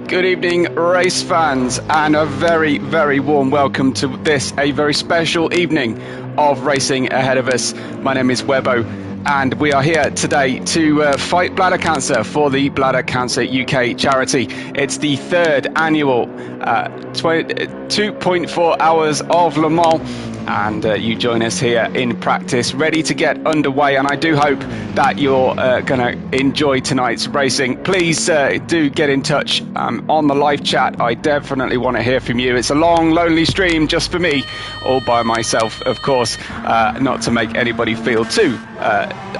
Good evening, race fans, and a very, very warm welcome to this, a very special evening of racing ahead of us. My name is Webbo, and we are here today to fight bladder cancer for the Bladder Cancer UK charity. It's the third annual 2.4 hours of Le Mans, and you join us here in practice, ready to get underway. And I do hope that you're going to enjoy tonight's racing. Please do get in touch on the live chat. I definitely want to hear from you. It's a long, lonely stream just for me, all by myself, of course, not to make anybody feel too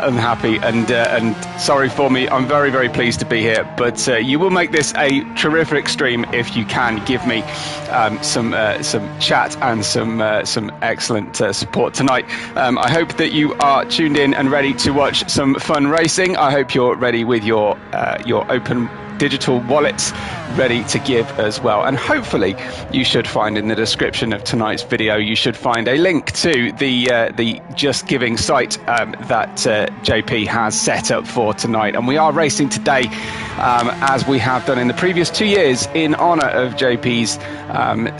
unhappy and sorry for me. I'm very, very pleased to be here, but you will make this a terrific stream if you can give me some chat and some excellent support tonight. I hope that you are tuned in and ready to watch some fun racing. I hope you're ready with your open digital wallets ready to give as well, and hopefully you should find in the description of tonight's video, you should find a link to the Just Giving site that JP has set up for tonight. And we are racing today, as we have done in the previous 2 years, in honor of JP's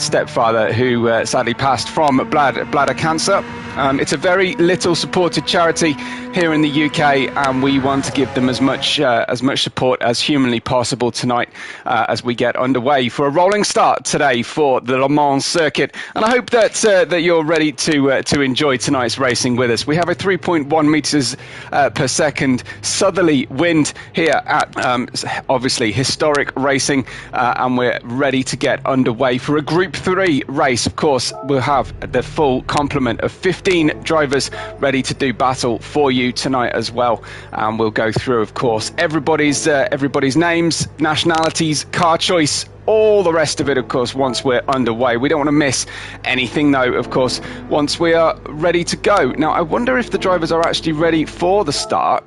stepfather, who sadly passed from bladder cancer. It's a very little supported charity here in the UK, and we want to give them as much support as humanly possible tonight as we get underway for a rolling start today for the Le Mans circuit. And I hope that you're ready to enjoy tonight's racing with us. We have a 3.1 meters per second southerly wind here at obviously historic racing, and we're ready to get underway for a Group 3 race. Of course, we'll have the full complement of 15 drivers ready to do battle for you tonight as well, and we'll go through, of course, everybody's names, nationalities, car choice, all the rest of it, of course, once we're underway. We don't want to miss anything, though, of course, once we are ready to go. Now, I wonder if the drivers are actually ready for the start.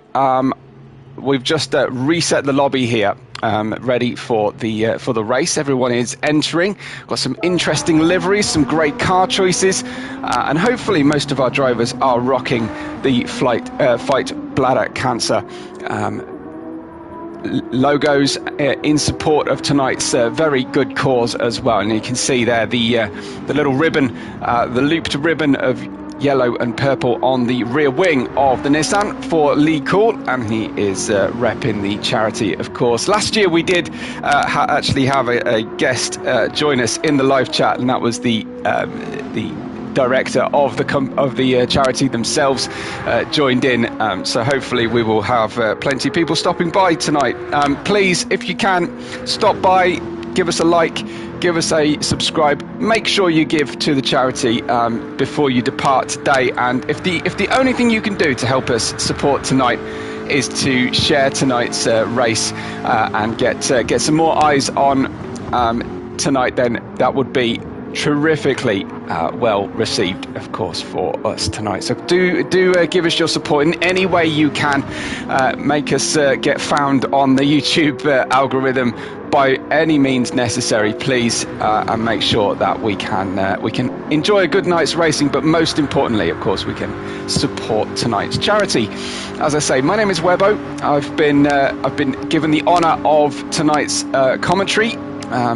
We've just reset the lobby here, ready for the race. Everyone is entering. Got some interesting liveries, some great car choices, and hopefully most of our drivers are rocking the Fight Bladder Cancer logos in support of tonight's very good cause as well. And you can see there the little ribbon, the looped ribbon of yellow and purple on the rear wing of the Nissan for Lee Cool, and he is repping the charity, of course. Last year we did actually have a guest join us in the live chat, and that was the director of the charity themselves joined in, so hopefully we will have plenty of people stopping by tonight. Please, if you can, stop by, give us a like, give us a subscribe, make sure you give to the charity before you depart today. And if the only thing you can do to help us support tonight is to share tonight's race and get some more eyes on tonight, then that would be terrifically well received, of course, for us tonight. So do give us your support in any way you can. Make us get found on the YouTube algorithm by any means necessary, please, and make sure that we can enjoy a good night's racing, but most importantly, of course, we can support tonight's charity. As I say, my name is Webbo. I've been given the honour of tonight's commentary,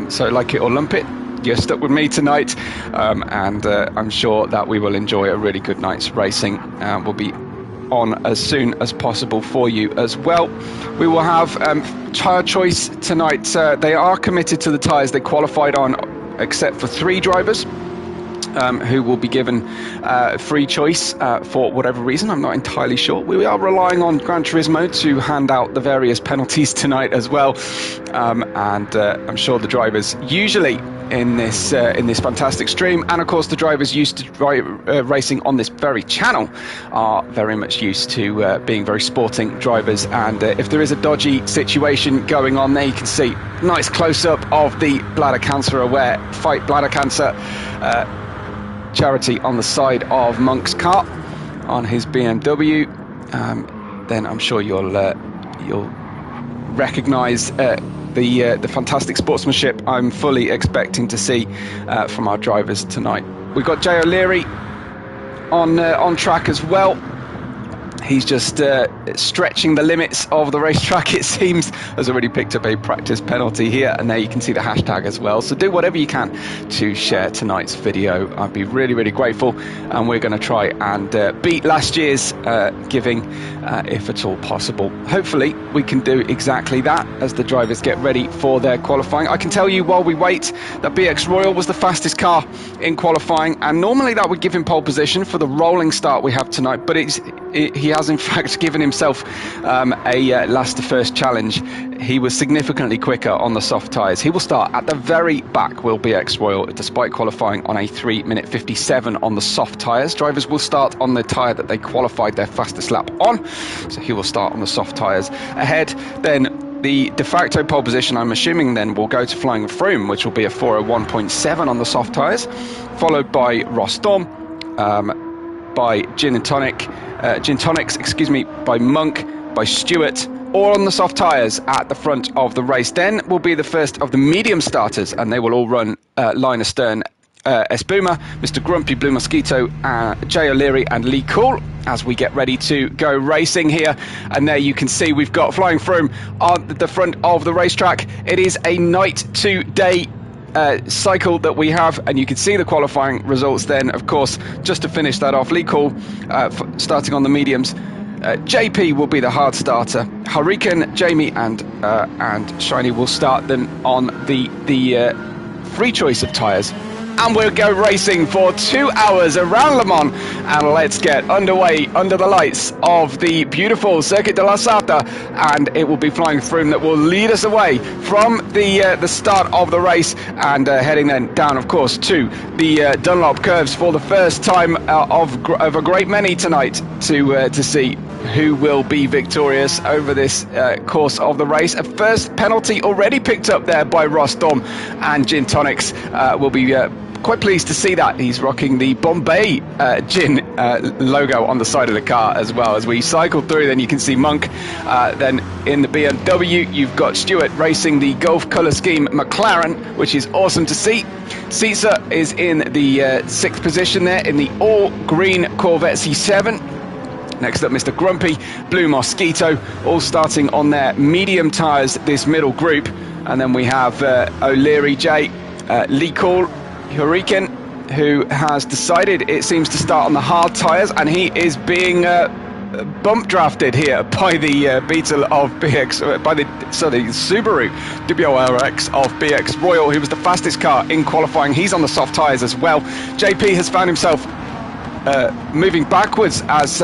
so like it or lump it, you're stuck with me tonight, and I'm sure that we will enjoy a really good night's racing. We'll be on as soon as possible for you as well. We will have tyre choice tonight. They are committed to the tyres they qualified on, except for 3 drivers who will be given free choice for whatever reason. I'm not entirely sure. We are relying on Gran Turismo to hand out the various penalties tonight as well, and I'm sure the drivers usually in this fantastic stream, and of course the drivers used to racing on this very channel, are very much used to being very sporting drivers. And if there is a dodgy situation going on there, you can see nice close-up of the Bladder Cancer Aware Fight Bladder Cancer charity on the side of Monk's car on his BMW. Then I'm sure you'll recognise the fantastic sportsmanship I'm fully expecting to see from our drivers tonight. We've got Jay O'Leary on track as well. He's just stretching the limits of the racetrack, it seems. Has already picked up a practice penalty here, and there you can see the hashtag as well. So do whatever you can to share tonight's video. I'd be really, really grateful. And we're going to try and beat last year's giving, if at all possible. Hopefully, we can do exactly that as the drivers get ready for their qualifying. I can tell you while we wait that BX Royal was the fastest car in qualifying, and normally that would give him pole position for the rolling start we have tonight, but he has in fact given himself a last to first challenge. He was significantly quicker on the soft tyres. He will start at the very back, will BX Royal, despite qualifying on a 3:57 on the soft tyres. Drivers will start on the tyre that they qualified their fastest lap on, so he will start on the soft tyres. Ahead then, the de facto pole position, I'm assuming then, will go to Flying Froome, which will be a 4:01.7 on the soft tyres, followed by Ross Storm, by Gin Tonics, by Monk, by Stewart, all on the soft tyres at the front of the race. Then will be the first of the medium starters, and they will all run line astern. Espuma, Mr. Grumpy, Blue Mosquito, Jay O'Leary and Lee Cool as we get ready to go racing here. And there you can see we've got Flying Froome on the front of the racetrack. It is a night to day cycle that we have, and you can see the qualifying results then, of course. Just to finish that off, Lee Cool starting on the mediums. JP will be the hard starter. Hurricane, Jamie and Shiny will start them on the free choice of tyres. And we'll go racing for 2 hours around Le Mans, and let's get underway under the lights of the beautiful Circuit de la Sata, and it will be Flying Froome that will lead us away from the start of the race, and heading then down, of course, to the Dunlop curves for the first time of a great many tonight to see who will be victorious over this course of the race. A first penalty already picked up there by Ross Storm, and Gin Tonics will be quite pleased to see that. He's rocking the Bombay Gin logo on the side of the car as well. As we cycle through, then you can see Monk. Then in the BMW, you've got Stewart racing the Golf colour scheme McLaren, which is awesome to see. Caesar is in the 6th position there in the all-green Corvette C7. Next up, Mr. Grumpy, Blue Mosquito, all starting on their medium tyres, this middle group. And then we have O'Leary J, Lee Cool, Hurricane, who has decided, it seems, to start on the hard tyres, and he is being bump drafted here by the Beetle of BX, by the Subaru WRX of BX Royal, who was the fastest car in qualifying. He's on the soft tyres as well. JP has found himself moving backwards as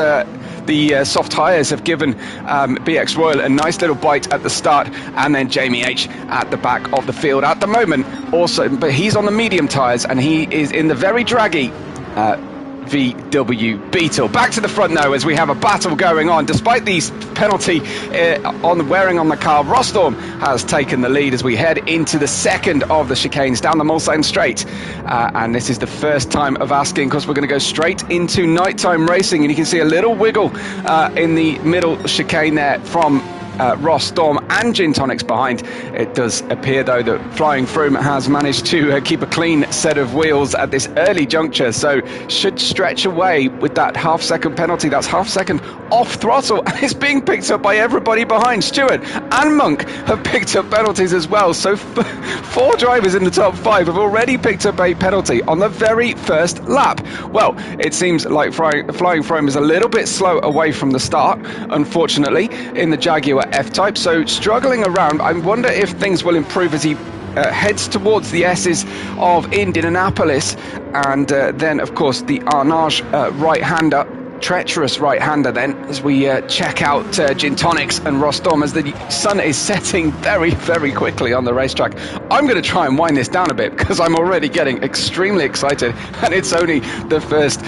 the soft tyres have given BX Royal a nice little bite at the start, and then Jamie H at the back of the field at the moment also, but he's on the medium tyres and he is in the very draggy VW Beetle. Back to the front though, as we have a battle going on. Despite these penalty on wearing on the car, Rostorm has taken the lead as we head into the second of the chicanes down the Mulsanne Straight, and this is the first time of asking, because we're going to go straight into nighttime racing, and you can see a little wiggle in the middle chicane there from Ross Storm and Gin Tonics behind. It does appear though that Flying Froome has managed to keep a clean set of wheels at this early juncture, so should stretch away with that half-second penalty. That's half-second off throttle, and it's being picked up by everybody behind. Stewart and Monk have picked up penalties as well, so 4 drivers in the top 5 have already picked up a penalty on the very first lap. Well, it seems like Flying Froome is a little bit slow away from the start, unfortunately, in the Jaguar F-Type, so struggling around. I wonder if things will improve as he heads towards the S's of Indianapolis, and then of course the Arnage right-hander, treacherous right-hander then, as we check out Gin Tonics and Ross Storm as the sun is setting very, very quickly on the racetrack. I'm going to try and wind this down a bit because I'm already getting extremely excited, and it's only the first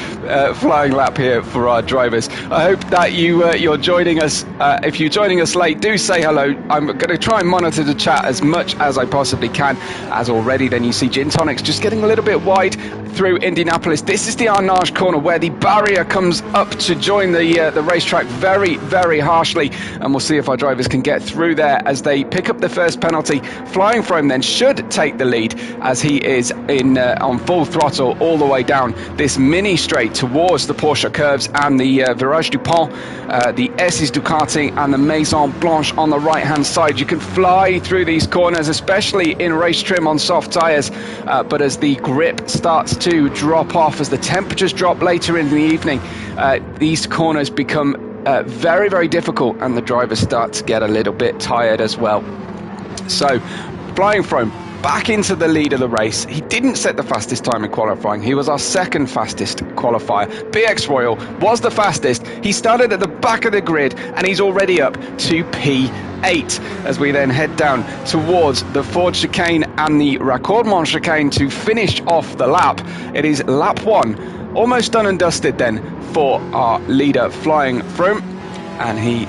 flying lap here for our drivers. I hope that you're joining us. If you're joining us late, do say hello. I'm going to try and monitor the chat as much as I possibly can. As already then you see Gin Tonics just getting a little bit wide through Indianapolis. This is the Arnage corner where the barrier comes up to join the racetrack very, very harshly, and we'll see if our drivers can get through there as they pick up the first penalty. Flying Foam then should take the lead as he is in on full throttle all the way down this mini straight towards the Porsche curves and the Virage du Pont, the S's Ducati and the Maison Blanche on the right hand side. You can fly through these corners, especially in race trim on soft tyres, but as the grip starts to drop off, as the temperatures drop later in the evening, these corners become very, very difficult, and the drivers start to get a little bit tired as well. So Flying Foam back into the lead of the race. He didn't set the fastest time in qualifying. He was our second fastest qualifier. BX Royal was the fastest. He started at the back of the grid and he's already up to P8 as we then head down towards the Ford chicane and the Raccordement chicane to finish off the lap. It is lap 1, almost done and dusted then for our leader Flying Foam. And he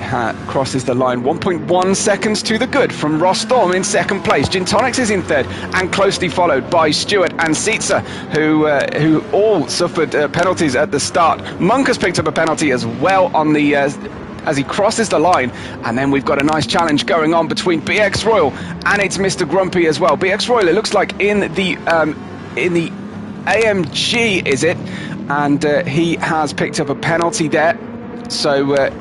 crosses the line 1.1 seconds to the good from Ross Storm in second place. Gintonics is in third, and closely followed by Stewart and Seitzer, who all suffered penalties at the start. Monk has picked up a penalty as well on the as he crosses the line, and then we've got a nice challenge going on between BX Royal and it's Mr. Grumpy as well. BX Royal, it looks like in the AMG, is it? And he has picked up a penalty there. So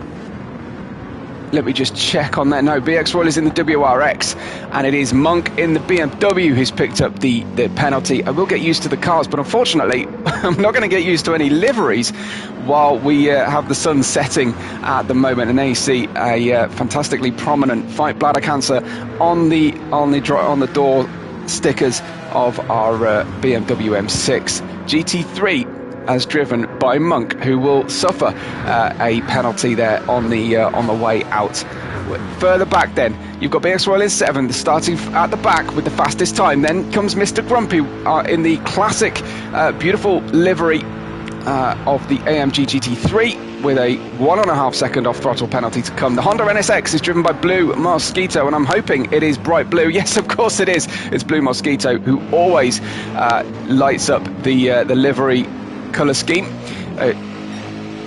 let me just check on that. No, BX Royal is in the WRX, and it is Monk in the BMW who's picked up the penalty. I will get used to the cars, but unfortunately, I'm not going to get used to any liveries while we have the sun setting at the moment. And then you see a fantastically prominent Fight Bladder Cancer on the door stickers of our BMW M6 GT3. As driven by Monk, who will suffer a penalty there on the way out. Further back then, you've got BX Royal in 7th, starting at the back with the fastest time. Then comes Mr. Grumpy in the classic beautiful livery of the AMG GT3 with a 1.5 second off throttle penalty to come. The Honda NSX is driven by Blue Mosquito, and I'm hoping it is bright blue. Yes, of course it is. It's Blue Mosquito, who always lights up the livery colour scheme,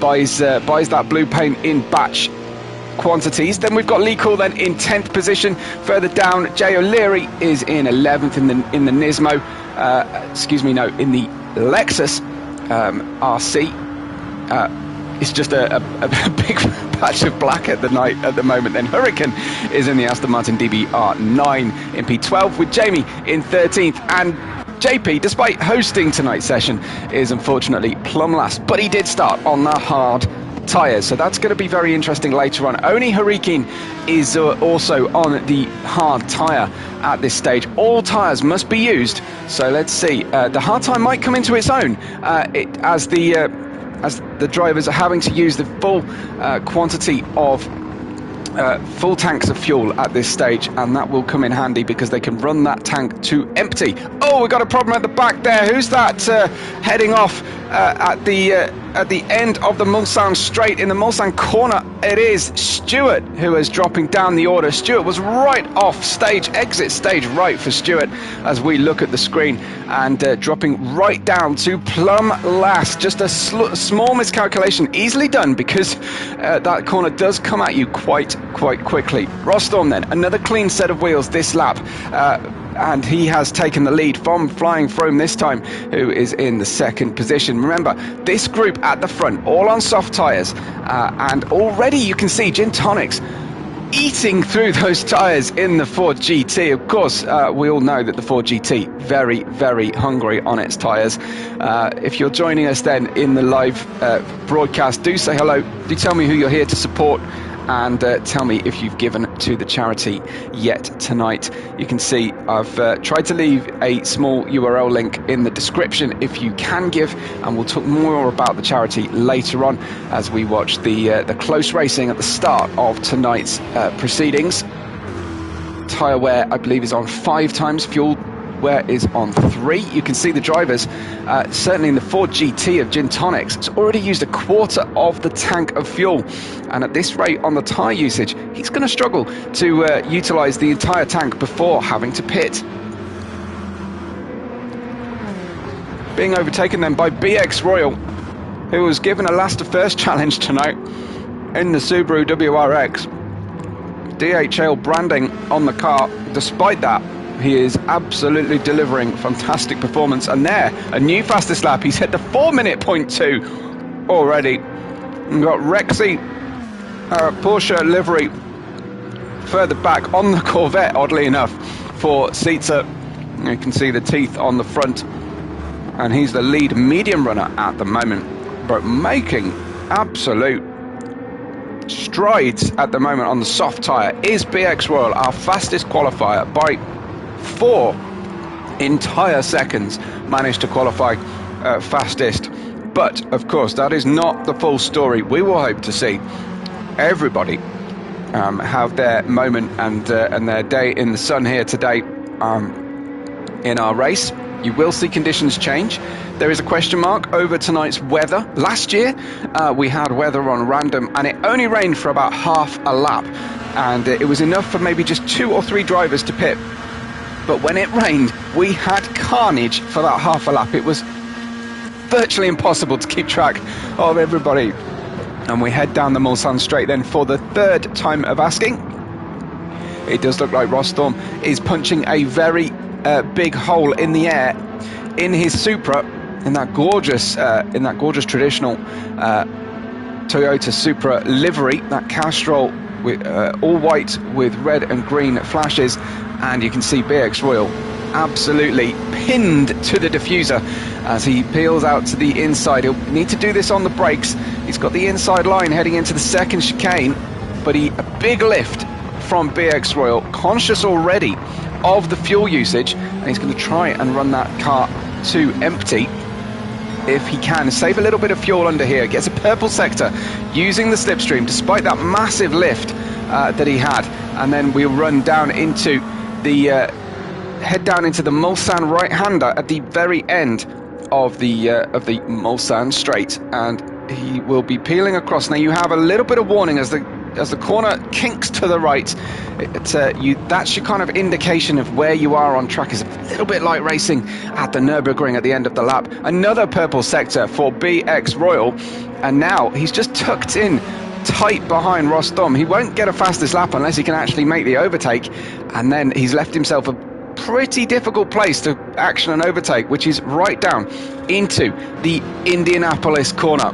buys that blue paint in batch quantities. Then we've got Lee Cool then in 10th position. Further down, Jay O'Leary is in 11th in the Nismo, in the Lexus RC. It's just a big patch of black at the moment. Then Hurricane is in the Aston Martin DBR9 in P12 with Jamie in 13th, and JP, despite hosting tonight's session, is unfortunately plumb last, but he did start on the hard tyres, so that's going to be very interesting later on. Only Hurricane is also on the hard tyre at this stage. All tyres must be used, so let's see. The hard tyre might come into its own as the drivers are having to use the full quantity of full tanks of fuel at this stage, and that will come in handy because they can run that tank to empty. Oh, we've got a problem at the back there. Who's that heading off at the end of the Mulsanne straight in the Mulsanne corner? It is Stewart who is dropping down the order. Stewart was right off stage, exit stage right for Stewart as we look at the screen, and dropping right down to plumb last. Just a small miscalculation, easily done because that corner does come at you quite quickly. Ross Storm then, another clean set of wheels this lap, and he has taken the lead from Flying Foam this time, who is in the second position. Remember, this group at the front, all on soft tyres, and already you can see Gintonics eating through those tyres in the Ford GT. Of course, we all know that the Ford GT, very, very hungry on its tyres. If you're joining us then in the live broadcast, do say hello, do tell me who you're here to support, and tell me if you've given to the charity yet tonight. You can see I've tried to leave a small URL link in the description if you can give, and we'll talk more about the charity later on as we watch the close racing at the start of tonight's proceedings. Tyre wear, I believe, is on 5 times, fuel wear is on 3. You can see the drivers, certainly in the Ford GT of Gintonics, it's already used a quarter of the tank of fuel, and at this rate on the tyre usage, he's going to struggle to utilise the entire tank before having to pit. Being overtaken then by BX Royal who was given a last to first challenge tonight in the Subaru WRX. DHL branding on the car. Despite that, he is absolutely delivering fantastic performance. And there, a new fastest lap. He's hit the 4-minute .2 already. We've got Rexy Porsche livery further back on the Corvette, oddly enough, for Seitzer. You can see the teeth on the front, and he's the lead medium runner at the moment, but making absolute strides at the moment on the soft tyre. Is BX Royal, our fastest qualifier, by 4 entire seconds, managed to qualify fastest. But of course, that is not the full story. We will hope to see everybody have their moment and their day in the sun here today in our race. You will see conditions change. There is a question mark over tonight's weather. Last year we had weather on random, and it only rained for about half a lap, and it was enough for maybe just 2 or 3 drivers to pit. But when it rained, we had carnage for that half a lap. It was virtually impossible to keep track of everybody. And we head down the Mulsanne straight then for the 3rd time of asking. It does look like Rostorm is punching a very big hole in the air in his Supra, in that gorgeous traditional Toyota Supra livery, that Castrol with all white with red and green flashes. And you can see BX Royal absolutely pinned to the diffuser as he peels out to the inside. He'll need to do this on the brakes. He's got the inside line heading into the second chicane, but a big lift from BX Royal, conscious already of the fuel usage, and he's going to try and run that car to empty if he can. Save a little bit of fuel under here. Gets a purple sector using the slipstream despite that massive lift that he had, and then we'll run down into the head down into the Mulsanne right-hander at the very end of the Mulsanne straight, and he will be peeling across. Now you have a little bit of warning as the corner kinks to the right. That's your kind of indication of where you are on track. It's a little bit like racing at the Nürburgring at the end of the lap. Another purple sector for BX Royal, and now he's just tucked in tight behind Rostom. He won't get a fastest lap unless he can actually make the overtake, and then he's left himself a pretty difficult place to action an overtake, which is right down into the Indianapolis corner.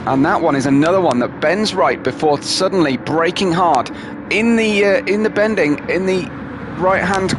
And that one is another one that bends right before suddenly braking hard in the bending in the right hand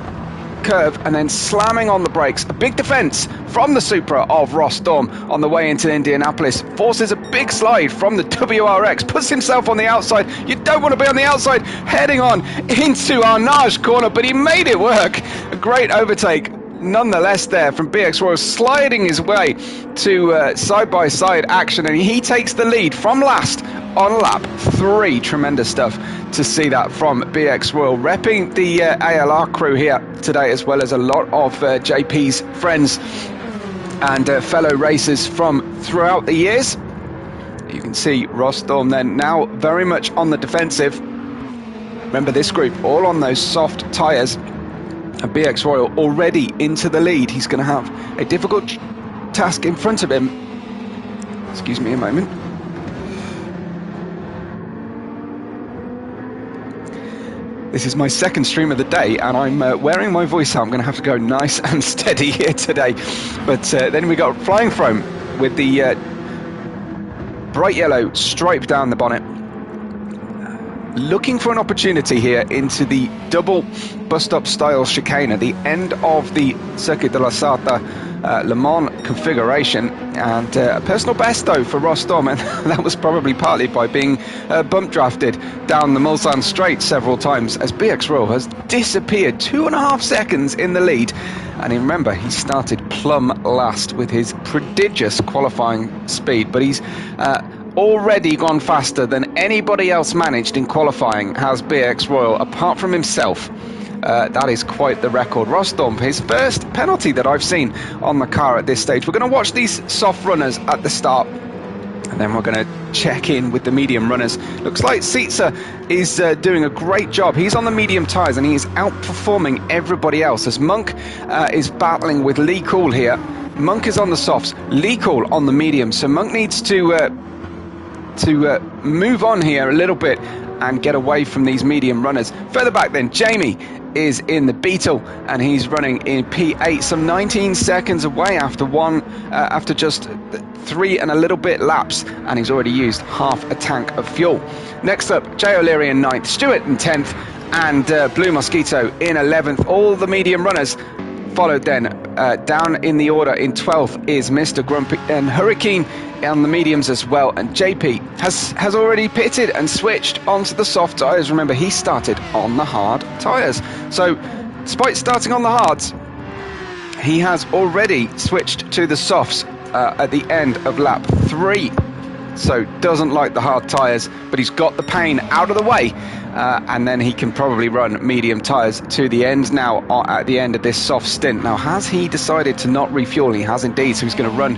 curve, and then slamming on the brakes. A big defense from the Supra of Rostom on the way into Indianapolis. Forces a big slide from the WRX, puts himself on the outside. You don't want to be on the outside, heading on into Arnage corner, but he made it work. A great overtake nonetheless there from BX Royal, sliding his way to side-by-side action, and he takes the lead from last on lap 3. Tremendous stuff to see that from BX Royal, repping the ALR crew here today, as well as a lot of JP's friends and fellow racers from throughout the years. You can see Rostom then now very much on the defensive. Remember, this group all on those soft tyres. And BX Royal already into the lead. He's going to have a difficult task in front of him. Excuse me a moment. This is my second stream of the day, and I'm wearing my voice out. I'm going to have to go nice and steady here today. But then we got Flying Foam with the bright yellow stripe down the bonnet, looking for an opportunity here into the double bus-stop style chicane at the end of the Circuit de la Sarthe Le Mans configuration, and a personal best though for Rostom, and that was probably partly by being bump drafted down the Mulsanne straight several times, as BX Royal has disappeared 2.5 seconds in the lead. And remember, he started plumb last with his prodigious qualifying speed, but he's already gone faster than anybody else managed in qualifying, has BX Royal, apart from himself. That is quite the record. Rostom, his first penalty that I've seen on the car at this stage. We're going to watch these soft runners at the start, and then we're going to check in with the medium runners. Looks like Seitzer is doing a great job. He's on the medium tyres, and he is outperforming everybody else, as Monk is battling with Lee Cool here. Monk is on the softs, Leakall on the medium, so Monk needs to move on here a little bit and get away from these medium runners. Further back then, Jamie is in the Beetle, and he's running in P8, some 19 seconds away after just 3 and a little bit laps, and he's already used half a tank of fuel. Next up, Jay O'Leary in 9th, Stewart in 10th, and Blue Mosquito in 11th. All the medium runners followed then. Down in the order in 12th is Mr. Grumpy and Hurricane on the mediums as well, and JP has already pitted and switched onto the soft tyres. Remember, he started on the hard tyres, so despite starting on the hards, he has already switched to the softs at the end of lap 3. So doesn't like the hard tyres, but he's got the pain out of the way, and then he can probably run medium tyres to the end now at the end of this soft stint. Now, has he decided to not refuel? He has indeed, so he's going to run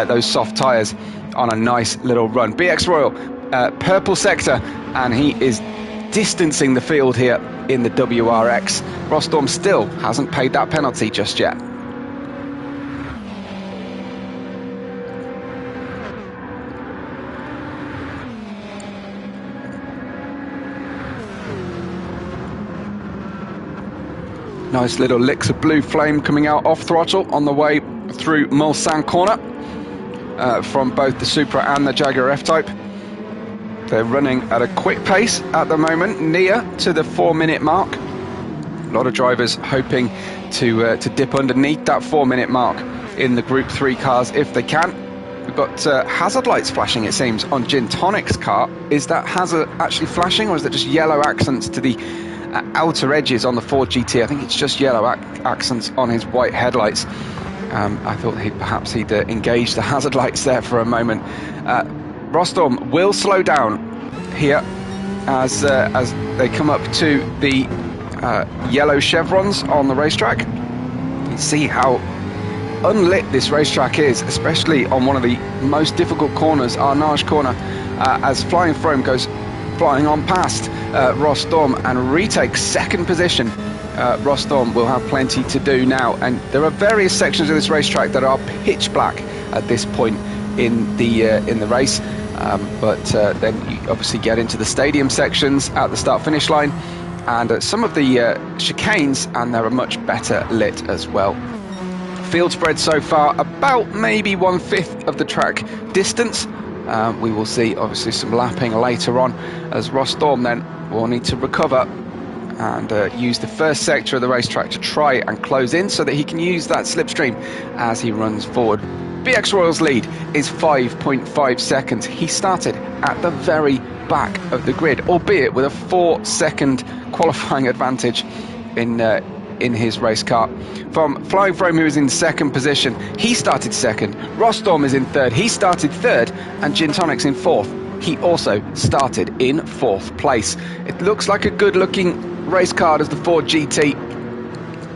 those soft tyres on a nice little run. BX Royal, purple sector, and he is distancing the field here in the WRX. Rostorm still hasn't paid that penalty just yet. Nice little licks of blue flame coming out off throttle on the way through Mulsanne corner from both the Supra and the Jaguar F-Type. They're running at a quick pace at the moment, near to the 4-minute mark. A lot of drivers hoping to dip underneath that 4-minute mark in the Group 3 cars if they can. We've got hazard lights flashing, it seems, on Gin Tonic's car. Is that hazard actually flashing, or is that just yellow accents to the outer edges on the Ford GT? I think it's just yellow accents on his white headlights. I thought perhaps he'd engaged the hazard lights there for a moment. Rostorm will slow down here as they come up to the yellow chevrons on the racetrack. You see how unlit this racetrack is, especially on one of the most difficult corners, Arnage corner, as Flying Foam goes flying on past Rostorm and retakes second position. Rostorm will have plenty to do now, and there are various sections of this racetrack that are pitch black at this point in the race, but then you obviously get into the stadium sections at the start-finish line, and some of the chicanes, and they are much better lit as well. Field spread so far about maybe 1/5 of the track distance. We will see obviously some lapping later on, as Rostorm then will need to recover and use the first sector of the racetrack to try and close in so that he can use that slipstream as he runs forward. BX Royal's lead is 5.5 seconds. He started at the very back of the grid, albeit with a 4-second qualifying advantage in his race car. From Flying Foam, who is in second position, he started second. Rostorm is in third, he started third, and Gin Tonic's in fourth. He also started in 4th place. It looks like a good looking race car as the Ford GT.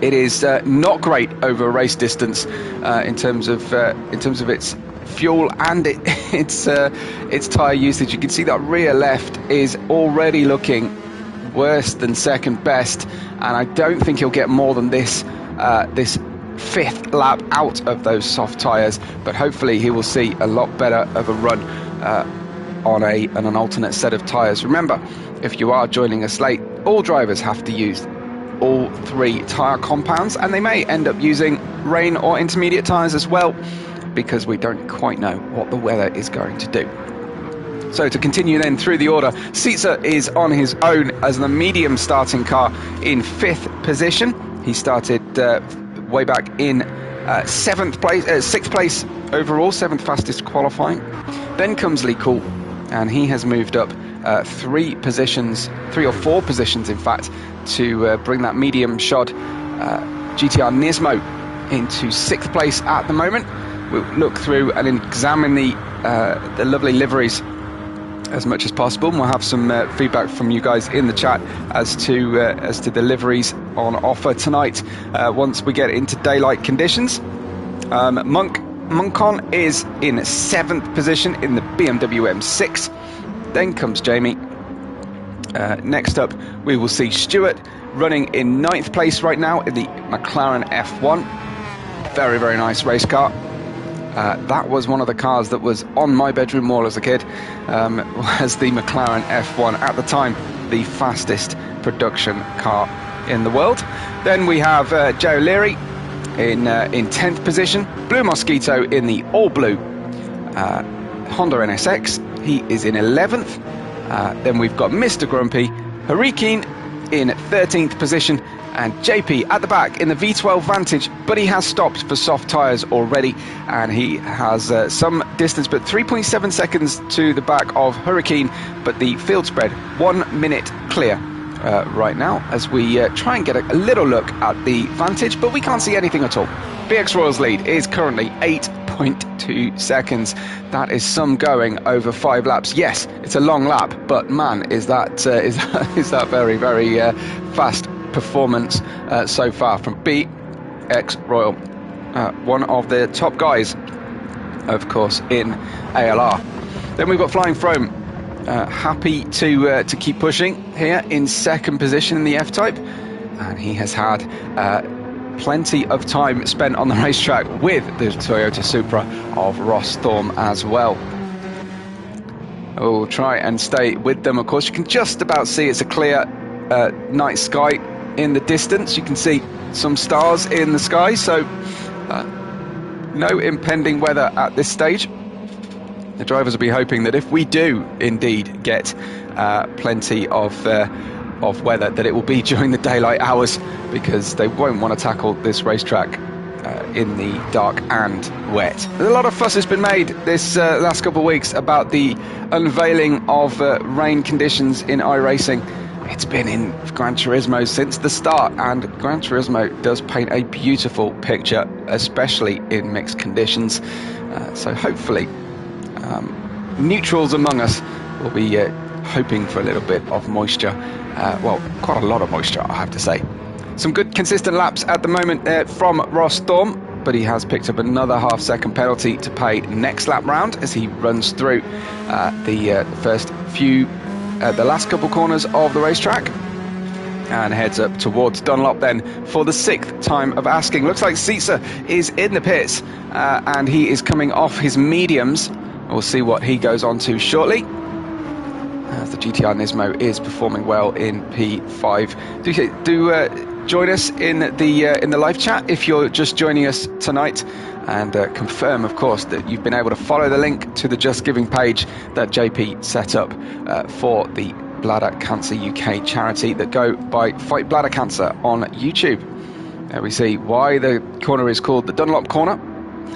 It is not great over race distance in terms of its fuel and its tyre usage. You can see that rear left is already looking worse than second best, and I don't think he'll get more than this 5th lap out of those soft tyres, but hopefully he will see a lot better of a run on an alternate set of tyres. Remember, if you are joining us late, all drivers have to use all 3 tyre compounds, and they may end up using rain or intermediate tyres as well, because we don't quite know what the weather is going to do. So to continue then through the order, Caesar is on his own as the medium starting car in 5th position. He started way back in 6th place overall, 7th fastest qualifying. Then comes Leakall, and he has moved up 3 or 4 positions in fact, to bring that medium shod GTR Nismo into 6th place at the moment. We'll look through and examine the lovely liveries as much as possible, and we'll have some feedback from you guys in the chat as to the liveries on offer tonight once we get into daylight conditions. Muncon is in 7th position in the BMW M6. Then comes Jamie. Next up we will see Stewart running in 9th place right now in the McLaren F1. Very, very nice race car. That was one of the cars that was on my bedroom wall as a kid, was the McLaren F1, at the time the fastest production car in the world. Then we have Jay O'Leary in 10th position, Blue Mosquito in the all-blue Honda NSX, he is in 11th. Then we've got Mr. Grumpy, Hurricane in 13th position, and JP at the back in the V12 Vantage, but he has stopped for soft tyres already, and he has some distance, but 3.7 seconds to the back of Hurricane, but the field spread 1 minute clear right now, as we try and get a little look at the Vantage, but we can't see anything at all. BX Royal's lead is currently 8.2 seconds. That is some going over 5 laps. Yes, it's a long lap, but man, is that very, very fast performance so far from BX Royal, one of the top guys, of course, in ALR. Then we've got Flying Frome, happy to keep pushing here in 2nd position in the F-Type, and he has had plenty of time spent on the racetrack with the Toyota Supra of Ross Thorne as well. We'll try and stay with them. Of course, you can just about see it's a clear night sky in the distance. You can see some stars in the sky, so no impending weather at this stage. The drivers will be hoping that if we do indeed get plenty of weather, that it will be during the daylight hours, because they won't want to tackle this racetrack in the dark and wet. There's a lot of fuss has been made this last couple of weeks about the unveiling of rain conditions in iRacing. It's been in Gran Turismo since the start, and Gran Turismo does paint a beautiful picture, especially in mixed conditions. So hopefully neutrals among us will be hoping for a little bit of moisture. Well, quite a lot of moisture, I have to say. Some good consistent laps at the moment from Ross Thorne, but he has picked up another half-second penalty to pay next lap round as he runs through the first few, the last couple corners of the racetrack, and heads up towards Dunlop then for the 6th time of asking. Looks like Sitsa is in the pits, and he is coming off his mediums. We'll see what he goes on to shortly, as the GTR Nismo is performing well in P5. Do join us in the live chat if you're just joining us tonight, and confirm, of course, that you've been able to follow the link to the Just Giving page that JP set up for the Bladder Cancer UK charity that go by Fight Bladder Cancer on YouTube. There we see why the corner is called the Dunlop corner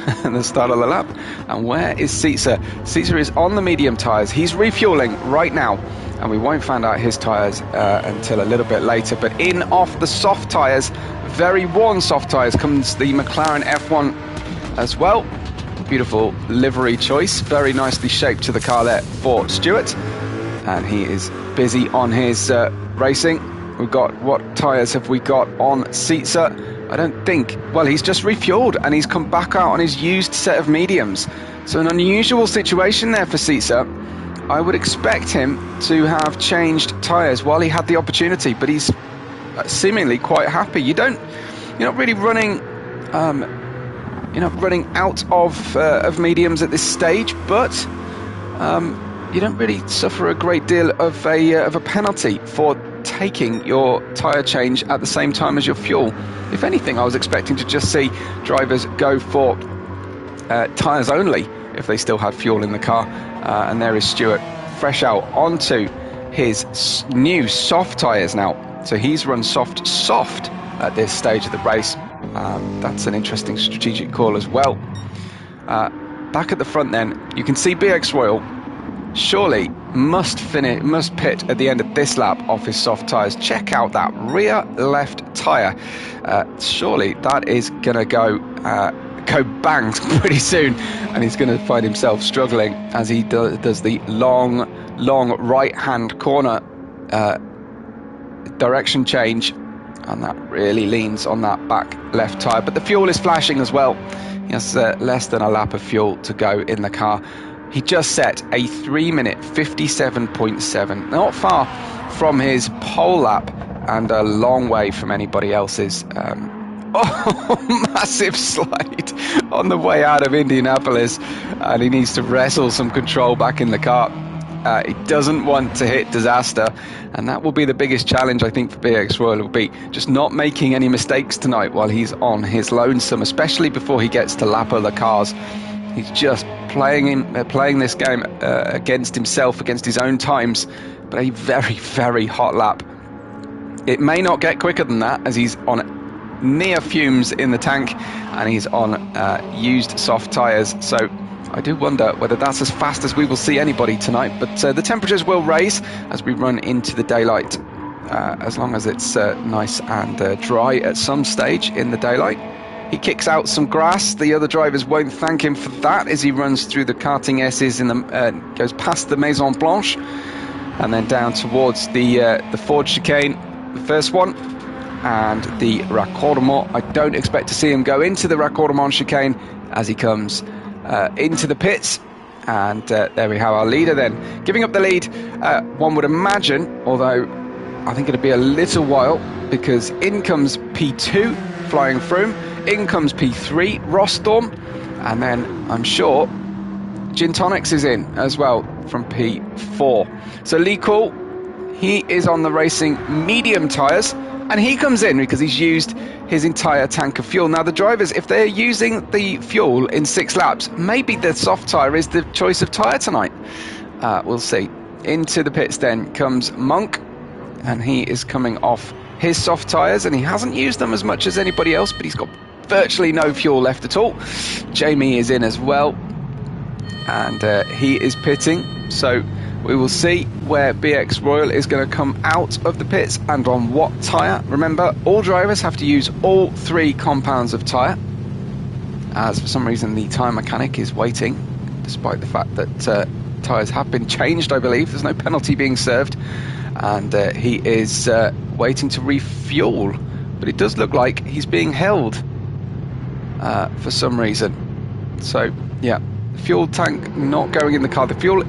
at the start of the lap. And where is Sitsa? Sitsa is on the medium tyres. He's refueling right now, and we won't find out his tyres until a little bit later. But in off the soft tyres, very worn soft tyres, comes the McLaren F1 as well. Beautiful livery choice, very nicely shaped to the car there for Stewart, and he is busy on his racing. We've got, what tyres have we got on Sitsa? I don't think, well, he's just refueled and he's come back out on his used set of mediums. So an unusual situation there for Sitsa. I would expect him to have changed tyres while he had the opportunity, but he's seemingly quite happy. You're not really running, running out of mediums at this stage, but you don't really suffer a great deal of a penalty for taking your tyre change at the same time as your fuel. If anything, I was expecting to just see drivers go for tyres only if they still had fuel in the car. And there is Stewart, fresh out onto his new soft tyres now. So he's run soft at this stage of the race. That's an interesting strategic call as well. Back at the front then, you can see BX Royal surely must pit at the end of this lap off his soft tyres. Check out that rear left tyre. Surely that is going to go banged pretty soon, and he's going to find himself struggling as he does the long right hand corner direction change, and that really leans on that back left tyre. But the fuel is flashing as well. He has less than a lap of fuel to go in the car. He just set a 3-minute 57.7, not far from his pole lap and a long way from anybody else's Oh, massive slide on the way out of Indianapolis, and he needs to wrestle some control back in the car. He doesn't want to hit disaster, and that will be the biggest challenge, I think, for BX Royal. Will be just not making any mistakes tonight while he's on his lonesome, especially before he gets to lap other cars. He's just playing this game against himself, against his own times, but a very, very hot lap. It may not get quicker than that, as he's on near fumes in the tank, and he's on used soft tyres. So I do wonder whether that's as fast as we will see anybody tonight. But the temperatures will raise as we run into the daylight, as long as it's nice and dry at some stage in the daylight. He kicks out some grass. The other drivers won't thank him for that as he runs through the karting S's and goes past the Maison Blanche and then down towards the Ford chicane, the first one, and the Raccordement. I don't expect to see him go into the Raccordement chicane as he comes into the pits. And there we have our leader then. Giving up the lead, one would imagine, although I think it'll be a little while, because in comes P2, flying Froome. In comes P3, Rostorm, and then I'm sure Gin Tonics is in as well from P4. So Lee Cool, he is on the racing medium tyres, and he comes in because he's used his entire tank of fuel. Now the drivers, if they're using the fuel in 6 laps, maybe the soft tyre is the choice of tyre tonight. We'll see. Into the pits then comes Monk, and he is coming off his soft tyres, and he hasn't used them as much as anybody else, but he's got virtually no fuel left at all. Jamie is in as well, and he is pitting. So we will see where BX Royal is going to come out of the pits and on what tyre. Remember, all drivers have to use all 3 compounds of tyre, as for some reason the tyre mechanic is waiting, despite the fact that tyres have been changed, I believe. There's no penalty being served, and he is waiting to refuel, but it does look like he's being held for some reason. So yeah, fuel tank not going in the car. The fuel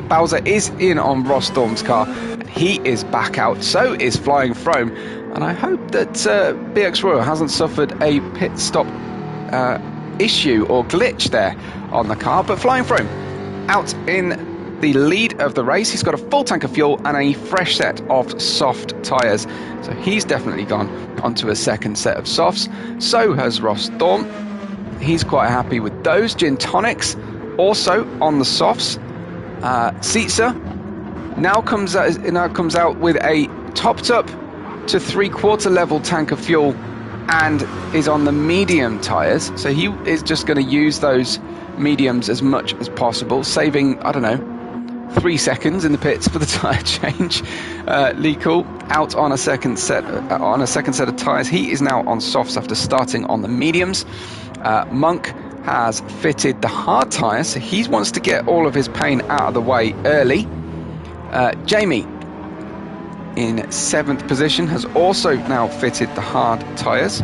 Bowser is in on Rostorm's car, and he is back out. So is Flying Froome, and I hope that BX Royal hasn't suffered a pit stop issue or glitch there on the car. But Flying Froome out in the lead of the race. He's got a full tank of fuel and a fresh set of soft tyres, so he's definitely gone onto a second set of softs. So has Rostorm. He's quite happy with those. Gin Tonics also on the softs. Seitzer now comes out with a topped up to 3/4 level tank of fuel and is on the medium tyres, so he is just going to use those mediums as much as possible, saving, I don't know, 3 seconds in the pits for the tyre change. Lee Cool out on a second set of tyres. He is now on softs after starting on the mediums. Monk has fitted the hard tyres, so he wants to get all of his pain out of the way early. Jamie in 7th position has also now fitted the hard tyres.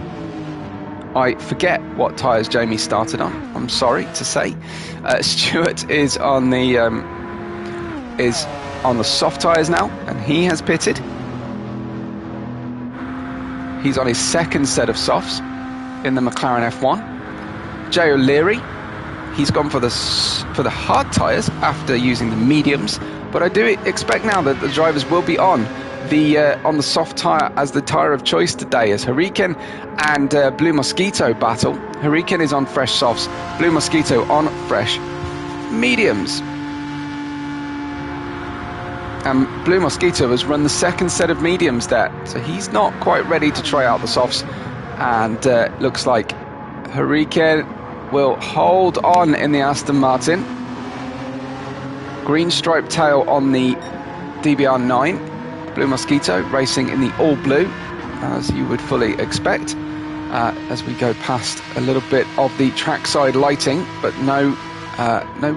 I forget what tyres Jamie started on, I'm sorry to say. Stuart is on the soft tyres now, and he has pitted. He's on his second set of softs in the McLaren F1. Jay O'Leary, he's gone for the hard tyres after using the mediums, but I do expect now that the drivers will be on the soft tyre as the tyre of choice today, as Hurricane and Blue Mosquito battle. Hurricane is on fresh softs, Blue Mosquito on fresh mediums. And Blue Mosquito has run the second set of mediums there, so he's not quite ready to try out the softs, and looks like Hurricane will hold on in the Aston Martin. Green stripe tail on the DBR9. Blue Mosquito racing in the all blue, as you would fully expect, as we go past a little bit of the trackside lighting, but no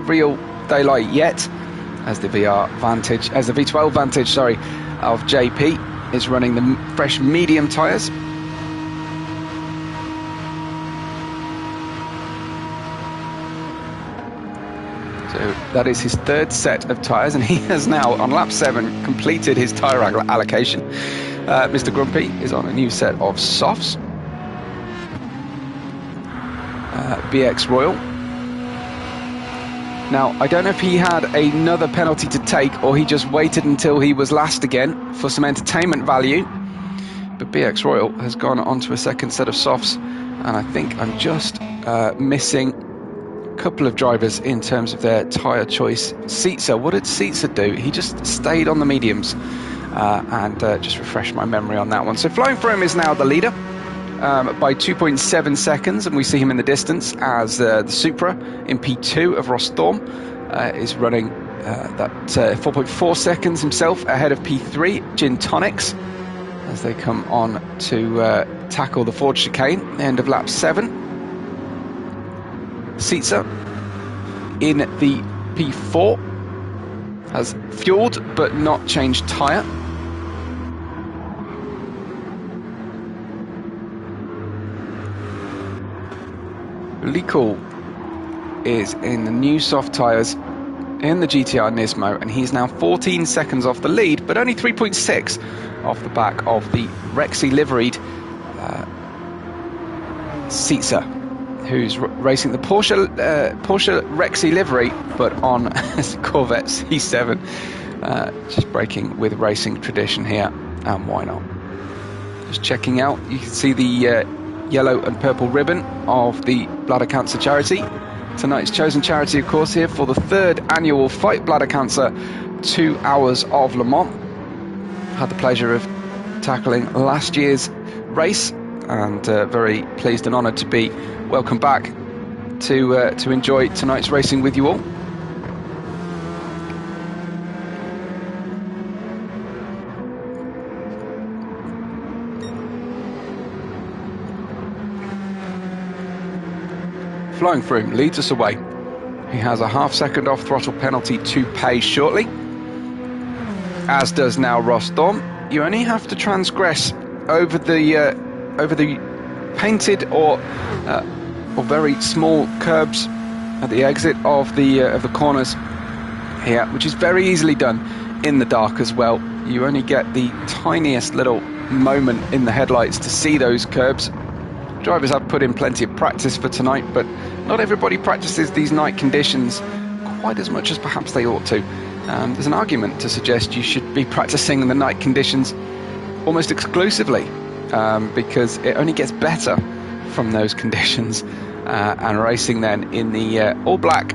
real daylight yet, as the V12 Vantage of JP is running the fresh medium tyres. So that is his 3rd set of tyres, and he has now, on lap 7, completed his tyre allocation. Mr. Grumpy is on a new set of softs. BX Royal. Now, I don't know if he had another penalty to take or he just waited until he was last again for some entertainment value. But BX Royal has gone on to a second set of softs, and I think I'm just missing a couple of drivers in terms of their tyre choice. Seitzer, what did Seitzer do? He just stayed on the mediums, and just refresh my memory on that one. So Flying Foam is now the leader by 2.7 seconds, and we see him in the distance as the Supra in P2 of Ross Thorm is running that 4.4 seconds himself ahead of P3 Gin Tonics as they come on to tackle the Ford chicane, end of lap 7. Seitzer in the P4 has fueled but not changed tyre. Likul is in the new soft tyres in the GTR Nismo, and he's now 14 seconds off the lead, but only 3.6 off the back of the Rexy liveried Seitzer, who's racing the Porsche Rexy livery, but on Corvette C7, just breaking with racing tradition here, and why not? Just checking out, you can see the yellow and purple ribbon of the bladder cancer charity. Tonight's chosen charity, of course, here for the 3rd annual Fight Bladder Cancer 2 Hours of Le Mans. Had the pleasure of tackling last year's race, and very pleased and honoured to be welcome back to enjoy tonight's racing with you all. Flying Froome leads us away. He has a half-second off throttle penalty to pay shortly, as does now Ross Thorm. You only have to transgress over the painted or very small curbs at the exit of the corners here, which is very easily done in the dark as well. You only get the tiniest little moment in the headlights to see those curbs. Drivers have put in plenty of practice for tonight, but not everybody practices these night conditions quite as much as perhaps they ought to. There's an argument to suggest you should be practicing the night conditions almost exclusively, because it only gets better from those conditions. And racing then in the all-black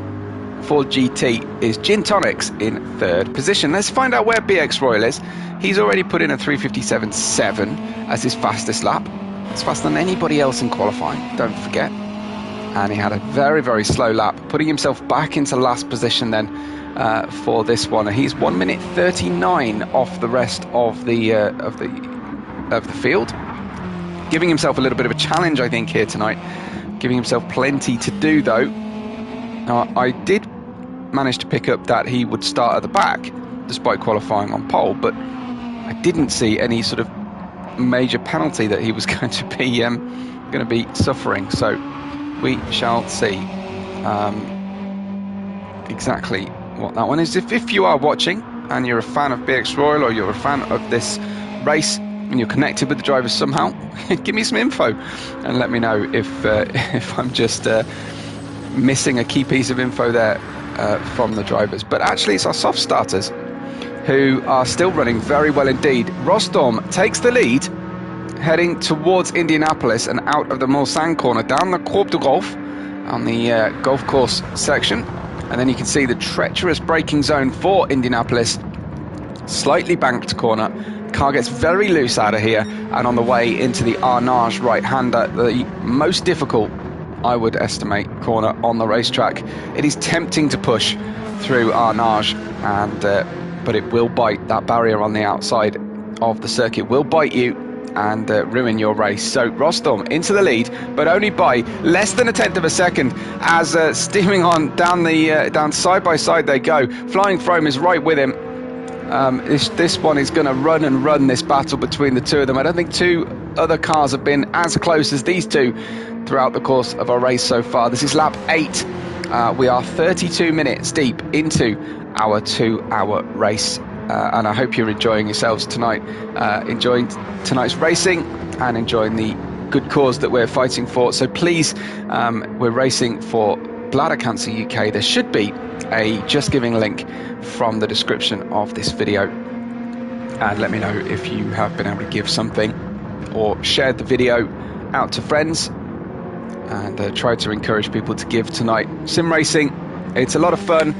Ford GT is Gin Tonics in 3rd position. Let's find out where BX Royal is. He's already put in a 3:57.7 as his fastest lap. It's faster than anybody else in qualifying, don't forget. And he had a very, very slow lap, putting himself back into last position then for this one. He's 1 minute 39 off the rest of the field, giving himself a little bit of a challenge, I think, here tonight. Giving himself plenty to do, though. Now, I did manage to pick up that he would start at the back, despite qualifying on pole, but I didn't see any sort of major penalty that he was going to be suffering. So we shall see exactly what that one is. If you are watching and you're a fan of BX Royal, or you're a fan of this race and you're connected with the drivers somehow, give me some info and let me know if I'm just missing a key piece of info there from the drivers. But actually it's our soft starters who are still running very well indeed. Ross Thorm takes the lead, heading towards Indianapolis and out of the Mulsanne corner, down the Courbe de Golf on the golf course section. And then you can see the treacherous braking zone for Indianapolis, slightly banked corner. Car gets very loose out of here, and on the way into the Arnage right-hander, the most difficult, I would estimate, corner on the racetrack. It is tempting to push through Arnage, and but it will bite. That barrier on the outside of the circuit will bite you and ruin your race. So Ross Thorm into the lead, but only by less than 1/10 of a second, as steaming on down side by side they go. Flying Foam is right with him. This one is going to run this battle between the two of them. I don't think two other cars have been as close as these two throughout the course of our race so far. This is lap 8. We are 32 minutes deep into our 2-hour race, and I hope you're enjoying yourselves tonight, enjoying tonight's racing and enjoying the good cause that we're fighting for. So please, we're racing for Bladder Cancer UK. There should be a Just Giving link from the description of this video. And let me know if you have been able to give something or shared the video out to friends, and try to encourage people to give tonight. Sim racing, it's a lot of fun.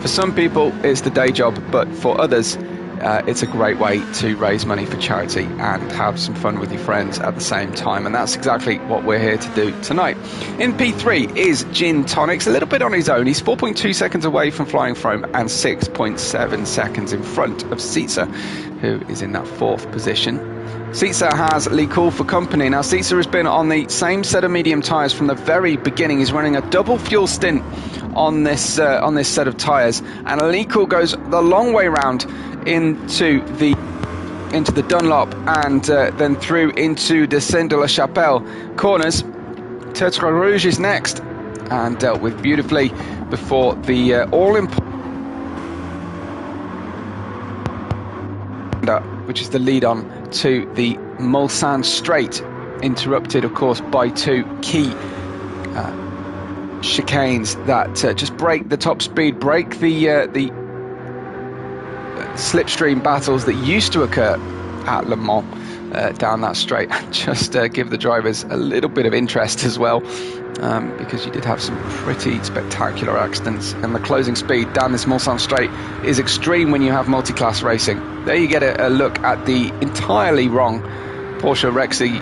For some people, it's the day job, but for others, it's a great way to raise money for charity and have some fun with your friends at the same time, and that's exactly what we're here to do tonight. In P3 is Gin Tonics, a little bit on his own. He's 4.2 seconds away from Flying Foam and 6.7 seconds in front of Seitzer, who is in that 4th position. Seitzer has Lee Cool for company. Now, Seitzer has been on the same set of medium tyres from the very beginning. He's running a double fuel stint on this set of tyres, and Lee Cool goes the long way round into the Dunlop, and then through into the Saint-de-la-Chapelle corners. Tertre Rouge is next, and dealt with beautifully before the all-important, which is the lead on to the Mulsanne Straight, interrupted of course by 2 key chicanes that just break the top speed, break the slipstream battles that used to occur at Le Mans down that straight, and just give the drivers a little bit of interest as well, because you did have some pretty spectacular accidents, and the closing speed down this Mulsanne Straight is extreme when you have multi-class racing. There you get a look at the entirely wrong Porsche Rexy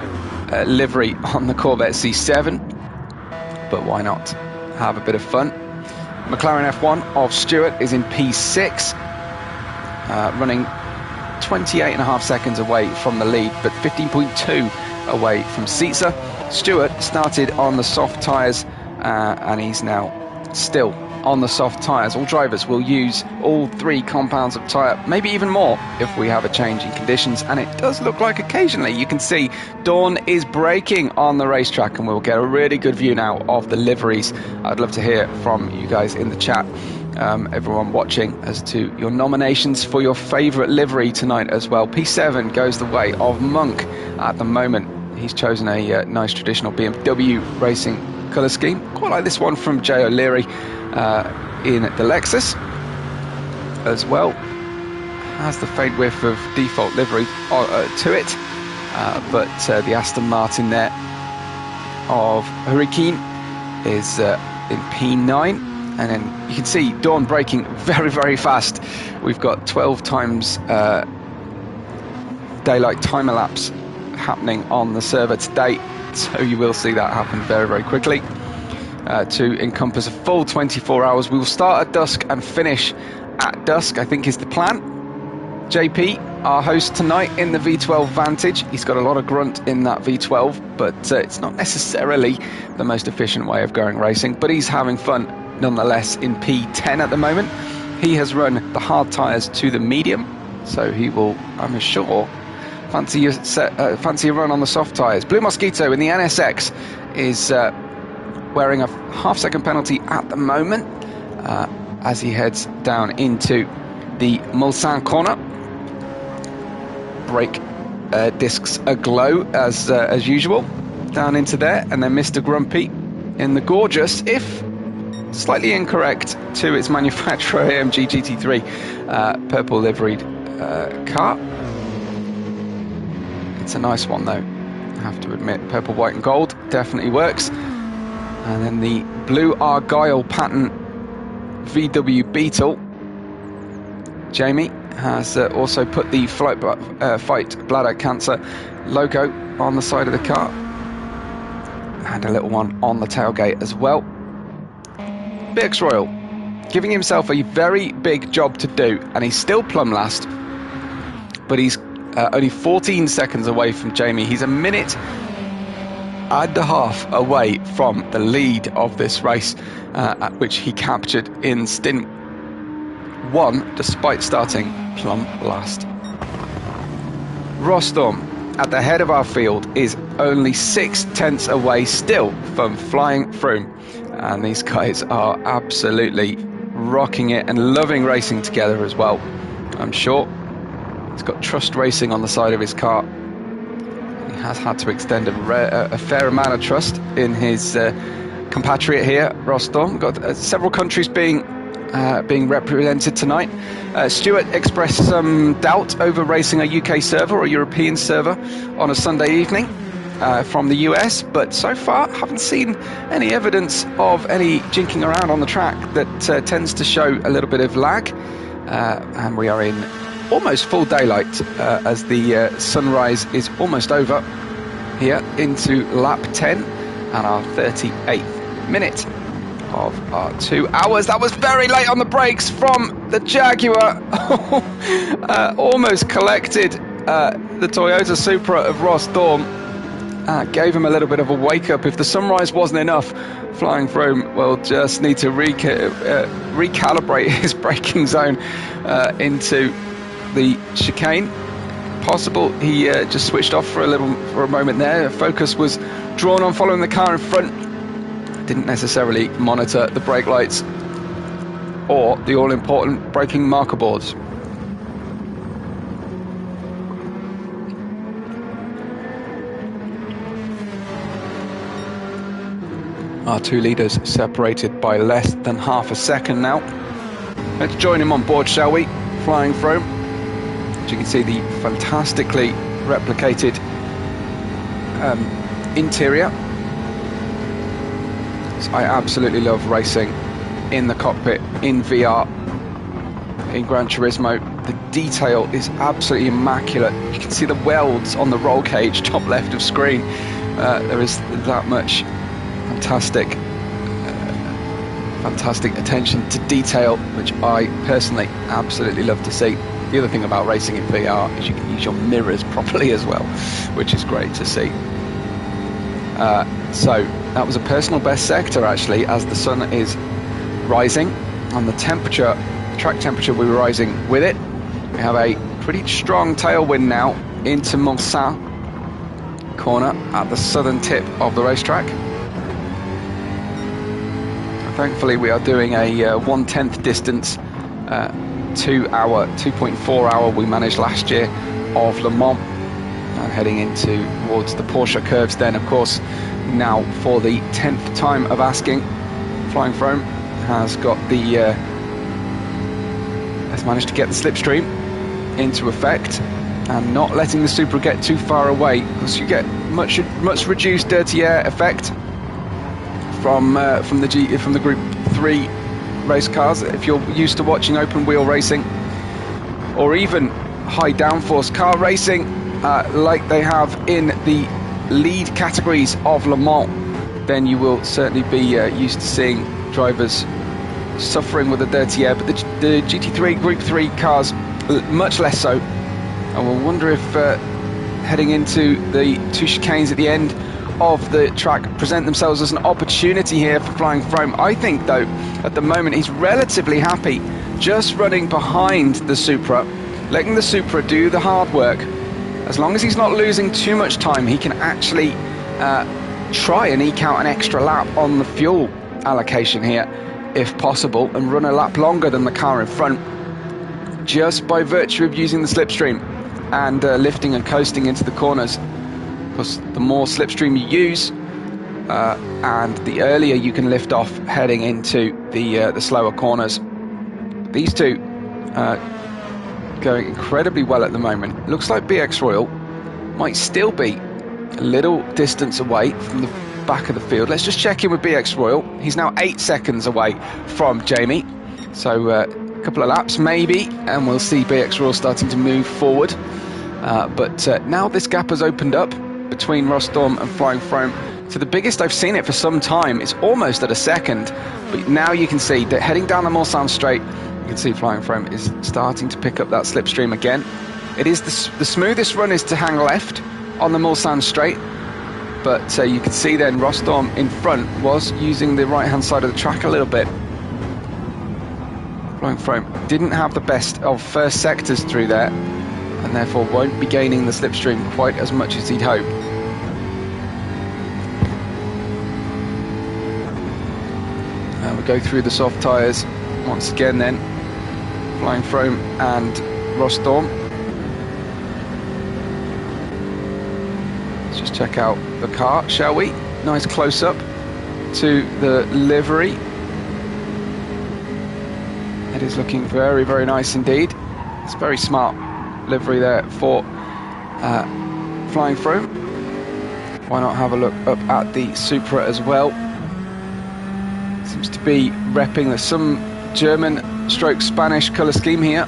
livery on the Corvette C7, but why not have a bit of fun. McLaren F1 of Stewart is in P6, running 28.5 seconds away from the lead, but 15.2 away from Seitzer. Stewart started on the soft tyres, and he's now still on the soft tyres. All drivers will use all 3 compounds of tyre, maybe even more if we have a change in conditions, and it does look like occasionally you can see Dawn is braking on the racetrack, and we'll get a really good view now of the liveries. I'd love to hear from you guys in the chat, everyone watching, as to your nominations for your favourite livery tonight as well. P7 goes the way of Monk at the moment. He's chosen a nice traditional BMW racing colour scheme, quite like this one from Jay O'Leary in the Lexus as well. Has the faint whiff of default livery to it, but the Aston Martin there of Hurricane is in P9. And then you can see Dawn braking very, very fast. We've got 12 times daylight time elapse happening on the server today, so you will see that happen very, very quickly to encompass a full 24 hours. We will start at dusk and finish at dusk, I think is the plan. JP, our host tonight in the V12 Vantage, he's got a lot of grunt in that V12, but it's not necessarily the most efficient way of going racing, but he's having fun nonetheless in P10 at the moment. He has run the hard tyres to the medium, so he will, I'm sure, fancy a run on the soft tyres. Blue Mosquito in the NSX is wearing a half-second penalty at the moment as he heads down into the Mulsanne corner. Brake discs aglow as usual down into there, and then Mr. Grumpy in the gorgeous, if slightly incorrect to its manufacturer, AMG GT3 purple liveried car. It's a nice one though, I have to admit. Purple, white and gold definitely works. And then the blue Argyle pattern VW Beetle. Jamie has also put the Fight Bladder Cancer logo on the side of the car, and a little one on the tailgate as well. Bix Royal giving himself a very big job to do, and he's still plumb last, but he's only 14 seconds away from Jamie. He's a minute and a half away from the lead of this race, at which he captured in stint 1 despite starting plumb last. Rostom at the head of our field is only 6/10 away still from Flying Froome, and these guys are absolutely rocking it and loving racing together as well, I'm sure. He's got Trust Racing on the side of his car. He has had to extend a fair amount of trust in his compatriot here, Rostom. We've got several countries being represented tonight. Stuart expressed some doubt over racing a UK server or a European server on a Sunday evening from the US, but so far haven't seen any evidence of any jinking around on the track that tends to show a little bit of lag. And we are in almost full daylight as the sunrise is almost over here into lap 10 and our 38th minute of our 2 hours. That was very late on the brakes from the Jaguar. Almost collected the Toyota Supra of Rostom. Gave him a little bit of a wake up. If the sunrise wasn't enough, Flying Frome will just need to recalibrate his braking zone into the chicane. Possible he just switched off for a moment there. Focus was drawn on following the car in front. Didn't necessarily monitor the brake lights or the all-important braking marker boards. Our two leaders separated by less than half a second now. Let's join him on board, shall we? Flying Frome. As you can see, the fantastically replicated interior. So I absolutely love racing in the cockpit, in VR, in Gran Turismo. The detail is absolutely immaculate. You can see the welds on the roll cage, top left of screen. There is that much fantastic attention to detail, which I personally absolutely love to see. The other thing about racing in VR is you can use your mirrors properly as well, which is great to see. So that was a personal best sector actually, as the sun is rising, and the temperature, track temperature, we were rising with it. We have a pretty strong tailwind now into Mulsanne corner at the southern tip of the racetrack. Thankfully we are doing a 1/10 distance, 2.4 hour we managed last year of Le Mans, and heading into towards the Porsche curves then. Of course, now for the 10th time of asking, Flying Frome has got has managed to get the slipstream into effect and not letting the Supra get too far away, because you get much reduced dirty air effect from the Group 3 race cars. If you're used to watching open wheel racing or even high downforce car racing like they have in the lead categories of Le Mans, then you will certainly be used to seeing drivers suffering with the dirty air. But the GT3 Group 3 cars, much less so. And we'll wonder if heading into the two chicanes at the end of the track present themselves as an opportunity here for Flying Frome. I think though at the moment he's relatively happy just running behind the Supra, letting the Supra do the hard work. As long as he's not losing too much time, he can actually try and eke out an extra lap on the fuel allocation here if possible, and run a lap longer than the car in front, just by virtue of using the slipstream and lifting and coasting into the corners. Because the more slipstream you use and the earlier you can lift off heading into the slower corners. These two going incredibly well at the moment. Looks like BX Royal might still be a little distance away from the back of the field. Let's just check in with BX Royal. He's now 8 seconds away from Jamie, so a couple of laps maybe and we'll see BX Royal starting to move forward. But now this gap has opened up between Rostom and Flying Frome to the biggest I've seen it for some time. It's almost at a second, but now you can see that heading down the Mulsanne straight, you can see Flying Frome is starting to pick up that slipstream again. It is the smoothest run is to hang left on the Mulsanne straight, but you can see then Rostom in front was using the right hand side of the track a little bit. Flying Frome didn't have the best of first sectors through there, and therefore won't be gaining the slipstream quite as much as he'd hope. And we go through the soft tyres once again then, Flying Frome and Rostom. Let's check out the car, shall we? Nice close-up to the livery. It is looking very, very nice indeed. It's very smart livery there for flying through. Why not have a look up at the Supra as well? Seems to be repping some German stroke Spanish colour scheme here.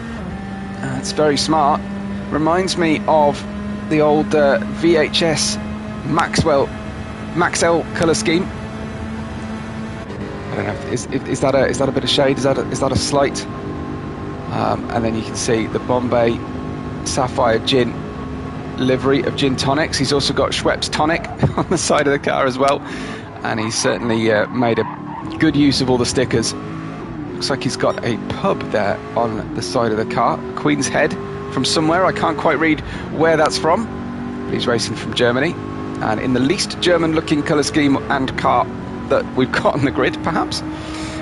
It's very smart. Reminds me of the old VHS Maxell colour scheme. I don't know. Is that a bit of shade? Is that a slight? And then you can see the Bombay Sapphire Gin livery of gin tonics. He's also got Schweppes tonic on the side of the car as well, and he's certainly made a good use of all the stickers. Looks like he's got a pub there on the side of the car, Queen's Head from somewhere. I can't quite read where that's from, but he's racing from Germany, and in the least German looking colour scheme and car that we've got on the grid, perhaps.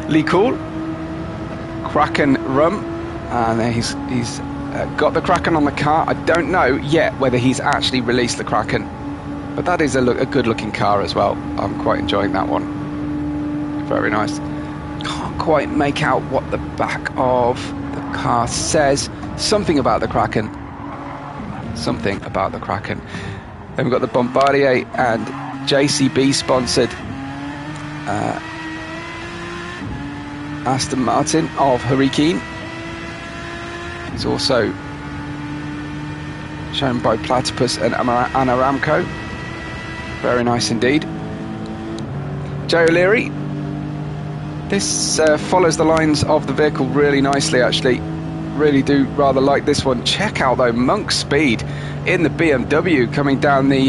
Lee Cool, Kraken Rum, and he's got the Kraken on the car. I don't know yet whether he's actually released the Kraken, but that is a good looking car as well. I'm quite enjoying that one. Very nice. Can't quite make out what the back of the car says. Something about the Kraken. Something about the Kraken. Then we've got the Bombardier and JCB sponsored Aston Martin of Hurricane. It's also shown by Platypus and Aramco. Very nice indeed. Jay O'Leary. This follows the lines of the vehicle really nicely, actually. Really do rather like this one. Check out though Monk's speed in the BMW coming down the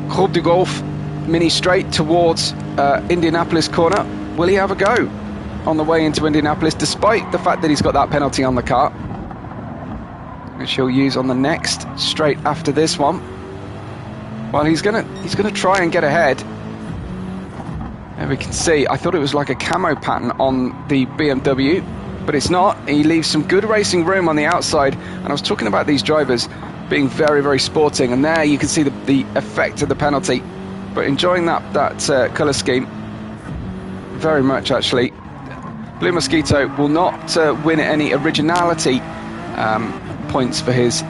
Groupe du Golf mini straight towards Indianapolis corner. Will he have a go on the way into Indianapolis, despite the fact that he's got that penalty on the car, which he'll use on the next straight after this one? Well, he's gonna try and get ahead. And we can see, I thought it was like a camo pattern on the BMW, but it's not. He leaves some good racing room on the outside, and I was talking about these drivers being very, very sporting, and there you can see the effect of the penalty. But enjoying that colour scheme very much, actually. Blue Mosquito will not win any originality points for his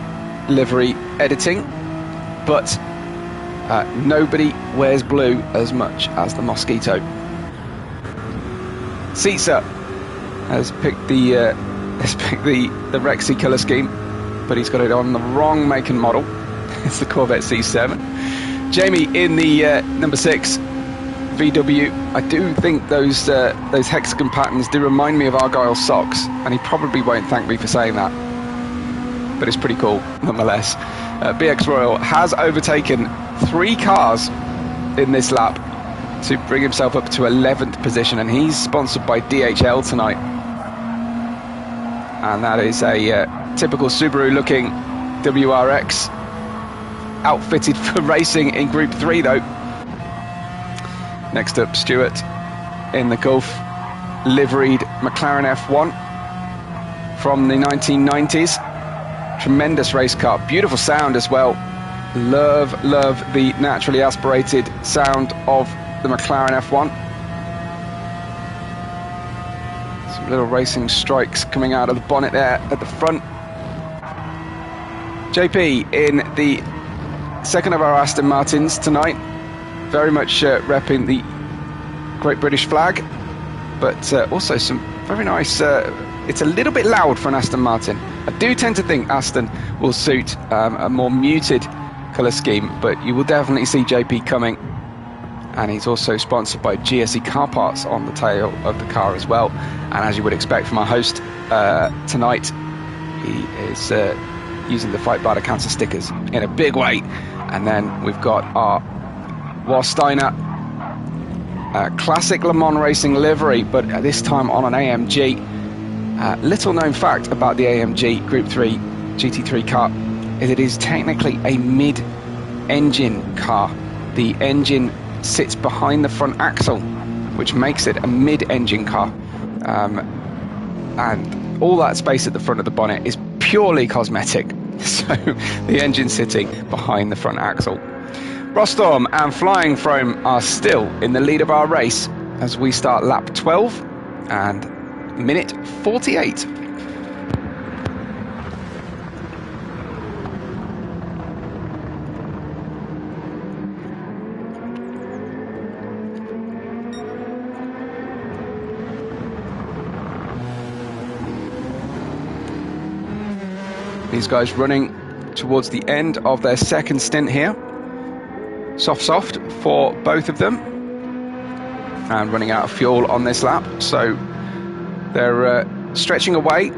livery editing, but nobody wears blue as much as the Mosquito. Caesar has picked the Rexy colour scheme, but he's got it on the wrong make and model. It's the Corvette C7. Jamie in the number 6 VW. I do think those hexagon patterns do remind me of Argyle's socks, and he probably won't thank me for saying that, but it's pretty cool nonetheless. BX Royal has overtaken 3 cars in this lap to bring himself up to 11th position, and he's sponsored by DHL tonight, and that is a typical Subaru looking WRX, outfitted for racing in Group 3 though. Next up, Stewart in the Gulf liveried McLaren F1 from the 1990s. Tremendous race car, beautiful sound as well. Love the naturally aspirated sound of the McLaren F1. Some little racing strikes coming out of the bonnet there at the front. JP in the second of our Aston Martins tonight, very much repping the Great British flag, but also some very nice, it's a little bit loud for an Aston Martin. I do tend to think Aston will suit a more muted colour scheme, but you will definitely see JP coming, and he's also sponsored by GSE Car Parts on the tail of the car as well. And as you would expect from our host tonight, he is using the Fight Bladder Cancer stickers in a big way. And then we've got our Warsteiner classic Le Mans racing livery, but this time on an AMG. Little known fact about the AMG Group 3 GT3 car is it is technically a mid-engine car. The engine sits behind the front axle, which makes it a mid-engine car, and all that space at the front of the bonnet is purely cosmetic. So the engine sitting behind the front axle. Rostorm and Flying Foam are still in the lead of our race as we start lap 12 and minute 48. These guys running towards the end of their second stint here. Soft for both of them. And running out of fuel on this lap. So they're stretching away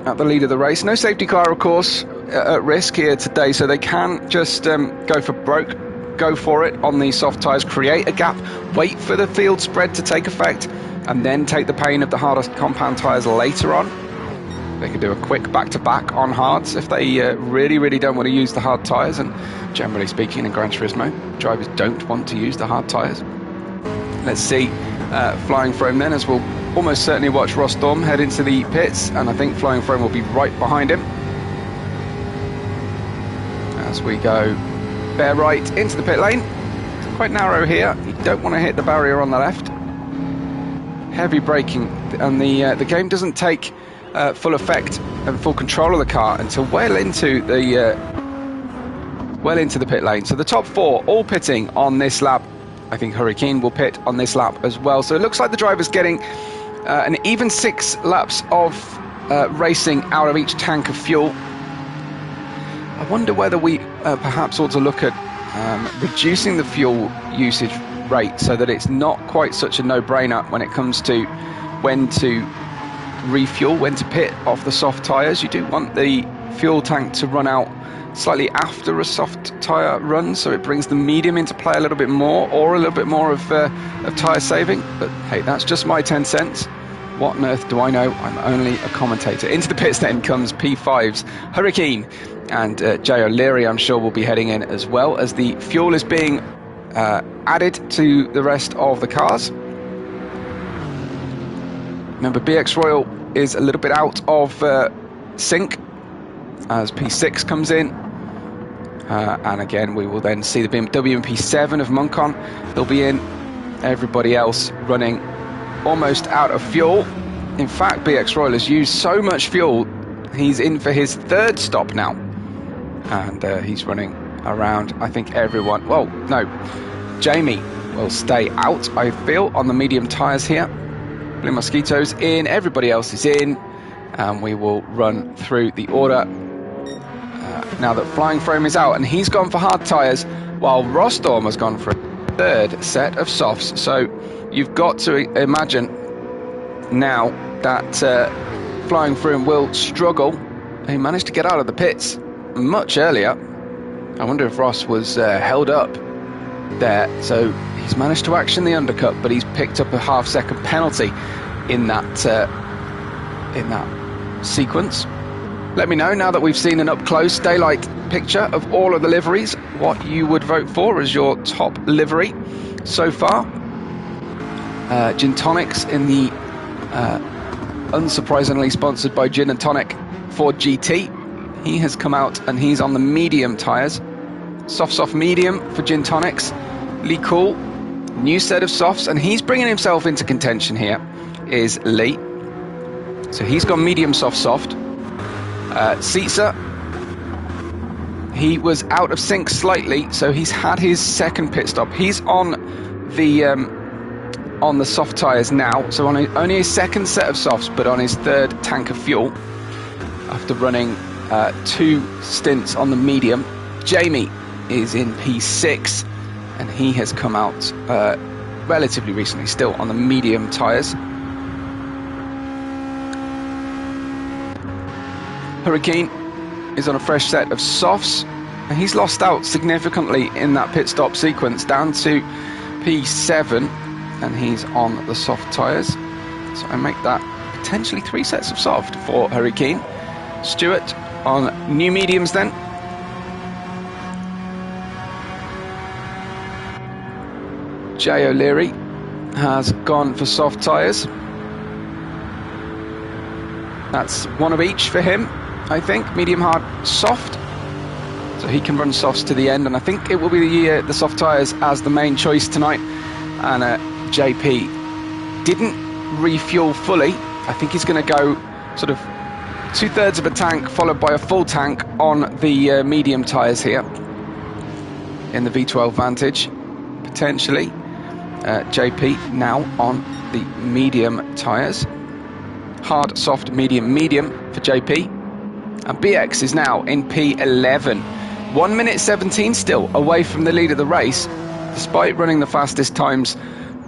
at the lead of the race. No safety car, of course, at risk here today. So they can just go for broke. Go for it on the soft tyres. Create a gap. Wait for the field spread to take effect. And then take the pain of the harder compound tyres later on. They can do a quick back-to-back on hards if they really don't want to use the hard tyres, and generally speaking in Gran Turismo, drivers don't want to use the hard tyres. Let's see Flying Foam then, as we'll almost certainly watch Rostorm head into the pits, and I think Flying Foam will be right behind him. As we go bare right into the pit lane. It's quite narrow here, you don't want to hit the barrier on the left. Heavy braking, and the game doesn't take full effect and full control of the car until well into the pit lane. So the top four all pitting on this lap. I think Hurricane will pit on this lap as well. So it looks like the driver's getting an even 6 laps of racing out of each tank of fuel. I wonder whether we perhaps ought to look at reducing the fuel usage rate so that it's not quite such a no-brainer when it comes to when to refuel, when to pit off the soft tyres. You do want the fuel tank to run out slightly after a soft tyre run, so it brings the medium into play a little bit more, or a little bit more of tyre saving. But hey, that's just my 10 cents. What on earth do I know? I'm only a commentator. Into the pits then comes P5's Hurricane, and Jay O'Leary I'm sure will be heading in as well, as the fuel is being added to the rest of the cars. Remember, BX Royal is a little bit out of sync as P6 comes in. And again, we will then see the BMW and P7 of Muncon. They'll be in. Everybody else running almost out of fuel. In fact, BX Royal has used so much fuel, he's in for his 3rd stop now. And he's running around, I think, everyone. Well, no, Jamie will stay out, I feel, on the medium tyres here. Blue Mosquitoes in, everybody else is in, and we will run through the order now that Flying Foam is out, and he's gone for hard tyres while Rostorm has gone for a 3rd set of softs. So you've got to imagine now that Flying Foam will struggle. He managed to get out of the pits much earlier. I wonder if Ross was held up there, so he's managed to action the undercut, but he's picked up a half-second penalty in that sequence. Let me know, now that we've seen an up-close daylight picture of all of the liveries, what you would vote for as your top livery so far. Gin Tonics in the unsurprisingly sponsored by Gin and Tonic Ford GT. He has come out and he's on the medium tyres. Soft medium for Gin Tonics. Lee Cool, new set of softs, and he's bringing himself into contention here, is Lee. So he's gone medium soft. Seitzer, he was out of sync slightly, so he's had his 2nd pit stop. He's on the soft tyres now, so on only his 2nd set of softs, but on his 3rd tank of fuel after running 2 stints on the medium. Jamie is in P6, and he has come out relatively recently, still on the medium tyres. Hurricane is on a fresh set of softs, and he's lost out significantly in that pit stop sequence, down to P7, and he's on the soft tyres. So I make that potentially 3 sets of soft for Hurricane. Stewart on new mediums then. Jay O'Leary has gone for soft tyres. That's one of each for him, I think. Medium, hard, soft. so he can run softs to the end, and I think it will be the soft tyres as the main choice tonight. And JP didn't refuel fully. I think he's going to go sort of 2/3 of a tank followed by a full tank on the medium tyres here in the V12 Vantage, potentially. JP now on the medium tyres. Hard, soft, medium, medium for JP. And BX is now in P11. 1 minute 17 still away from the lead of the race, despite running the fastest times.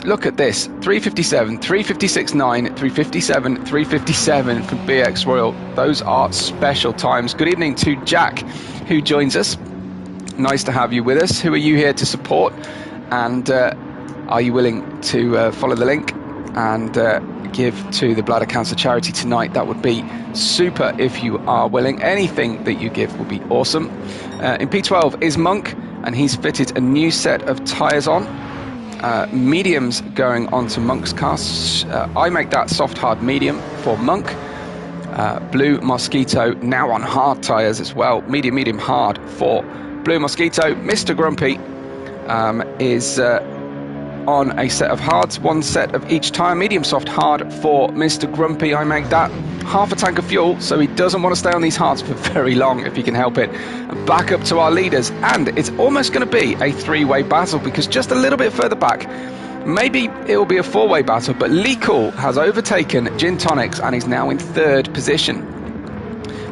Look at this, 3:57, 3:56.9, 3:57, 3:57 from BX Royal. Those are special times. Good evening to Jack, who joins us. Nice to have you with us. Who are you here to support? And are you willing to follow the link and give to the bladder cancer charity tonight? That would be super if you are willing. Anything that you give will be awesome. In P12 is Monk, and he's fitted a new set of tyres on. Mediums going onto Monk's car. I make that soft hard medium for Monk. Blue Mosquito now on hard tyres as well. Medium, medium, hard for Blue Mosquito. Mr. Grumpy is on a set of hards, one set of each tyre. Medium, soft, hard for Mr. Grumpy. I make that half a tank of fuel, so he doesn't want to stay on these hards for very long if he can help it. And back up to our leaders, and it's almost going to be a three-way battle, because just a little bit further back, maybe it will be a four-way battle, but Lee Cool has overtaken Gin Tonics and is now in third position.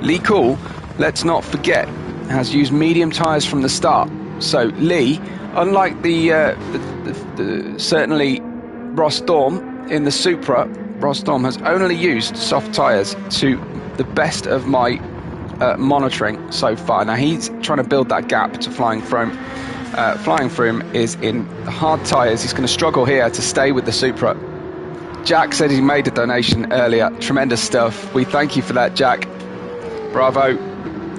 Lee Cool, let's not forget, has used medium tyres from the start. So Lee, unlike the certainly Ross Storm in the Supra, Ross Storm has only used soft tyres to the best of my monitoring so far. Now he's trying to build that gap to Flying Froome. Flying Froome is in hard tyres. He's going to struggle here to stay with the Supra. Jack said he made a donation earlier. Tremendous stuff. We thank you for that, Jack. Bravo.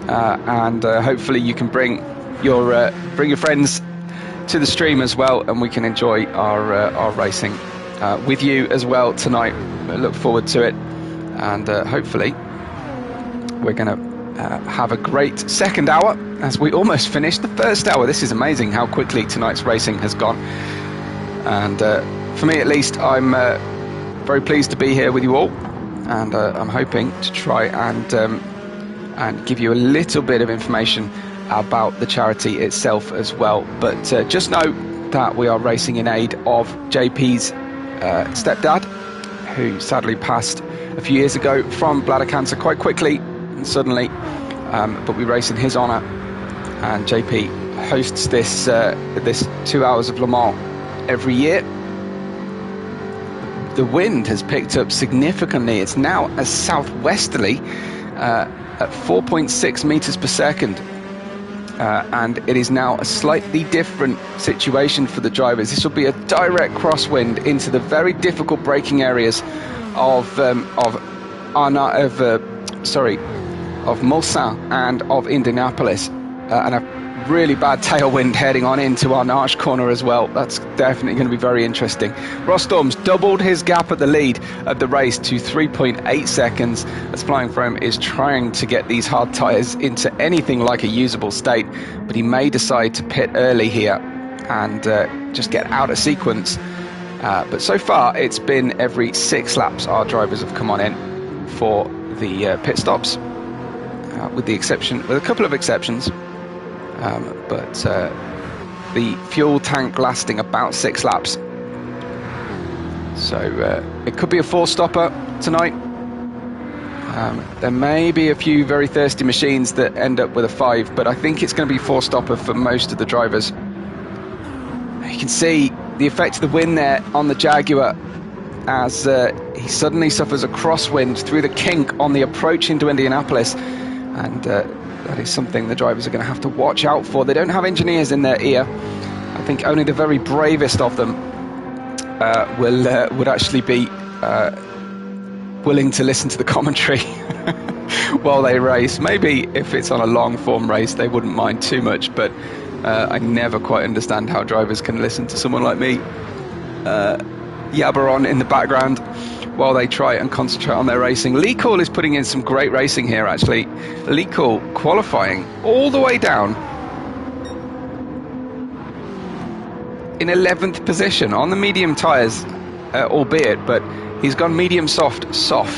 And hopefully you can bring your friends to the stream as well, and we can enjoy our racing with you as well tonight. I look forward to it, and hopefully we're going to have a great second hour as we almost finished the first hour. This is amazing how quickly tonight's racing has gone, and for me at least, I'm very pleased to be here with you all, and I'm hoping to try and give you a little bit of information about the charity itself as well. But just know that we are racing in aid of JP's stepdad, who sadly passed a few years ago from bladder cancer quite quickly and suddenly, but we race in his honour, and JP hosts this 2 hours of Le Mans every year. The wind has picked up significantly. It's now a southwesterly at 4.6 meters per second. And it is now a slightly different situation for the drivers. This will be a direct crosswind into the very difficult braking areas of Mulsanne and of Indianapolis, and a really bad tailwind heading on into Arnage corner as well. That's definitely going to be very interesting. Ross Storm's doubled his gap at the lead of the race to 3.8 seconds as Flying Froome is trying to get these hard tyres into anything like a usable state, but he may decide to pit early here and just get out of sequence. But so far it's been every 6 laps our drivers have come on in for the pit stops, with a couple of exceptions. But the fuel tank lasting about 6 laps. So it could be a 4-stopper tonight. There may be a few very thirsty machines that end up with a 5, but I think it's going to be 4-stopper for most of the drivers. You can see the effect of the wind there on the Jaguar as he suddenly suffers a crosswind through the kink on the approach into Indianapolis, and that is something the drivers are going to have to watch out for. They don't have engineers in their ear. I think only the very bravest of them would actually be willing to listen to the commentary while they race. Maybe if it's on a long form race they wouldn't mind too much, but I never quite understand how drivers can listen to someone like me yabber on in the background while they try and concentrate on their racing. Lee Cool is putting in some great racing here, actually. Lee Cool qualifying all the way down in 11th position on the medium tyres, albeit, but he's gone medium soft,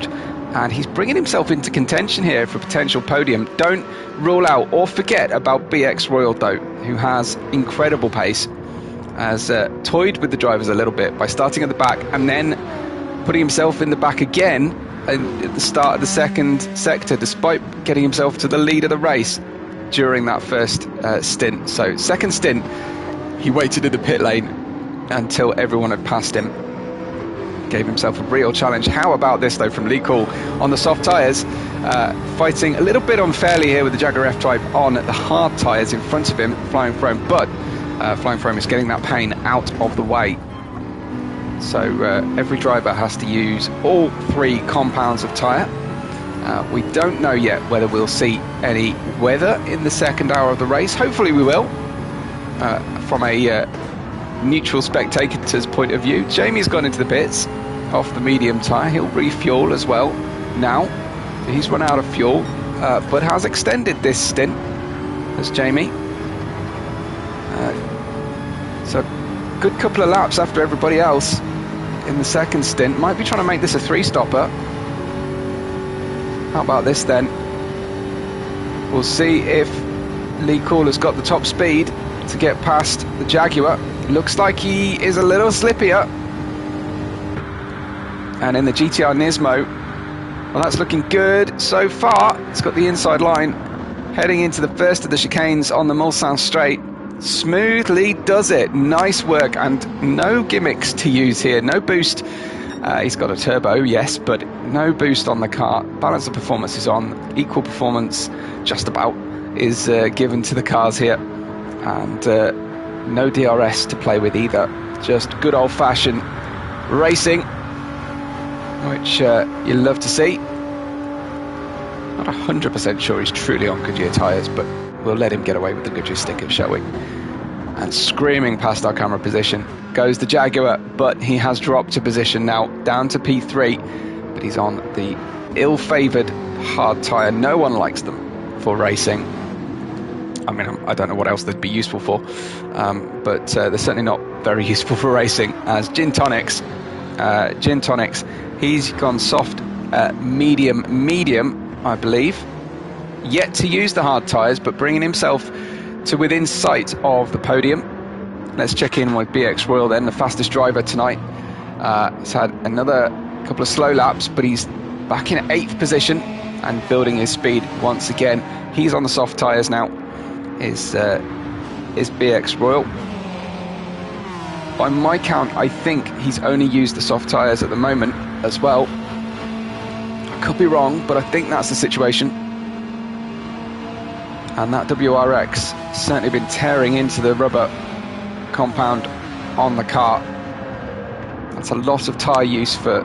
and he's bringing himself into contention here for a potential podium. Don't rule out or forget about BX Royal, though, who has incredible pace, has toyed with the drivers a little bit by starting at the back and then putting himself in the back again at the start of the second sector, despite getting himself to the lead of the race during that first stint. So second stint, he waited in the pit lane until everyone had passed him. Gave himself a real challenge. How about this, though, from Lee Cool on the soft tyres, fighting a little bit unfairly here with the Jaguar F-Type on the hard tyres in front of him, Flying Foam, but Flying Foam is getting that pain out of the way. So every driver has to use all 3 compounds of tyre. We don't know yet whether we'll see any weather in the second hour of the race. Hopefully we will, from a neutral spectator's point of view. Jamie's gone into the pits off the medium tyre. He'll refuel as well now. He's run out of fuel, but has extended this stint as Jamie. So good couple of laps after everybody else in the second stint. Might be trying to make this a 3-stopper. How about this then? We'll see if Lee Cool has got the top speed to get past the Jaguar. Looks like he is a little slippier. And in the GTR Nismo, well, that's looking good so far. It's got the inside line heading into the first of the chicanes on the Mulsanne straight. Smoothly does it. Nice work, and no gimmicks to use here. No boost. He's got a turbo, yes, but no boost on the car. Balance of performance is on. Equal performance, just about, is given to the cars here. And no DRS to play with either. Just good old-fashioned racing, which you love to see. Not 100% sure he's truly on Goodyear tyres, but we'll let him get away with the Goodyear sticker, shall we? And screaming past our camera position goes the Jaguar, but he has dropped a position now, down to P3, but he's on the ill-favoured hard tyre. No one likes them for racing. I mean, I don't know what else they'd be useful for, but they're certainly not very useful for racing. As Gin Tonics, he's gone soft, medium, I believe. Yet to use the hard tyres, but bringing himself to within sight of the podium. Let's check in with BX Royal then, the fastest driver tonight. He's had another couple of slow laps, but he's back in 8th position and building his speed once again. He's on the soft tyres now, is BX Royal. By my count, I think he's only used the soft tyres at the moment as well. I could be wrong, but I think that's the situation. And that WRX certainly been tearing into the rubber compound on the car. That's a lot of tyre use for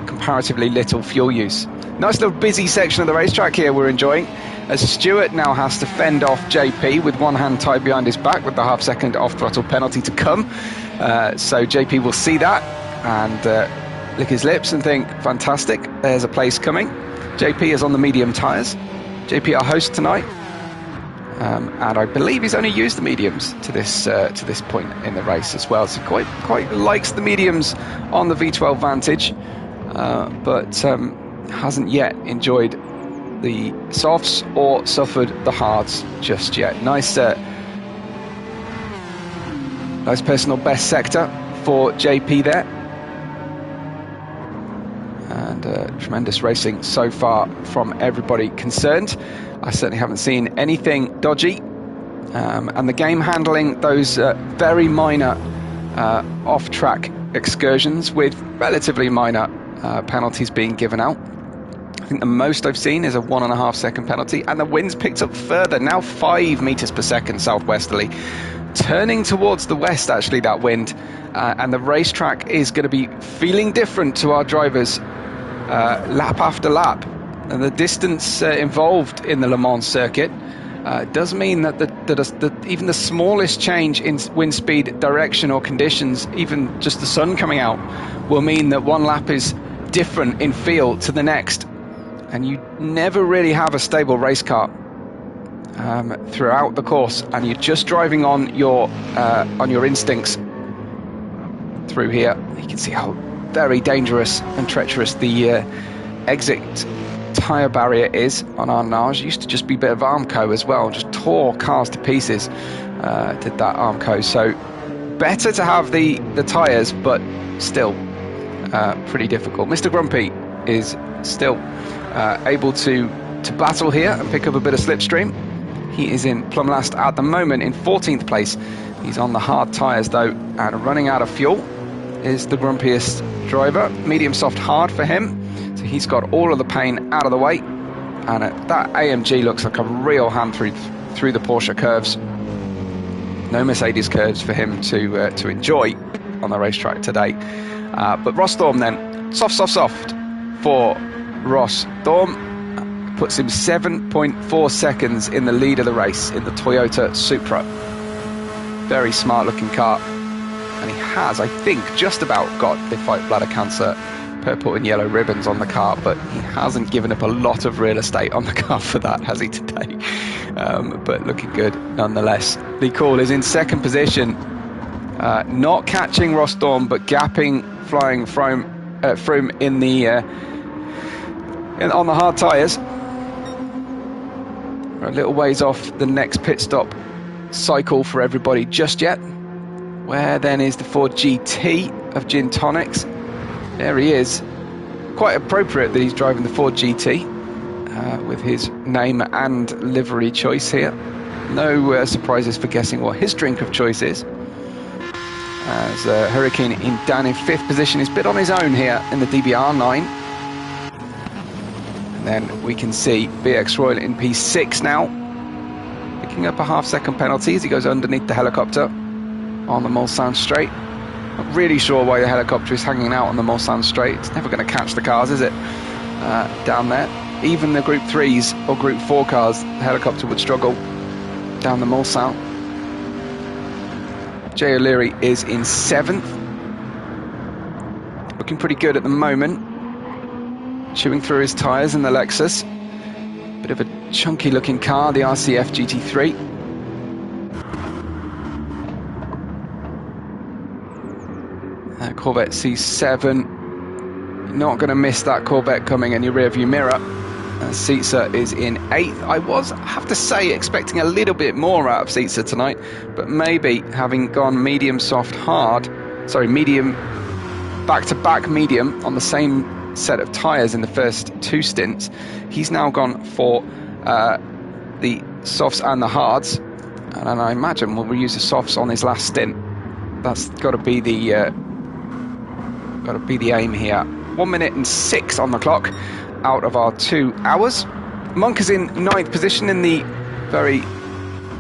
comparatively little fuel use. Nice little busy section of the racetrack here we're enjoying, as Stewart now has to fend off JP with one hand tied behind his back with the half-second off-throttle penalty to come. So JP will see that and lick his lips and think, fantastic, there's a place coming. JP is on the medium tyres. JP, our host tonight. And I believe he's only used the mediums to this point in the race as well. So quite likes the mediums on the V12 Vantage, but hasn't yet enjoyed the softs or suffered the hards just yet. Nice personal best sector for JP there. And tremendous racing so far from everybody concerned. I certainly haven't seen anything dodgy, and the game handling those very minor off-track excursions with relatively minor penalties being given out. I think the most I've seen is a 1.5 second penalty, and the wind's picked up further, now 5 meters per second southwesterly, turning towards the west actually, that wind, and the racetrack is going to be feeling different to our drivers lap after lap. And the distance involved in the Le Mans circuit does mean that even the smallest change in wind speed, direction or conditions, even just the sun coming out, will mean that one lap is different in feel to the next. And you never really have a stable race car throughout the course, and you're just driving on your instincts through here. You can see how very dangerous and treacherous the exit tyre barrier is on Arnage. Used to just be a bit of Armco as well, just tore cars to pieces, did that Armco. So better to have the tyres, but still pretty difficult. Mr. Grumpy is still able to battle here and pick up a bit of slipstream. He is in plumb last at the moment in 14th place. He's on the hard tyres though, and running out of fuel is the grumpiest driver. Medium, soft, hard for him. So he's got all of the pain out of the way. And that AMG looks like a real hand through the Porsche curves. No Mercedes curves for him to enjoy on the racetrack today. But Ross Thorm then, soft for Ross Thorm. Puts him 7.4 seconds in the lead of the race in the Toyota Supra. Very smart looking car. And he has, I think, just about got the fight bladder cancer purple and yellow ribbons on the car, but he hasn't given up a lot of real estate on the car for that, has he, today? But looking good nonetheless. Lee Call is in second position, not catching Ross Thorm, but gapping Flying Froome in the on the hard tyres. We're a little ways off the next pit stop cycle for everybody just yet. Where then is the Ford GT of Gin Tonics? There he is. Quite appropriate that he's driving the Ford GT with his name and livery choice here. No surprises for guessing what his drink of choice is. As Hurricane down in 5th position is a bit on his own here in the DBR9. And then we can see BX Royal in P6 now, picking up a half-second penalty as he goes underneath the helicopter on the Mulsanne straight. Not really sure why the helicopter is hanging out on the Mulsanne straight. It's never going to catch the cars, is it? Down there. Even the Group 3s or Group 4 cars, the helicopter would struggle down the Mulsanne. Jay O'Leary is in 7th. Looking pretty good at the moment. Chewing through his tyres in the Lexus. Bit of a chunky looking car, the RCF GT3. Corvette C7. You're not going to miss that Corvette coming in your rearview mirror. Seitzer is in 8th. I have to say, expecting a little bit more out of Seitzer tonight, but maybe having gone medium, soft, hard, medium, back-to-back medium on the same set of tyres in the first 2 stints, he's now gone for the softs and the hards, and I imagine we'll reuse the softs on his last stint. That's got to be the aim here. 1 minute and 6 on the clock out of our 2 hours. Monk is in 9th position in the very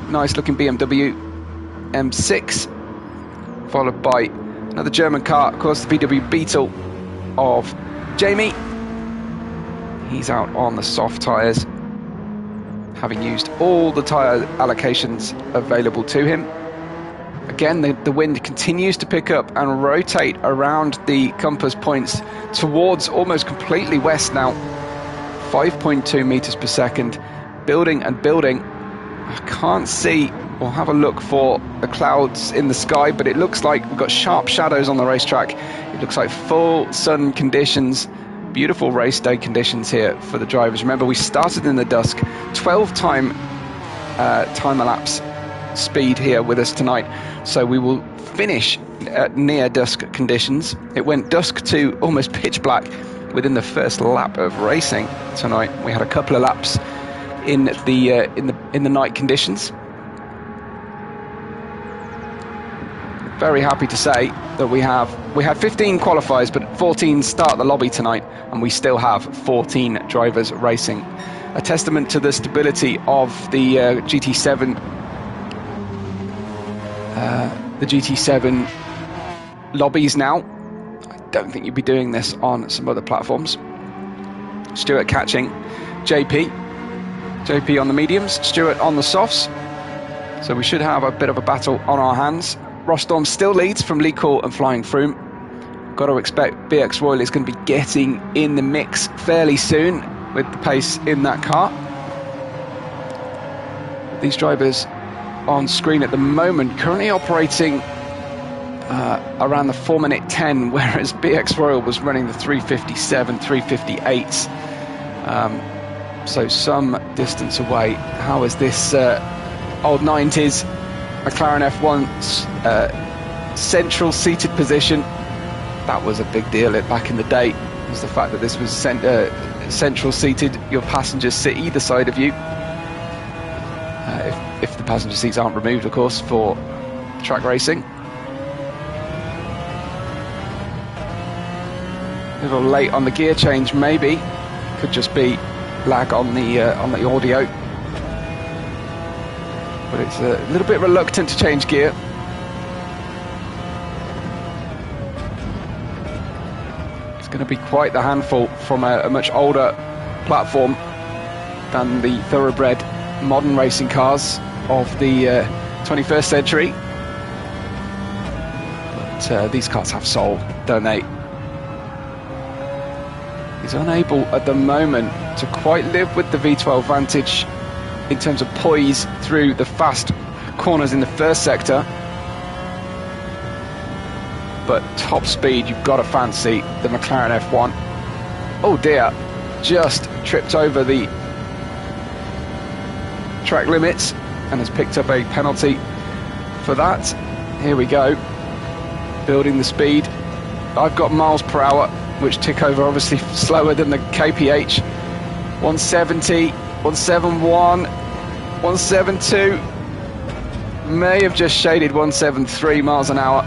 nice looking BMW M6, followed by another German car, of course, the VW Beetle of Jamie. He's out on the soft tyres, having used all the tyre allocations available to him. Again, the wind continues to pick up and rotate around the compass points towards almost completely west now. 5.2 meters per second, building and building. I can't see. We'll have a look for the clouds in the sky, but it looks like we've got sharp shadows on the racetrack. It looks like full sun conditions. Beautiful race day conditions here for the drivers. Remember, we started in the dusk. 12 time elapse speed here with us tonight, so we will finish at near dusk conditions. It went dusk to almost pitch black within the first lap of racing tonight. We had a couple of laps in the night conditions. Very happy to say that we had 15 qualifiers, but 14 start the lobby tonight, and we still have 14 drivers racing. A testament to the stability of the GT7. The GT7 lobbies now. I don't think you'd be doing this on some other platforms. Stuart catching JP on the mediums, Stuart on the softs. So we should have a bit of a battle on our hands. Ross Thorm still leads from Lee Cool and Flying Froome. Got to expect BX Royal is going to be getting in the mix fairly soon with the pace in that car. These drivers on screen at the moment currently operating around the 4:10, whereas BX Royal was running the 3:57, 3:58. So some distance away. How is this old 90s McLaren F1's central seated position? That was a big deal back in the day, was the fact that this was central seated. Your passengers sit either side of you, if the passenger seats aren't removed, of course, for track racing. A little late on the gear change, maybe. Could just be lag on the audio, but it's a little bit reluctant to change gear. It's going to be quite the handful from a much older platform than the thoroughbred modern racing cars of the 21st century. But these cars have soul, don't they? He's unable at the moment to quite live with the V12 Vantage in terms of poise through the fast corners in the first sector. But top speed, you've got to fancy the McLaren F1. Oh dear, just tripped over the track limits and has picked up a penalty for that. Here we go, building the speed. I've got miles per hour, which tick over obviously slower than the KPH. 170, 171, 172, may have just shaded 173 miles an hour.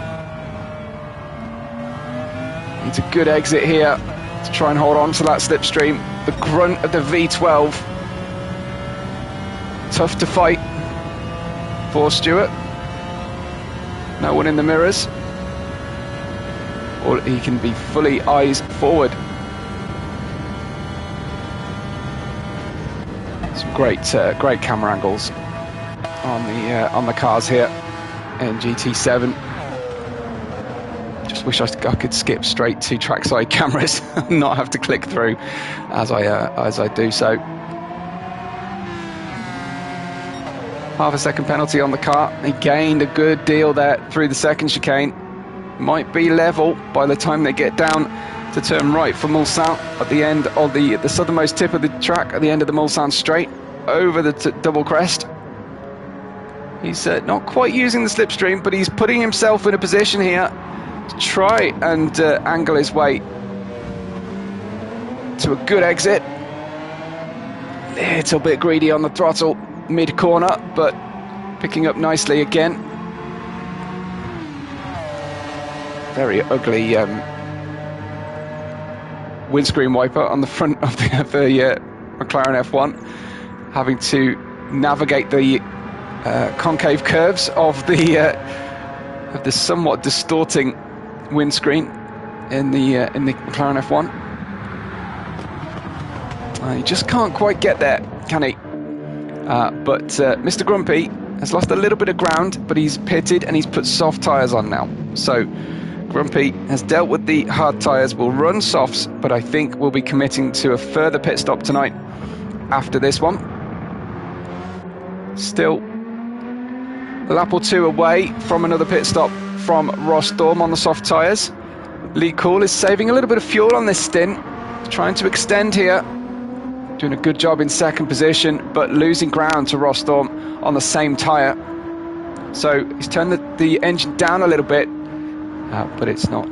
Needs a good exit here to try and hold on to that slipstream. The grunt of the V12. Tough to fight for Stewart. No one in the mirrors. Or he can be fully eyes forward. Some great camera angles on the cars here in GT7. Just wish I could skip straight to trackside cameras and not have to click through as I do so. Half a second penalty on the car. He gained a good deal there through the second chicane. Might be level by the time they get down to turn right for Mulsanne at the end of the southernmost tip of the track, at the end of the Mulsanne straight, over the double crest. He's not quite using the slipstream, but he's putting himself in a position here to try and angle his way to a good exit. Little bit greedy on the throttle mid-corner, but picking up nicely again. Very ugly windscreen wiper on the front of the McLaren F1, having to navigate the concave curves of the somewhat distorting windscreen in the McLaren F1. He just can't quite get there, can he? But Mr. Grumpy has lost a little bit of ground, but he's pitted and he's put soft tyres on now. So Grumpy has dealt with the hard tyres, will run softs, but I think we'll be committing to a further pit stop tonight after this one. Still a lap or two away from another pit stop from Ross Storm on the soft tyres. Lee Cool is saving a little bit of fuel on this stint, trying to extend here, doing a good job in second position, but losing ground to Ross Storm on the same tyre. So he's turned the engine down a little bit, but it's not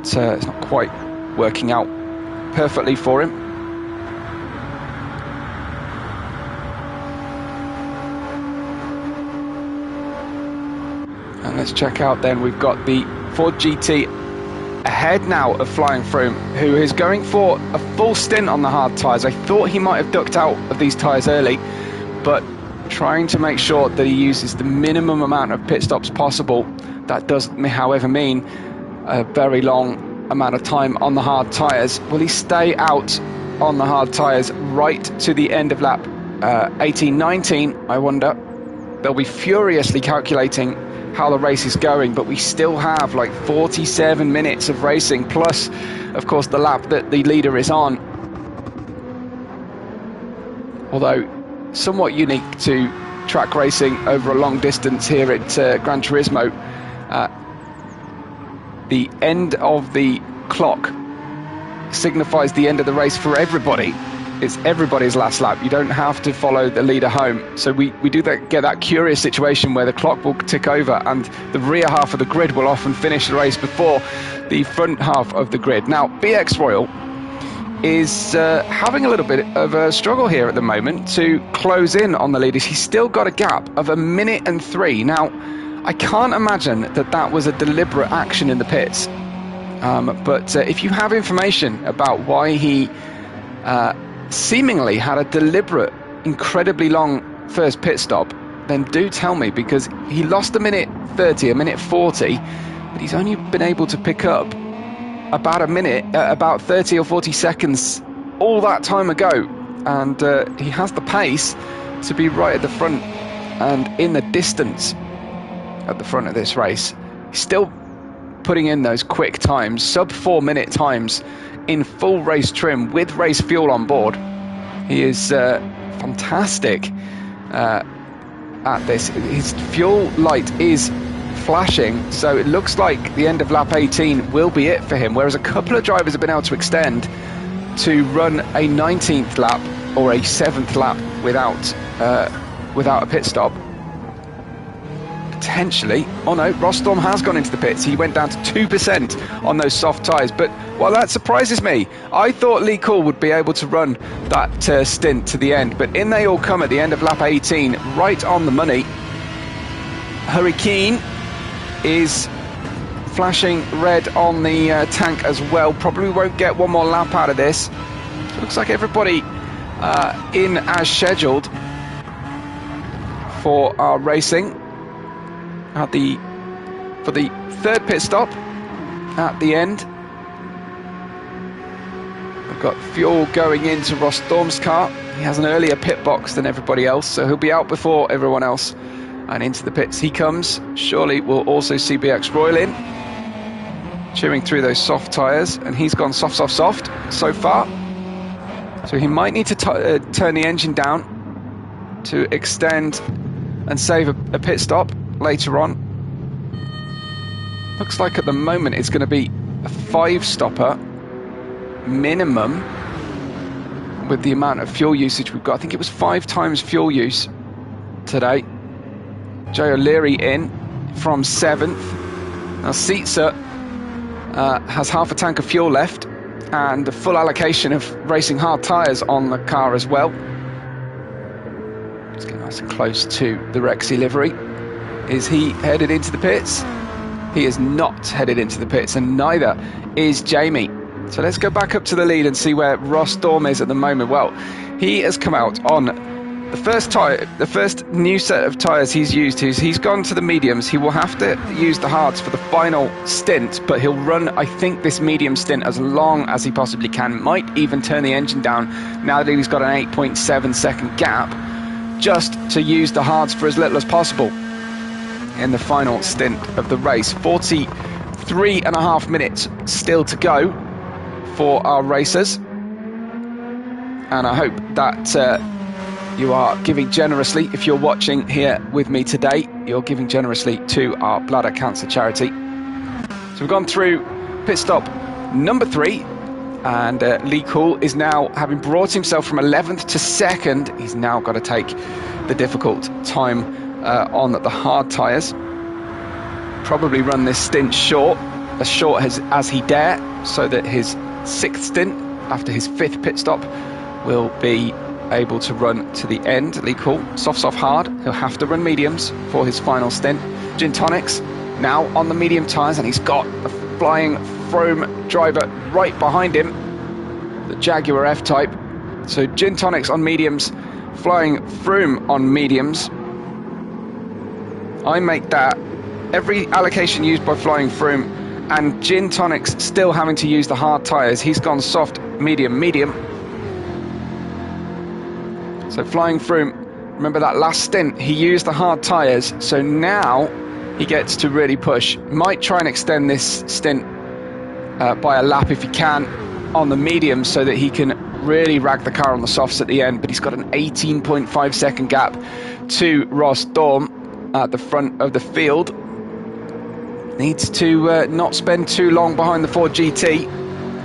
quite working out perfectly for him. And let's check out then, we've got the Ford GT ahead now of Flying Froome, who is going for a full stint on the hard tyres. I thought he might have ducked out of these tyres early, but trying to make sure that he uses the minimum amount of pit stops possible. That does, however, mean a very long amount of time on the hard tyres. Will he stay out on the hard tyres right to the end of lap 18-19, I wonder? They'll be furiously calculating how the race is going, but we still have like 47 minutes of racing, plus of course the lap that the leader is on. Although somewhat unique to track racing over a long distance here at Gran Turismo, the end of the clock signifies the end of the race for everybody. It's everybody's last lap. You don't have to follow the leader home. So we do get that curious situation where the clock will tick over and the rear half of the grid will often finish the race before the front half of the grid. Now, BX Royal is having a little bit of a struggle here at the moment to close in on the leaders. He's still got a gap of 1 minute and 3. Now, I can't imagine that was a deliberate action in the pits. But if you have information about why he seemingly had a deliberate, incredibly long first pit stop, then do tell me, because he lost 1 minute 30, 1 minute 40, but he's only been able to pick up about a minute, about 30 or 40 seconds all that time ago. And he has the pace to be right at the front and in the distance at the front of this race. He's still putting in those quick times, sub 4 minute times in full race trim with race fuel on board. He is fantastic at this. His fuel light is flashing, so it looks like the end of lap 18 will be it for him, whereas a couple of drivers have been able to extend to run a 19th lap or a 7th lap without a pit stop. Potentially. Oh no, Rostorm has gone into the pits. He went down to 2% on those soft tyres. But while that surprises me, I thought Lee Cool would be able to run that stint to the end. But in they all come at the end of lap 18, right on the money. Hurricane is flashing red on the tank as well. Probably won't get one more lap out of this. So looks like everybody in as scheduled for our racing. For the third pit stop at the end. We've got fuel going into Ross Storm's car. He has an earlier pit box than everybody else, so he'll be out before everyone else. And into the pits he comes. Surely we'll also see BX Royal in, chewing through those soft tyres, and he's gone soft so far. So he might need to turn the engine down to extend and save a pit stop later on. Looks like at the moment it's going to be a 5-stopper minimum with the amount of fuel usage we've got. I think it was 5 times fuel use today. Jay O'Leary in from 7th. Now Seitzer has half a tank of fuel left and a full allocation of racing hard tyres on the car as well. Let's get nice and close to the Rexy livery. Is he headed into the pits? He is not headed into the pits, and neither is Jamie. So let's go back up to the lead and see where Ross Storm is at the moment. Well, he has come out on the first new set of tyres he's used. He's gone to the mediums. He will have to use the hards for the final stint, but he'll run, I think, this medium stint as long as he possibly can. Might even turn the engine down now that he's got an 8.7 second gap, just to use the hards for as little as possible in the final stint of the race. 43.5 minutes still to go for our racers, and I hope that you are giving generously. If you're watching here with me today, you're giving generously to our bladder cancer charity. So we've gone through pit stop number 3, and Lee Cool is now, having brought himself from 11th to 2nd, he's now got to take the difficult time on the hard tyres. Probably run this stint as short as he dare, so that his 6th stint after his 5th pit stop will be able to run to the end. Lee Cool, soft hard. He'll have to run mediums for his final stint. Gin Tonics now on the medium tyres, and he's got a flying Frome driver right behind him, the Jaguar F-Type. So Gin Tonics on mediums, Flying Frome on mediums. I make that every allocation used by Flying Frome, and Gin Tonics still having to use the hard tyres. He's gone soft, medium. So Flying Frome, remember that last stint, he used the hard tyres, so now he gets to really push. Might try and extend this stint by a lap if he can on the mediums, so that he can really rag the car on the softs at the end. But he's got an 18.5 second gap to Ross Storm at the front of the field. Needs to not spend too long behind the Ford GT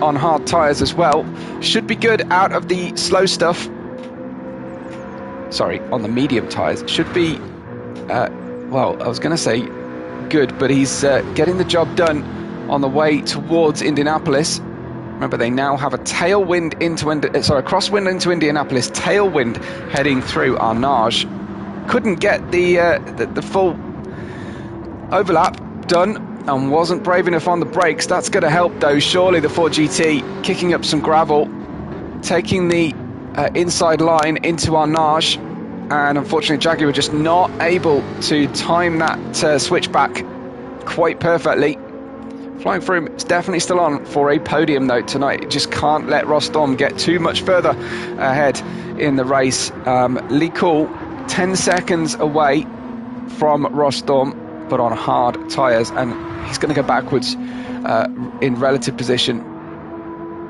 on hard tyres as well. Should be good out of the slow stuff. Sorry, on the medium tyres. Should be, well, I was going to say good, but he's getting the job done on the way towards Indianapolis. Remember, they now have a tailwind into, crosswind into Indianapolis, tailwind heading through Arnage. Couldn't get the full overlap done and wasn't brave enough on the brakes. That's going to help though, surely, the Ford GT kicking up some gravel, taking the inside line into Arnage, and unfortunately Jaguar were just not able to time that switchback quite perfectly. Flying Froome is definitely still on for a podium though tonight. Just can't let Rostom get too much further ahead in the race. Lee Cool 10 seconds away from Rostom, but on hard tyres, and he's going to go backwards in relative position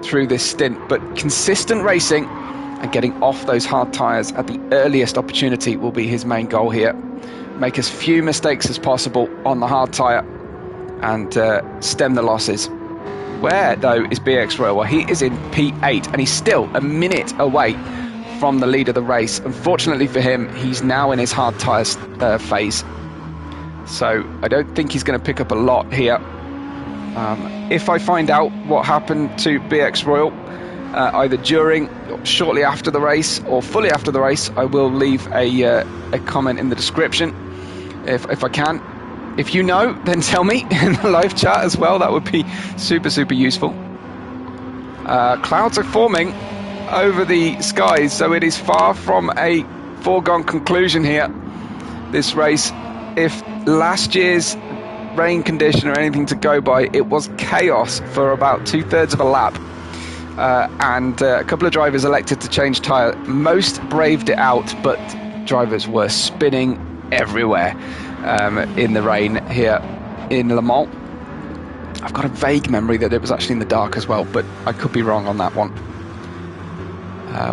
through this stint. But consistent racing and getting off those hard tyres at the earliest opportunity will be his main goal here. Make as few mistakes as possible on the hard tyre and stem the losses. Where though is BX Royal? Well, he is in P8 and he's still a minute away from the lead of the race. Unfortunately for him, he's now in his hard tyres phase, so I don't think he's going to pick up a lot here. If I find out what happened to BX Royal either during, shortly after the race, or fully after the race, I will leave a comment in the description if I can. If you know, then tell me in the live chat as well. That would be super useful. Clouds are forming over the skies, so it is far from a foregone conclusion here, this race. If last year's rain condition or anything to go by, it was chaos for about 2/3 of a lap, and a couple of drivers elected to change tyre. Most braved it out, but drivers were spinning everywhere in the rain here in Le Mans. I've got a vague memory that it was actually in the dark as well, but I could be wrong on that one.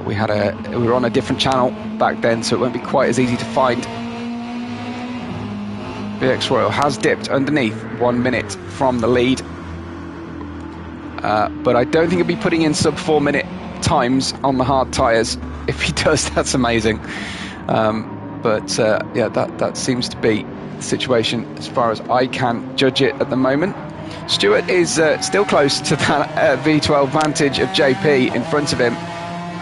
We were on a different channel back then, so it won't be quite as easy to find. BX Royal has dipped underneath 1 minute from the lead, but I don't think he'll be putting in sub 4 minute times on the hard tyres. If he does, that's amazing. But yeah, that seems to be the situation as far as I can judge it at the moment. Stewart is still close to that V12 Vantage of JP in front of him,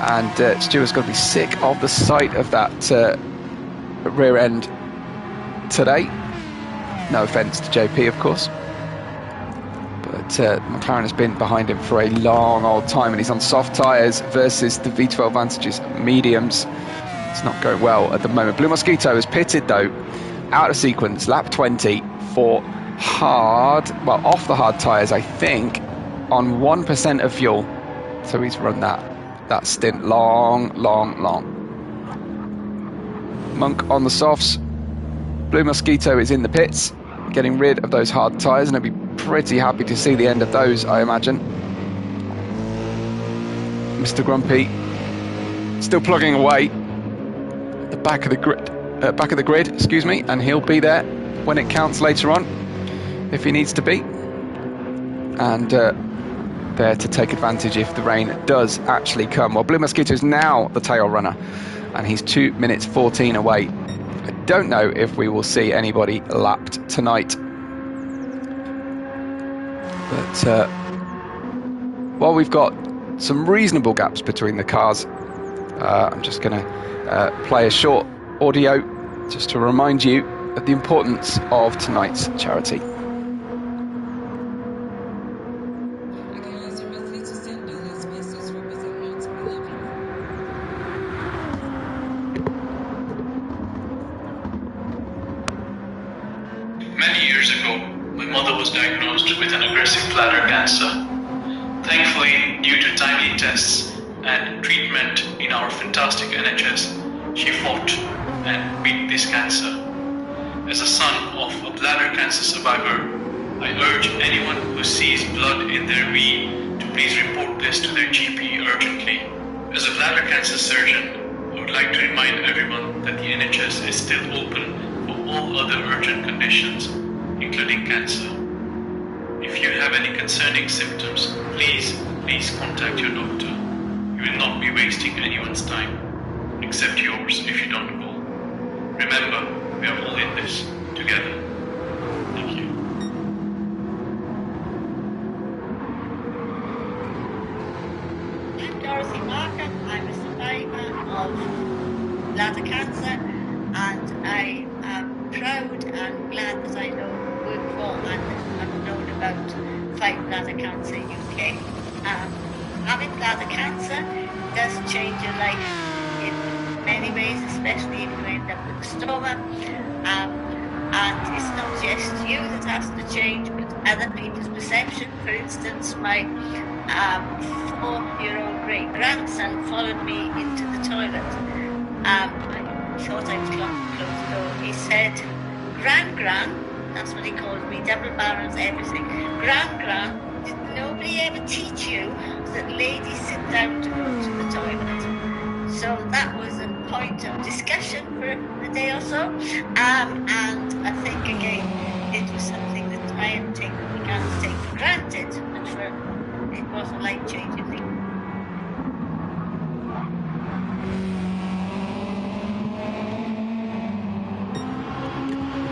and Stewart's got to be sick of the sight of that rear end today. No offence to JP, of course, but McLaren has been behind him for a long old time, and he's on soft tyres versus the V12 Vantage's mediums. It's not going well at the moment. Blue Mosquito is pitted though, out of sequence, lap 20 for hard, well, off the hard tyres, I think, on 1% of fuel. So he's run that stint long. Monk on the softs. Blue Mosquito is in the pits, getting rid of those hard tyres, and I'd be pretty happy to see the end of those, I imagine. Mr. Grumpy still plugging away at the back of the grid, excuse me, and he'll be there when it counts later on if he needs to be, and there to take advantage if the rain does actually come. Well, Blue Mosquito is now the tail runner, and he's 2 minutes 14 away. I don't know if we will see anybody lapped tonight, but while we've got some reasonable gaps between the cars, I'm just going to play a short audio just to remind you of the importance of tonight's charity. Many years ago, my mother was diagnosed with an aggressive bladder cancer. Thankfully, due to timely tests and treatment in our fantastic NHS, she fought and beat this cancer. As a son of a bladder cancer survivor, I urge anyone who sees blood in their wee to please report this to their GP urgently. As a bladder cancer surgeon, I would like to remind everyone that the NHS is still open for all other urgent conditions, including cancer. If you have any concerning symptoms, please contact your doctor. You will not be wasting anyone's time, except yours if you don't call. Remember, we are all in this together. Thank you. I'm Dorothy Markham. I'm a survivor of bladder cancer, and I am proud and glad that I work for and have known about Fight Bladder Cancer UK. Having bladder cancer does change your life in many ways, especially if you end up with a stoma. And it's not just you that has to change, but other people's perception. For instance, my 4-year-old great grandson followed me into the toilet. I thought I was closed the door. He said, Gran, that's what he called me, double barrels, everything. Gran, did nobody ever teach you that ladies sit down to go to the toilet? So that was a point of discussion for a day or so. And I think, again, it was something that I had began to take for granted, but it was a life-changing thing.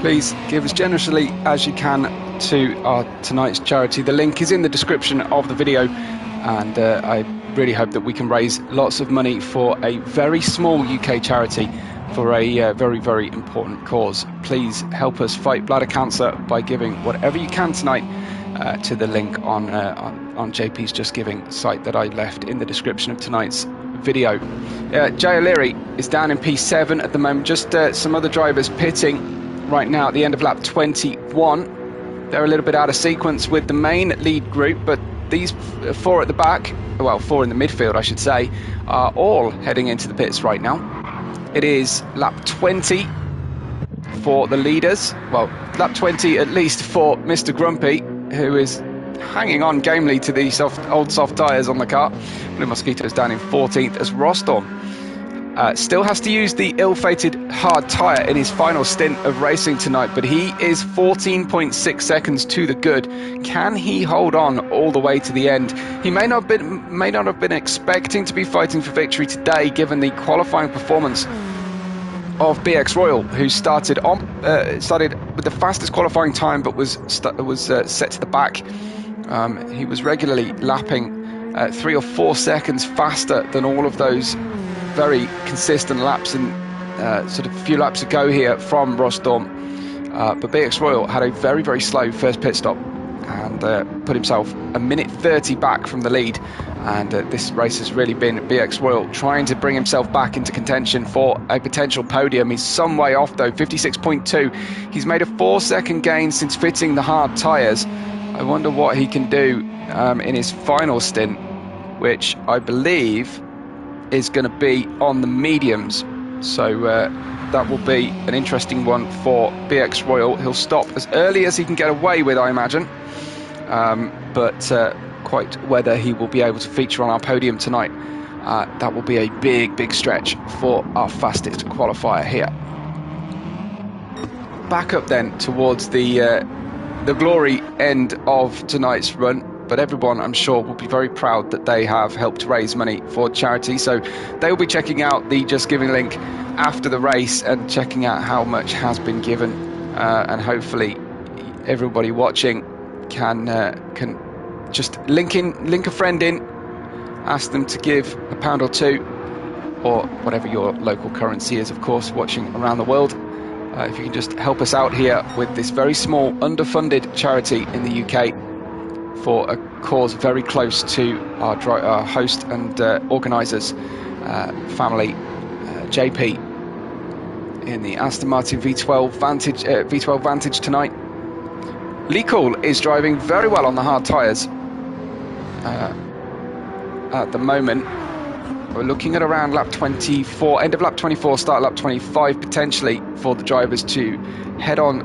Please give as generously as you can to our tonight's charity. The link is in the description of the video, and I really hope that we can raise lots of money for a very small UK charity for a very, very important cause. Please help us fight bladder cancer by giving whatever you can tonight to the link on JP's Just Giving site that I left in the description of tonight's video. Jay O'Leary is down in P7 at the moment. Just some other drivers pitting right now at the end of lap 21. They're a little bit out of sequence with the main lead group, but these 4 at the back, well, 4 in the midfield I should say, are all heading into the pits right now. It is lap 20 for the leaders, well, lap 20 at least for Mr. Grumpy, who is hanging on gamely to the old soft tyres on the car. Blue Mosquito's down in 14th as Rostorm still has to use the ill-fated hard tyre in his final stint of racing tonight, but he is 14.6 seconds to the good. Can he hold on all the way to the end? He may not have been expecting to be fighting for victory today, given the qualifying performance of BX Royal, who started with the fastest qualifying time, but was set to the back. He was regularly lapping 3 or 4 seconds faster than all of those very consistent laps and sort of a few laps ago here from Rostorm. But BX Royal had a very, very slow first pit stop and put himself a minute 30 back from the lead. And this race has really been BX Royal trying to bring himself back into contention for a potential podium. He's some way off though, 56.2. He's made a 4-second gain since fitting the hard tyres. I wonder what he can do in his final stint, which I believe is going to be on the mediums. So that will be an interesting one for BX Royal. He'll stop as early as he can get away with, I imagine. But quite whether he will be able to feature on our podium tonight, that will be a big, big stretch for our fastest qualifier here. Back up then towards the glory end of tonight's run. But everyone, I'm sure, will be very proud that they have helped raise money for charity. So they will be checking out the Just Giving link after the race and checking out how much has been given. And hopefully everybody watching can just link a friend in, ask them to give £1 or £2, or whatever your local currency is, of course, watching around the world. If you can just help us out here with this very small, underfunded charity in the UK, for a cause very close to our host and organisers family, JP, in the Aston Martin V12 Vantage tonight. Lee Cool is driving very well on the hard tyres at the moment. We're looking at around lap 24, end of lap 24, start lap 25 potentially, for the drivers to head on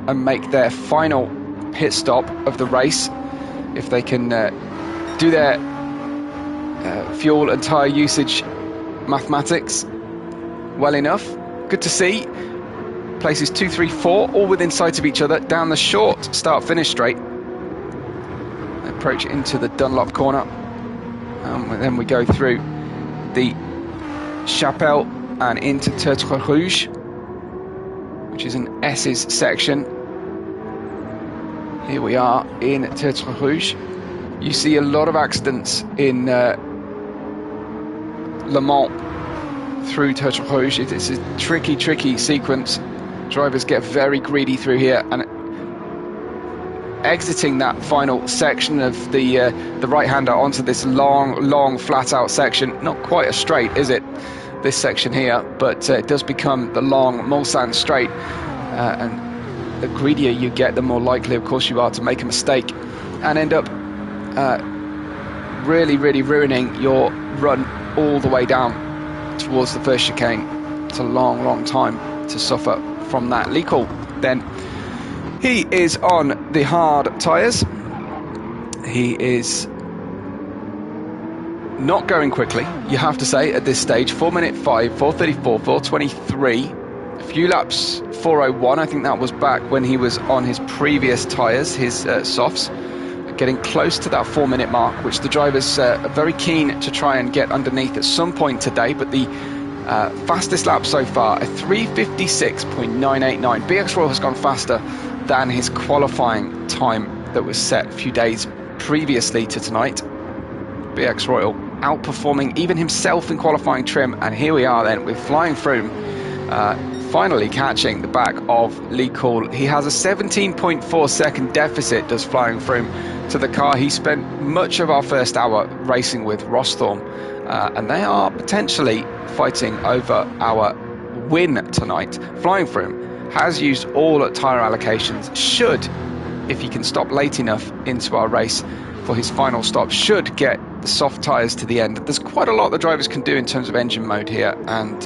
and make their final pit stop of the race. If they can do their fuel and tyre usage mathematics well enough. Good to see. Places 2, 3, 4 all within sight of each other down the short start-finish straight. approach into the Dunlop corner. Then we go through the Chapelle and into Tertre Rouge, which is an S's section. Here we are in Tertre Rouge. You see a lot of accidents in Le Mans through Tertre Rouge. It's a tricky sequence. Drivers get very greedy through here, and exiting that final section of the right-hander onto this long flat-out section. Not quite a straight, is it, this section here, but it does become the long Mulsanne straight, and the greedier you get, the more likely, of course, you are to make a mistake and end up really ruining your run all the way down towards the first chicane. It's a long time to suffer from that. Licol then, he is on the hard tyres. He is not going quickly, you have to say, at this stage. 4 minute 5, 4:34, 4:23. A few laps 4:01. I think that was back when he was on his previous tyres, his softs. Getting close to that 4 minute mark, which the drivers are very keen to try and get underneath at some point today. But the fastest lap so far, a 3:56.989. BX Royal has gone faster than his qualifying time that was set a few days previously to tonight. BX Royal outperforming even himself in qualifying trim, and here we are then with Flying Froome finally catching the back of Licol. He has a 17.4 second deficit, does Flying Froome, to the car he spent much of our first hour racing with, Rosthorn, and they are potentially fighting over our win tonight. Flying Froome has used all tyre allocations, should, if he can stop late enough into our race for his final stop, should get the soft tyres to the end. There's quite a lot the drivers can do in terms of engine mode here, and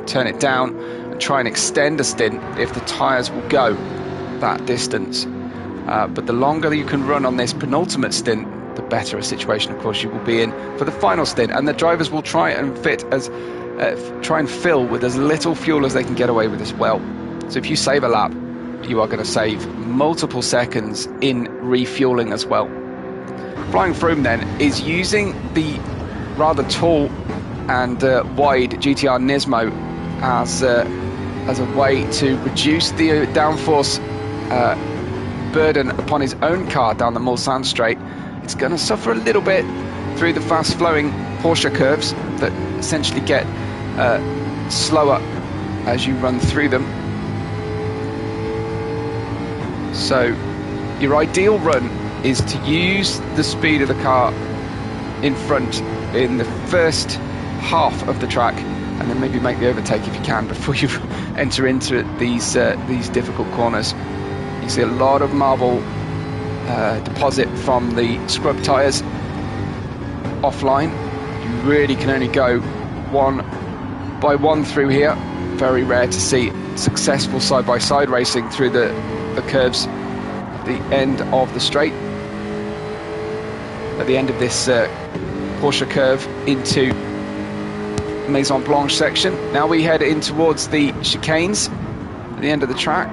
turn it down and try and extend a stint if the tyres will go that distance. But the longer you can run on this penultimate stint, the better a situation, of course, you will be in for the final stint. And the drivers will try and fill with as little fuel as they can get away with as well. So if you save a lap, you are going to save multiple seconds in refueling as well. Flying Froome then is using the rather tall and wide GTR Nismo as a way to reduce the downforce burden upon his own car down the Mulsanne straight. It's going to suffer a little bit through the fast-flowing Porsche curves that essentially get slower as you run through them. So your ideal run is to use the speed of the car in front in the first half of the track, and then maybe make the overtake if you can before you enter into these difficult corners. You see a lot of marble deposit from the scrub tyres offline. You really can only go one by one through here. Very rare to see successful side-by-side racing through the curves at the end of the straight, at the end of this Porsche curve into Maison Blanche section. Now we head in towards the chicanes at the end of the track.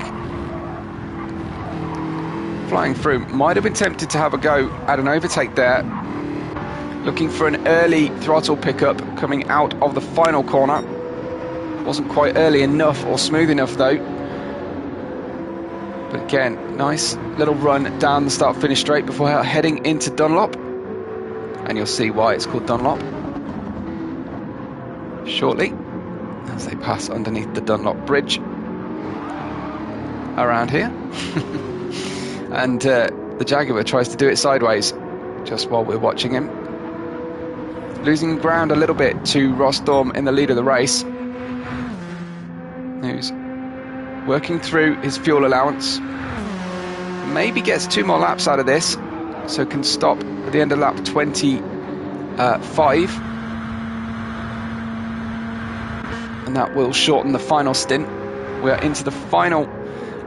Flying Froome might have been tempted to have a go at an overtake there, looking for an early throttle pickup coming out of the final corner. Wasn't quite early enough or smooth enough though. But again, nice little run down the start-finish straight before heading into Dunlop. And you'll see why it's called Dunlop shortly, as they pass underneath the Dunlop Bridge around here. And the Jaguar tries to do it sideways just while we're watching him. Losing ground a little bit to Rosthorn in the lead of the race, who's working through his fuel allowance. Maybe gets 2 more laps out of this, so can stop at the end of lap 25. And that will shorten the final stint. We are into the final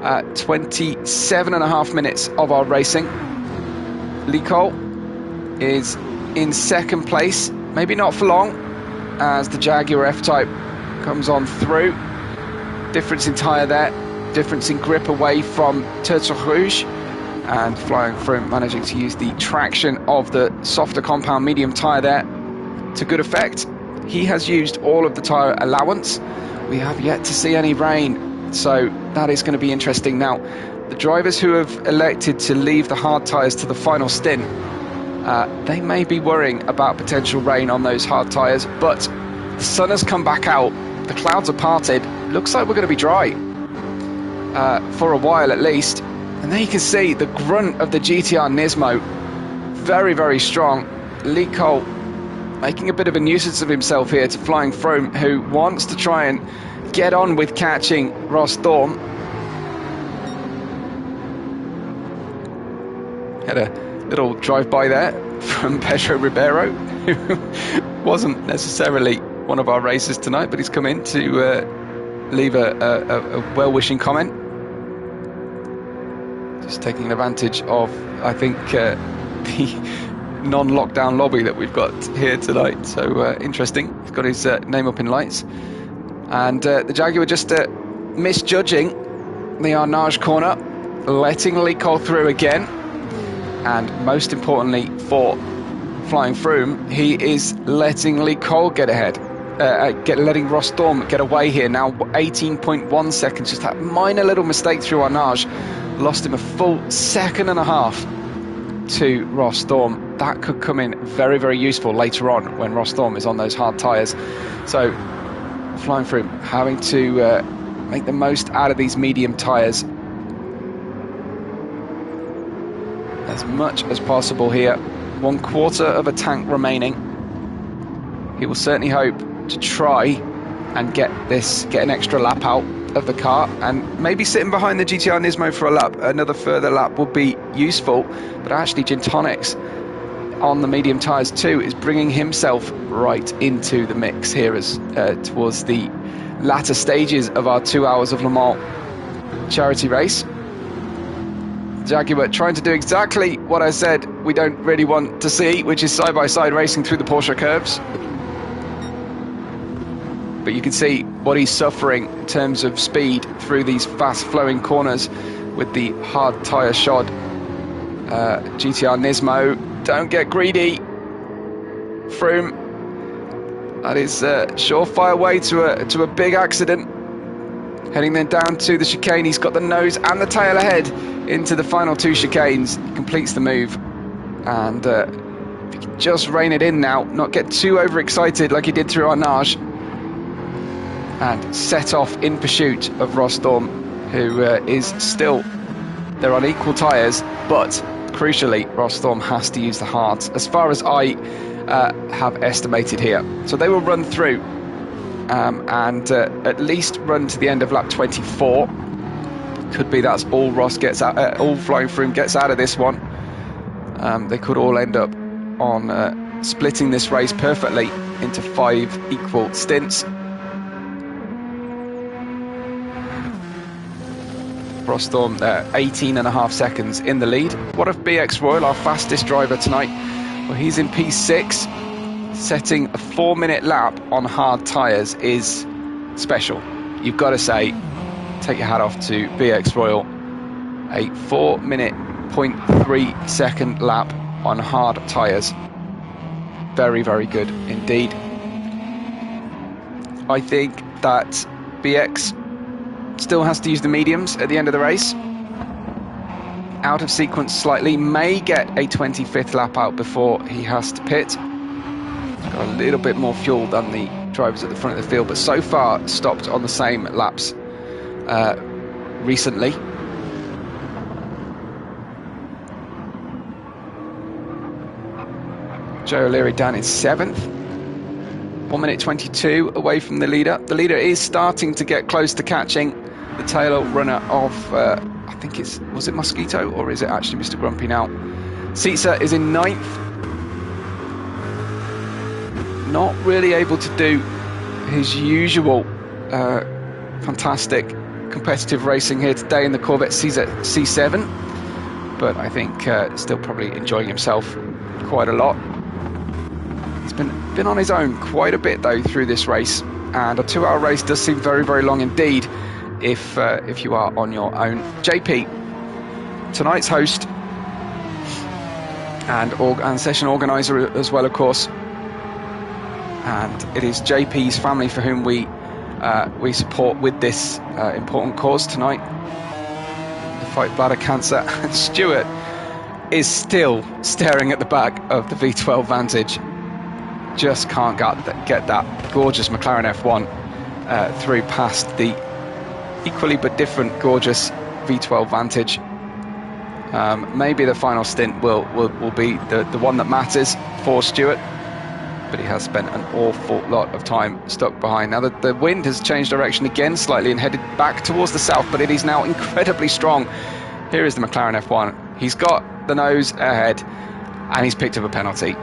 27.5 minutes of our racing. Licol is in second place, maybe not for long, as the Jaguar F-Type comes on through. Difference in tyre there, difference in grip away from Tertre Rouge. and Flying Froome managing to use the traction of the softer compound medium tyre there to good effect. He has used all of the tyre allowance. We have yet to see any rain, so that is going to be interesting. Now, the drivers who have elected to leave the hard tyres to the final stint, they may be worrying about potential rain on those hard tyres, but the sun has come back out, the clouds are parted, looks like we're going to be dry for a while at least. And there you can see the grunt of the GTR Nismo, very, very strong. Lee Cole making a bit of a nuisance of himself here to Flying Froome, who wants to try and get on with catching Ross Thorne. Had a little drive-by there from Pedro Ribeiro, who wasn't necessarily one of our racers tonight, but he's come in to leave a well-wishing comment. Just taking advantage of, I think, the non-lockdown lobby that we've got here tonight. So interesting. He's got his name up in lights. And the Jaguar just misjudging the Arnage corner, letting Lee Cole through again. And most importantly for Flying Froome, he is letting Lee Cole get ahead. Letting Ross Thorne get away here. Now 18.1 seconds. Just that minor little mistake through Arnage lost him a full second and a half to Ross Thorne. That could come in very, very useful later on when Ross Thorne is on those hard tyres. So Flying Froome having to make the most out of these medium tyres as much as possible here. 1/4 of a tank remaining. He will certainly hope to try and get an extra lap out of the car, and maybe sitting behind the GTR Nismo for a lap, another further lap would be useful. But actually Gintonics on the medium tyres too is bringing himself right into the mix here as towards the latter stages of our 2 hours of Le Mans charity race. Jaguar trying to do exactly what I said we don't really want to see, which is side-by-side racing through the Porsche curves. But you can see what he's suffering in terms of speed through these fast-flowing corners with the hard tyre shod GTR Nismo. Don't get greedy, Froome. That is a surefire way to a big accident. Heading then down to the chicane. He's got the nose and the tail ahead into the final 2 chicanes. He completes the move. And if he can just rein it in now, not get too overexcited like he did through Arnage, and set off in pursuit of Ross Thorne, who is still, they're on equal tyres, but crucially Ross Thorne has to use the hards as far as I have estimated here. So they will run through and at least run to the end of lap 24. Could be that's all Ross gets out, all Flying Froome gets out of this one. They could all end up on splitting this race perfectly into 5 equal stints. Ross Thorne 18.5 seconds in the lead. What of BX Royal, our fastest driver tonight? Well, he's in P6. Setting a 4-minute lap on hard tyres is special. You've got to say, take your hat off to BX Royal. A 4-minute 0.3 second lap on hard tyres. Very, very good indeed. I think that BX still has to use the mediums at the end of the race. Out of sequence slightly, may get a 25th lap out before he has to pit. Got a little bit more fuel than the drivers at the front of the field, but so far stopped on the same laps recently. Joe O'Leary down in 7th. 1 minute 22 away from the leader. The leader is starting to get close to catching the tail runner of, I think was it Mosquito, or is it actually Mr. Grumpy now? Seitzer is in 9th. Not really able to do his usual fantastic competitive racing here today in the Corvette C7, but I think still probably enjoying himself quite a lot. He's been on his own quite a bit though through this race, and a 2-hour race does seem very, very long indeed if you are on your own. JP tonight's host and session organizer as well, of course. And it is JP's family for whom we support with this important cause tonight, the fight bladder cancer. And Stuart is still staring at the back of the V12 Vantage. Just can't get that gorgeous McLaren F1 through past the equally but different gorgeous V12 Vantage. Maybe the final stint will be the one that matters for Stuart, but he has spent an awful lot of time stuck behind. Now the wind has changed direction again slightly and headed back towards the south, but it is now incredibly strong. Here is the McLaren F1. He's got the nose ahead and he's picked up a penalty,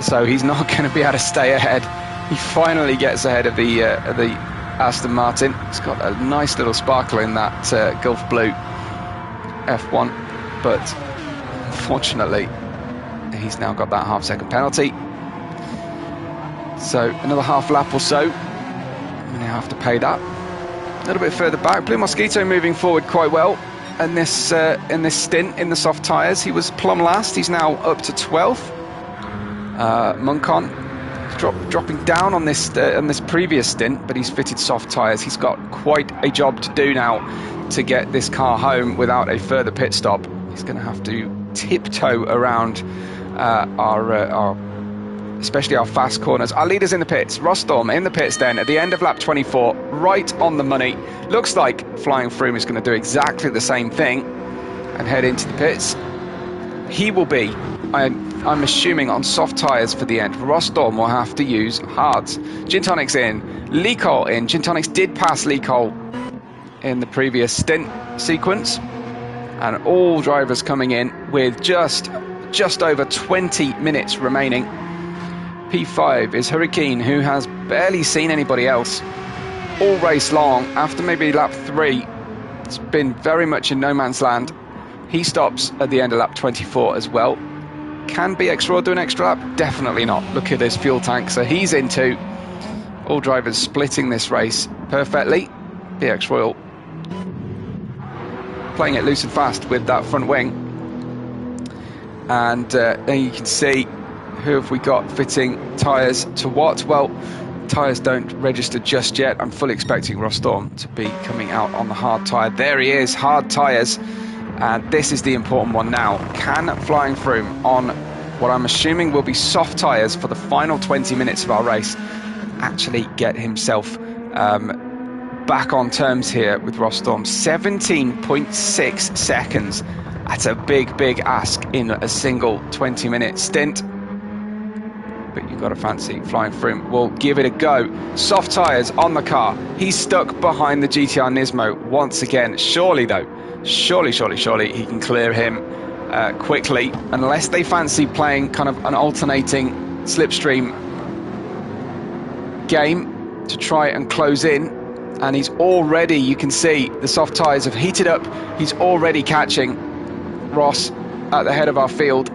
so he's not going to be able to stay ahead. He finally gets ahead of the Aston Martin. It's got a nice little sparkle in that Gulf Blue F1, but unfortunately he's now got that half-second penalty. So another half lap or so, we now have to pay that. A little bit further back, Blue Mosquito moving forward quite well in this stint in the soft tyres. He was plumb last, he's now up to 12th. Muncon dropping down on this previous stint, but he's fitted soft tyres. He's got quite a job to do now to get this car home without a further pit stop. He's going to have to tiptoe around especially our fast corners. Our leaders in the pits, Rostorm in the pits then at the end of lap 24, right on the money. Looks like Flying Froome is going to do exactly the same thing and head into the pits. He will be, I'm assuming, on soft tyres for the end. Rostorm will have to use hards. Gin Tonic's in, Licol in. Gin Tonic's did pass Licol in the previous stint sequence, and all drivers coming in with just over 20 minutes remaining. P5 is Hurricane, who has barely seen anybody else all race long. After maybe lap 3, it's been very much in no man's land. He stops at the end of lap 24 as well. Can BX Royal do an extra lap? Definitely not. Look at this fuel tank. So he's in 2. All drivers splitting this race perfectly. BX Royal playing it loose and fast with that front wing. And then you can see who have we got fitting tyres to what. Well, tyres don't register just yet. I'm fully expecting Rostorm to be coming out on the hard tyre. There he is, hard tyres. And this is the important one now. Can Flying Froome, on what I'm assuming will be soft tyres for the final 20 minutes of our race, actually get himself back on terms here with Rostorm? 17.6 seconds. That's a big ask in a single 20-minute stint. But you've got to fancy Flying Froome will give it a go. Soft tyres on the car. He's stuck behind the GTR Nismo once again. Surely, though, surely he can clear him quickly, unless they fancy playing kind of an alternating slipstream game to try and close in. And he's already, you can see the soft tyres have heated up. He's already catching Ross at the head of our field.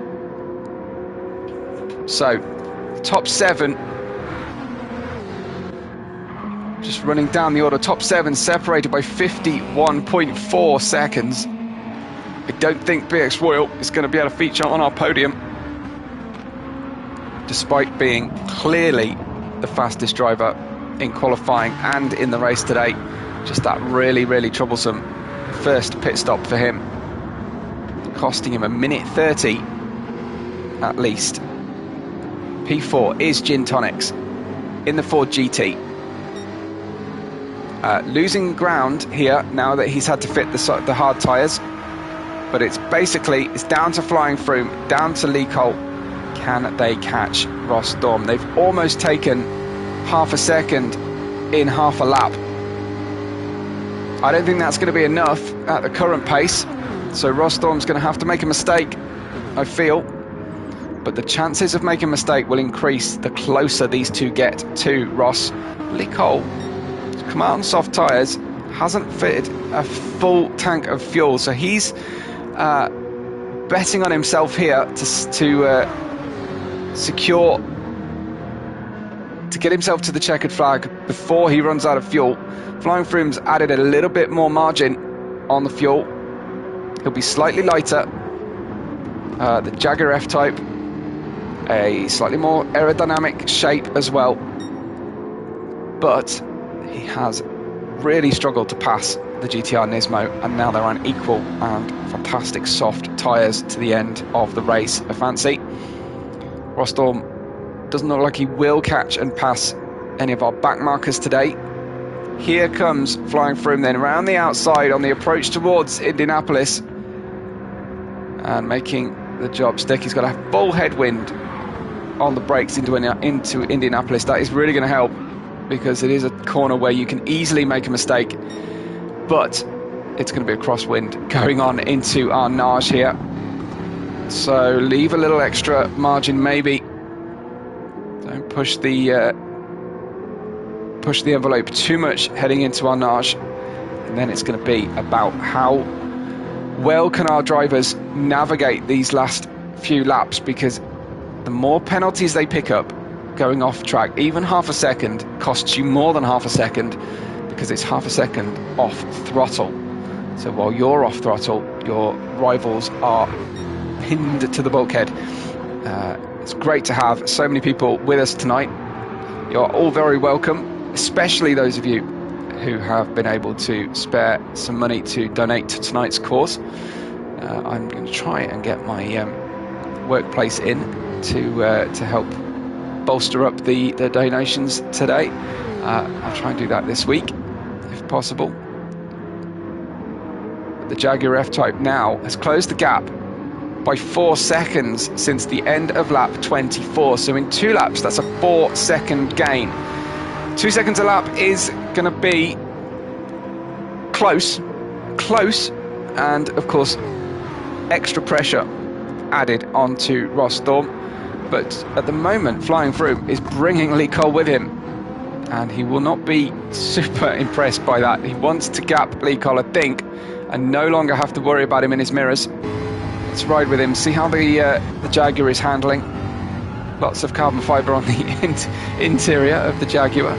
So top 7, just running down the order. Top 7 separated by 51.4 seconds. I don't think BX Royal is going to be able to feature on our podium, despite being clearly the fastest driver in qualifying and in the race today. Just that really troublesome first pit stop for him, costing him a minute 30 at least. P4 is Gin Tonics in the Ford GT. Losing ground here now that he's had to fit the hard tyres, but it's down to Flying Froome, down to Licol. Can they catch Rostorm? They've almost taken half a second in half a lap. I don't think that's going to be enough at the current pace, so Rostorm's going to have to make a mistake, I feel. But the chances of making a mistake will increase the closer these two get to Ross. Licol, come out on soft tyres, hasn't fitted a full tank of fuel, so he's betting on himself here to secure, to get himself to the checkered flag before he runs out of fuel. Flying Froome's added a little bit more margin on the fuel. He'll be slightly lighter. The Jaguar F-Type, a slightly more aerodynamic shape as well. But he has really struggled to pass the GTR Nismo, and now they're on equal and fantastic soft tyres to the end of the race. I fancy Rostorm doesn't look like he will catch and pass any of our back markers today. Here comes Flying Froome then around the outside on the approach towards Indianapolis and making the job stick. He's got a full headwind on the brakes into Indianapolis. That is really going to help, because it is a corner where you can easily make a mistake, but it's going to be a crosswind going on into our Nage here. So leave a little extra margin maybe. Don't push the envelope too much heading into our Nage, and then it's going to be about how well can our drivers navigate these last few laps, because the more penalties they pick up going off track, even half a second costs you more than half a second, because it's half a second off throttle. So while you're off throttle, your rivals are pinned to the bulkhead. It's great to have so many people with us tonight. You're all very welcome, especially those of you who have been able to spare some money to donate to tonight's cause. I'm going to try and get my workplace in to help bolster up the donations today. I'll try and do that this week if possible. The Jaguar F-Type now has closed the gap by 4 seconds since the end of lap 24. So in 2 laps, that's a 4-second gain. 2 seconds a lap is going to be close, and of course extra pressure added onto Rostorm. But at the moment, Flying Froome is bringing Lee Cole with him, and he will not be super impressed by that. He wants to gap Lee Cole, I think, and no longer have to worry about him in his mirrors. Let's ride with him, see how the Jaguar is handling. Lots of carbon fibre on the interior of the Jaguar.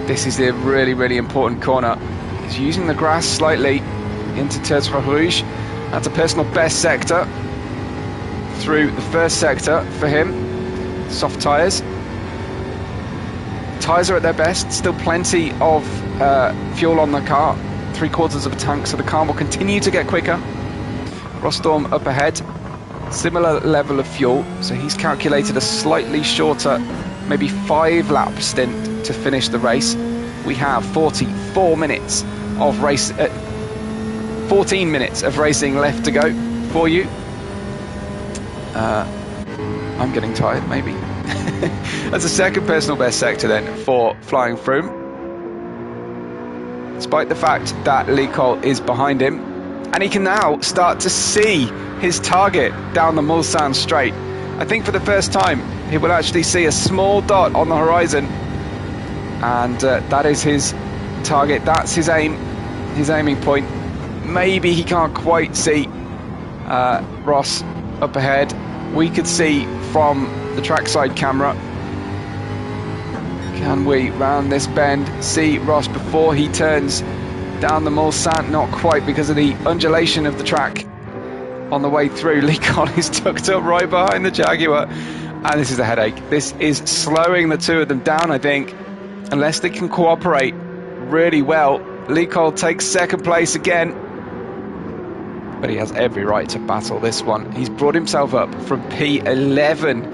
This is a really, really important corner. He's using the grass slightly into Tertre Rouge. That's a personal best sector through the first sector for him. Soft tyres. Tyres are at their best. Still plenty of fuel on the car. 3/4 of a tank, so the car will continue to get quicker. Rostorm up ahead. Similar level of fuel, so he's calculated a slightly shorter, maybe 5-lap stint to finish the race. We have 44 minutes of race, 14 minutes of racing left to go for you. I'm getting tired, maybe. That's a second personal best sector then for Flying Froome. Despite the fact that Lee Cole is behind him, and he can now start to see his target down the Mulsanne straight. I think for the first time he will actually see a small dot on the horizon, and that is his target. That's his aiming point. Maybe he can't quite see Ross up ahead. We could see from the trackside camera. Can we, round this bend, see Ross before he turns down the Mulsanne? Not quite, because of the undulation of the track on the way through. Lee Cole is tucked up right behind the Jaguar, and this is a headache. This is slowing the two of them down, I think, unless they can cooperate really well. Lee Cole takes second place again, but he has every right to battle this one. He's brought himself up from P11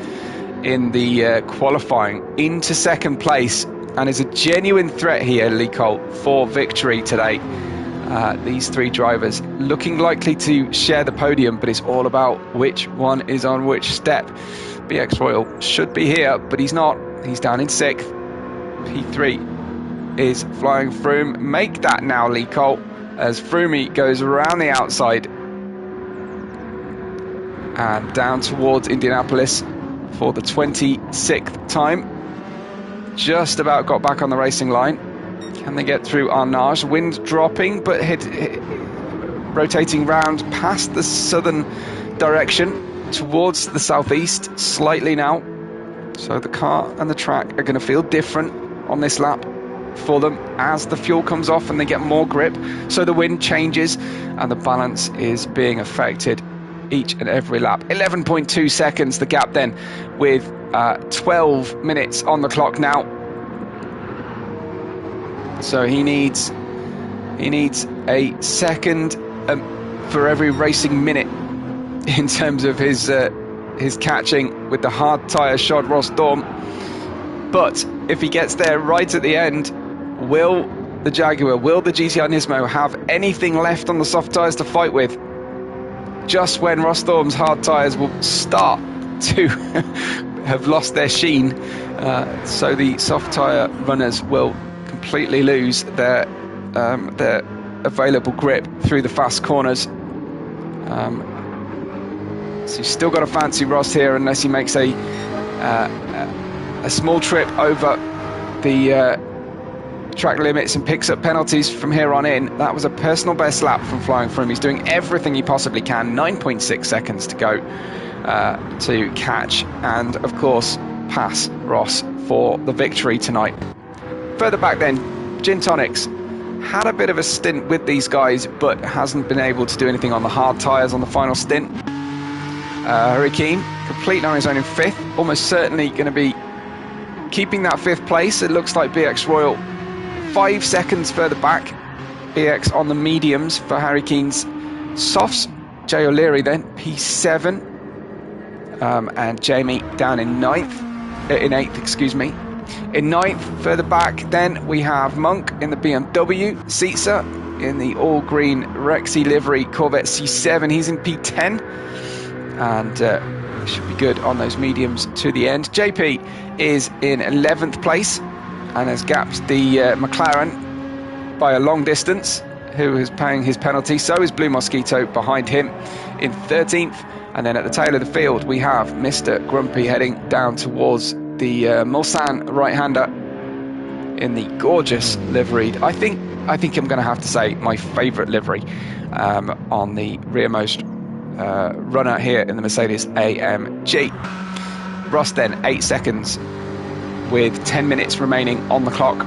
in the qualifying into second place, and is a genuine threat here, Lee Cole, for victory today. These 3 drivers looking likely to share the podium, but it's all about which one is on which step. BX Royal should be here, but he's not. He's down in 6th. P3 is Flying Froome. Make that now, Lee Cole, as Froome goes around the outside and down towards Indianapolis for the 26th time. Just about got back on the racing line. Can they get through Arnage? Wind dropping, but rotating round past the southern direction towards the southeast slightly now. So the car and the track are going to feel different on this lap. for them as the fuel comes off and they get more grip. So the wind changes and the balance is being affected each and every lap. 11.2 seconds the gap then, with 12 minutes on the clock now. So he needs a second for every racing minute in terms of his catching with the hard tyre shod Ross Daum. But if he gets there right at the end, will the Jaguar, will the GTI Nismo have anything left on the soft tyres to fight with? Just when Ross Daum's hard tyres will start to have lost their sheen, so the soft tyre runners will completely lose their available grip through the fast corners. So you've still got to fancy Ross here unless he makes a small trip over the track limits and picks up penalties from here on in. That was a personal best lap from Flying Froome. He's doing everything he possibly can. 9.6 seconds to go to catch and, of course, pass Ross for the victory tonight. Further back then, Gin Tonics had a bit of a stint with these guys, but hasn't been able to do anything on the hard tyres on the final stint. Hurricane, complete on his own in 5th, almost certainly going to be keeping that 5th place. It looks like BX Royal 5 seconds further back. BX on the mediums for Harry Keen's softs. Jay O'Leary then, P7. And Jamie down in 8th, excuse me. In 9th, further back then, we have Monk in the BMW. Seitzer in the all-green Rexy livery Corvette C7. He's in P10. And should be good on those mediums to the end. JP is in 11th place and has gapped the McLaren by a long distance, who is paying his penalty. So is Blue Mosquito behind him in 13th. And then at the tail of the field, we have Mr. Grumpy heading down towards the Mulsanne right-hander in the gorgeous liveried. I think I'm going to have to say my favourite livery on the rearmost runner here in the Mercedes AMG. Ross then 8 seconds with 10 minutes remaining on the clock,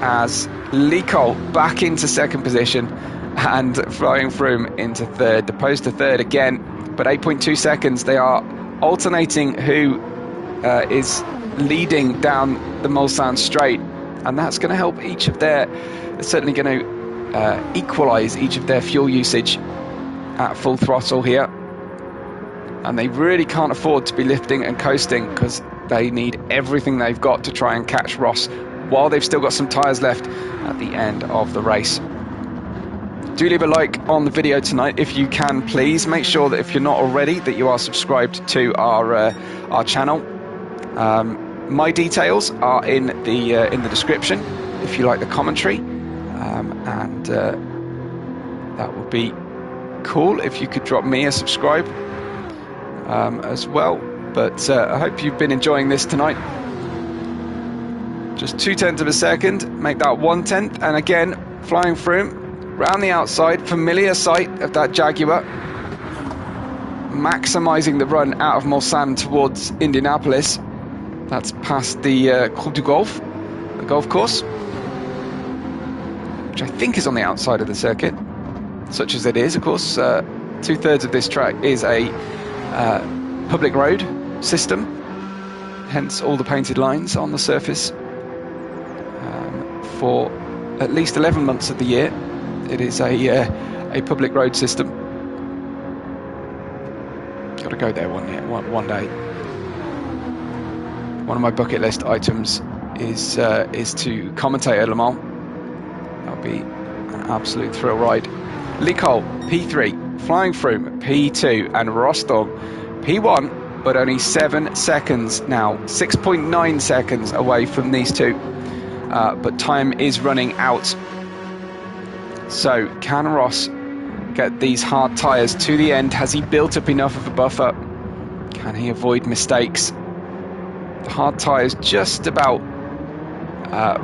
as Lee Cole back into 2nd position and Flying Froome into 3rd, opposed to 3rd again, but 8.2 seconds. They are alternating who is leading down the Mulsanne straight, and that's going to help each of their, it's certainly going to equalise each of their fuel usage at full throttle here. And they really can't afford to be lifting and coasting, because they need everything they've got to try and catch Ross while they've still got some tyres left at the end of the race. Do leave a like on the video tonight if you can, please. Make sure that if you're not already, that you are subscribed to our channel. My details are in the description if you like the commentary, and that would be cool if you could drop me a subscribe as well. But I hope you've been enjoying this tonight. Just 0.2 of a second, make that 1/10, and again, Flying Froome round the outside, familiar sight of that Jaguar, maximising the run out of Mulsanne towards Indianapolis. That's past the Cours du Golf, the golf course, which I think is on the outside of the circuit, such as it is. Of course, 2/3 of this track is a public road system, hence all the painted lines on the surface. For at least 11 months of the year, it is a public road system. Got to go there one day. One of my bucket list items is to commentate at Le Mans. That'll be an absolute thrill ride. Lee Cole, P3, Flying Froome, P2, and Ross Daum, P1, but only 7 seconds now. 6.9 seconds away from these two. But time is running out. So can Ross get these hard tyres to the end? Has he built up enough of a buffer? Can he avoid mistakes? The hard tyres just about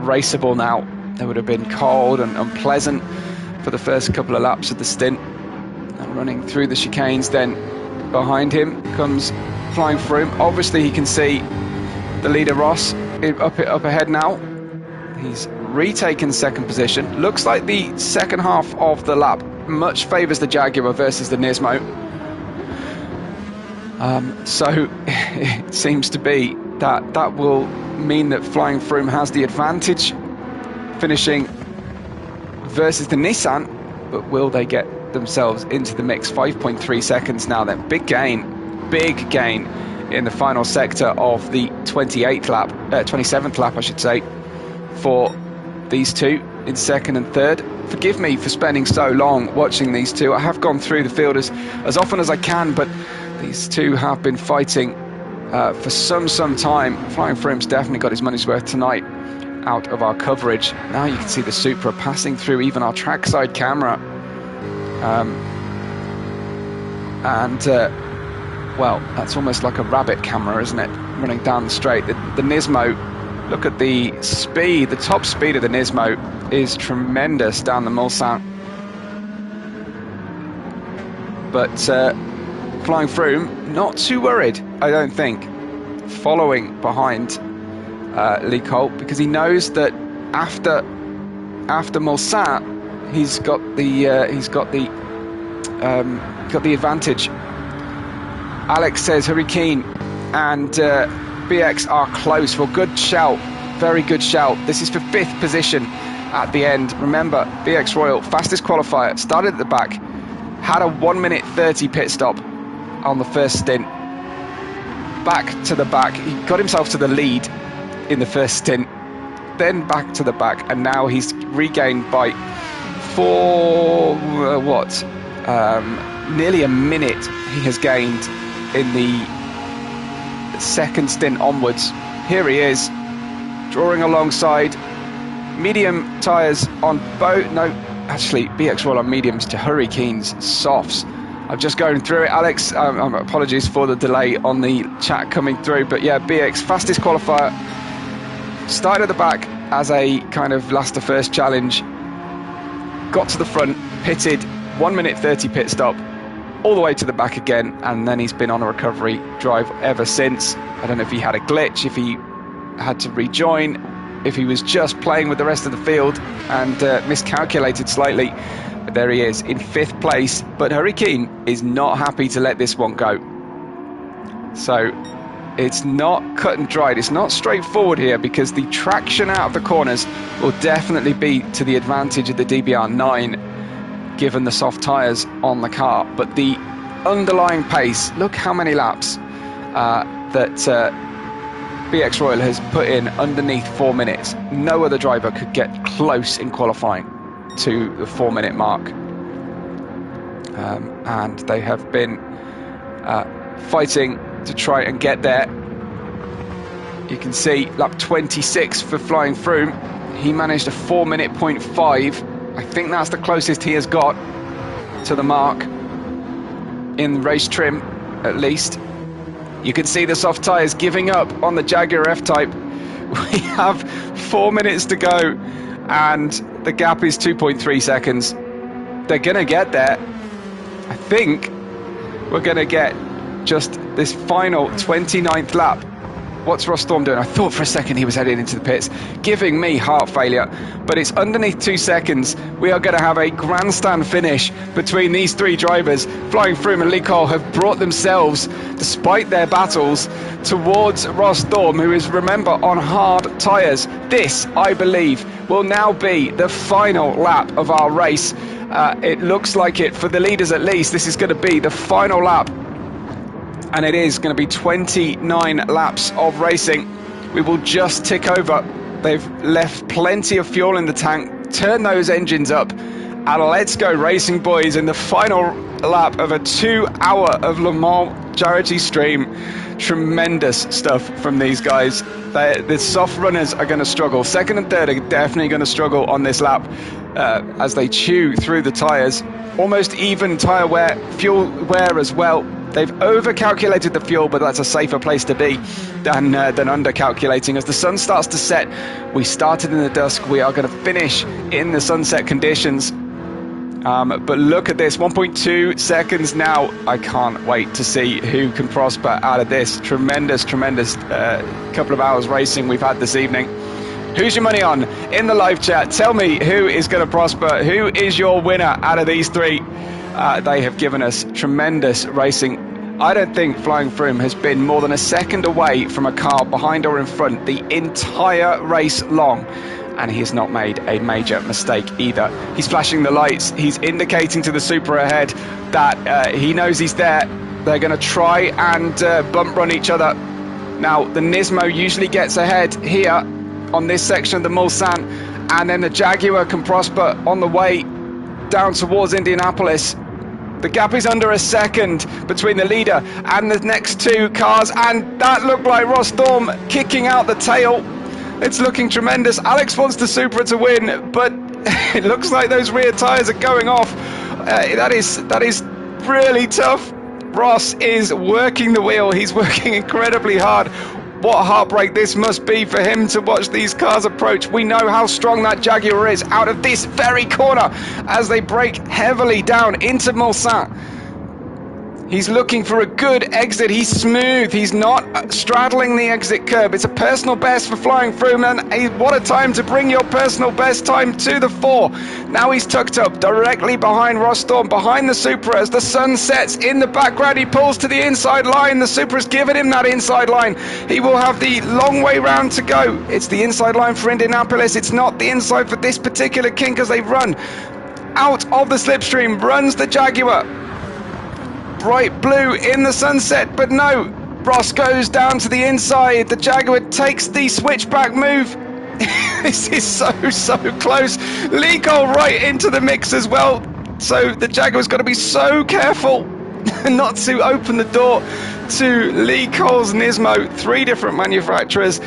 raceable now. They would have been cold and unpleasant for the first couple of laps of the stint. And running through the chicanes then, behind him comes Flying Froome. Obviously he can see the leader Ross up ahead now. He's retaken second position. Looks like the second half of the lap much favours the Jaguar versus the Nismo. So it seems to be that will mean that Flying Froome has the advantage finishing versus the Nissan, but will they get themselves into the mix? 5.3 seconds now then. Big gain in the final sector of the 27th lap I should say, for these two in second and third. Forgive me for spending so long watching these two. I have gone through the field as often as I can, but these two have been fighting for some time. Flying Froome's definitely got his money's worth tonight out of our coverage. Now you can see the Supra passing through even our trackside camera. Well, that's almost like a rabbit camera, isn't it? Running down the straight. The Nismo, look at the speed. The top speed of the Nismo is tremendous down the Mulsanne. But Flying Froome, not too worried, I don't think, following behind Lee Colt, because he knows that after Mulsanne, he's got the advantage. Alex says Hurricane and BX are close. Well, good shout, very good shout. This is for 5th position at the end. Remember, BX Royal, fastest qualifier, started at the back, had a 1:30 pit stop on the first stint. Back to the back, he got himself to the lead in the first stint, then back to the back, and now he's regained by nearly a minute he has gained in the second stint onwards. Here he is, drawing alongside, medium tyres on both, no, actually BX Royal on mediums to Hurricanes softs. I'm just going through it, Alex. Apologies for the delay on the chat coming through, but yeah, BX, fastest qualifier, started at the back as a kind of last to first challenge, got to the front, pitted, 1:30 pit stop, all the way to the back again, and then he's been on a recovery drive ever since. I don't know if he had a glitch, if he had to rejoin, if he was just playing with the rest of the field and miscalculated slightly. But there he is in 5th place, but Hurricane is not happy to let this one go. So it's not cut and dried, it's not straightforward here, because the traction out of the corners will definitely be to the advantage of the DBR9 given the soft tyres on the car. But the underlying pace, look how many laps that BX Royal has put in underneath 4 minutes. No other driver could get close in qualifying to the 4-minute mark, and they have been fighting to try and get there. You can see lap 26 for Flying Froome. He managed a 4:05. I think that's the closest he has got to the mark in race trim, at least. You can see the soft tyres giving up on the Jaguar F-Type. We have 4 minutes to go, and the gap is 2.3 seconds. They're going to get there. I think we're going to get just this final 29th lap. What's Ross Storm doing? I thought for a second he was headed into the pits, giving me heart failure, but it's underneath 2 seconds. We are going to have a grandstand finish between these three drivers. Flying Froome and Lee Cole have brought themselves, despite their battles, towards Ross Storm, who is, remember, on hard tyres. This, I believe, will now be the final lap of our race. It looks like it, for the leaders at least, this is going to be the final lap. And it is going to be 29 laps of racing. We will just tick over. They've left plenty of fuel in the tank. Turn those engines up and let's go racing, boys, in the final lap of a 2 hour of Le Mans charity stream. Tremendous stuff from these guys. The soft runners are going to struggle. Second and third are definitely going to struggle on this lap as they chew through the tyres. Almost even tyre wear, fuel wear as well. They've over-calculated the fuel, but that's a safer place to be than under-calculating. As the sun starts to set, we started in the dusk. We are going to finish in the sunset conditions. But look at this, 1.2 seconds now. I can't wait to see who can prosper out of this. Tremendous couple of hours racing we've had this evening. Who's your money on in the live chat? Tell me who is going to prosper. Who is your winner out of these three? They have given us tremendous racing. I don't think Flying Froome has been more than a second away from a car behind or in front the entire race long. And he has not made a major mistake either. He's flashing the lights. He's indicating to the Supra ahead that he knows he's there. They're going to try and bump run each other. Now, the Nismo usually gets ahead here on this section of the Mulsanne, and then the Jaguar can prosper on the way down towards Indianapolis. The gap is under a second between the leader and the next two cars, and that looked like Ross Thorn kicking out the tail. It's looking tremendous. Alex wants the Supra to win, but it looks like those rear tyres are going off. That is really tough. Ross is working the wheel. He's working incredibly hard. What a heartbreak this must be for him to watch these cars approach. We know how strong that Jaguar is out of this very corner as they brake heavily down into Mulsanne. He's looking for a good exit. He's smooth. He's not straddling the exit curb. It's a personal best for Flying Froome, and what a time to bring your personal best time to the fore. Now he's tucked up directly behind Ross Thorn, behind the Supra as the sun sets in the background. He pulls to the inside line. The Supra's given him that inside line. He will have the long way round to go. It's the inside line for Indianapolis. It's not the inside for this particular kink as they run out of the slipstream. Runs the Jaguar. Bright blue in the sunset, but no, Ross goes down to the inside. The Jaguar takes the switchback move. This is so close. Lee Cole right into the mix as well, so the Jaguar's got to be so careful not to open the door to Lee Cole's Nismo. Three different manufacturers,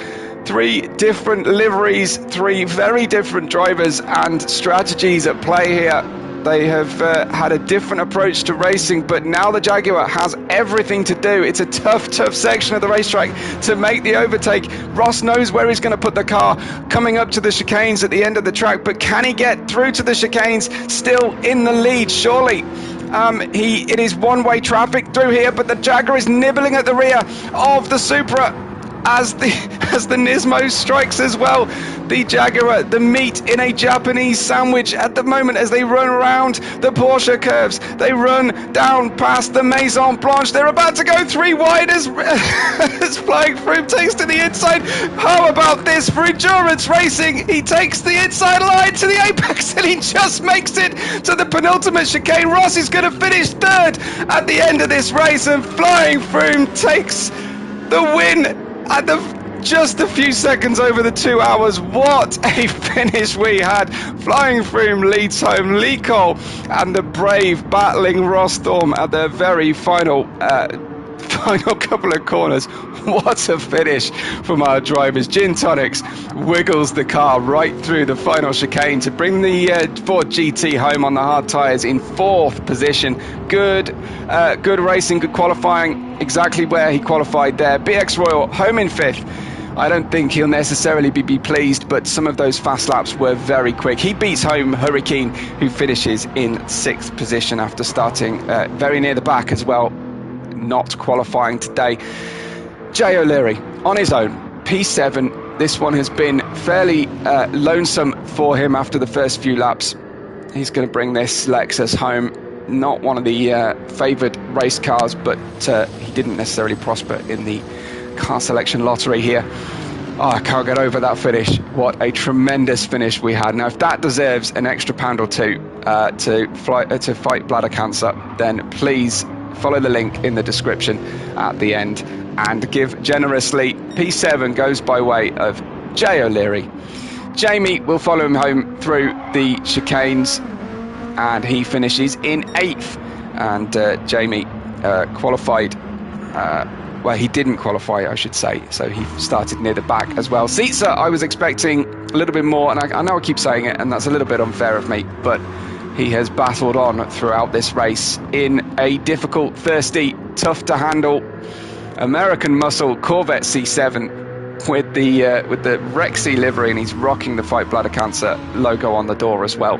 three different liveries, three very different drivers and strategies at play here. They have had a different approach to racing, but now the Jaguar has everything to do. It's a tough section of the racetrack to make the overtake. Ross knows where he's going to put the car coming up to the chicanes at the end of the track, but can he get through to the chicanes still in the lead? Surely. It is one-way traffic through here, but the Jaguar is nibbling at the rear of the Supra as the Nismo strikes as well. The Jaguar, the meat in a Japanese sandwich at the moment as they run around the Porsche curves. They run down past the Maison Blanche. They're about to go three wide as Flying Froome takes to the inside. How about this for endurance racing? He takes the inside line to the apex and he just makes it to the penultimate chicane. Ross is going to finish third at the end of this race, and Flying Froome takes the win at just a few seconds over the 2 hours. What a finish we had. Flying Froome leads home. Lee Cole and the brave battling Ross Thorn at their very final couple of corners. What a finish from our drivers. Gin Tonics wiggles the car right through the final chicane to bring the Ford GT home on the hard tyres in fourth position. Good racing, good qualifying, exactly where he qualified there. BX Royal home in fifth. I don't think he'll necessarily be pleased, but some of those fast laps were very quick. He beats home Hurricane, who finishes in sixth position after starting very near the back as well, not qualifying today. Jay O'Leary on his own, P7. This one has been fairly lonesome for him after the first few laps. He's going to bring this Lexus home. Not one of the favoured race cars, but he didn't necessarily prosper in the car selection lottery here. Oh, I can't get over that finish. What a tremendous finish we had. Now, if that deserves an extra pound or two to fight bladder cancer, then please follow the link in the description at the end and give generously. P7 goes by way of Jay O'Leary. Jamie will follow him home through the chicanes, and he finishes in eighth. And Jamie qualified. Well, he didn't qualify, I should say, so he started near the back as well. Seitzer, I was expecting a little bit more, and I know I keep saying it, and that's a little bit unfair of me, but he has battled on throughout this race in a difficult, thirsty, tough to handle American muscle Corvette C7 with the Rexy livery, and he's rocking the Fight Bladder Cancer logo on the door as well.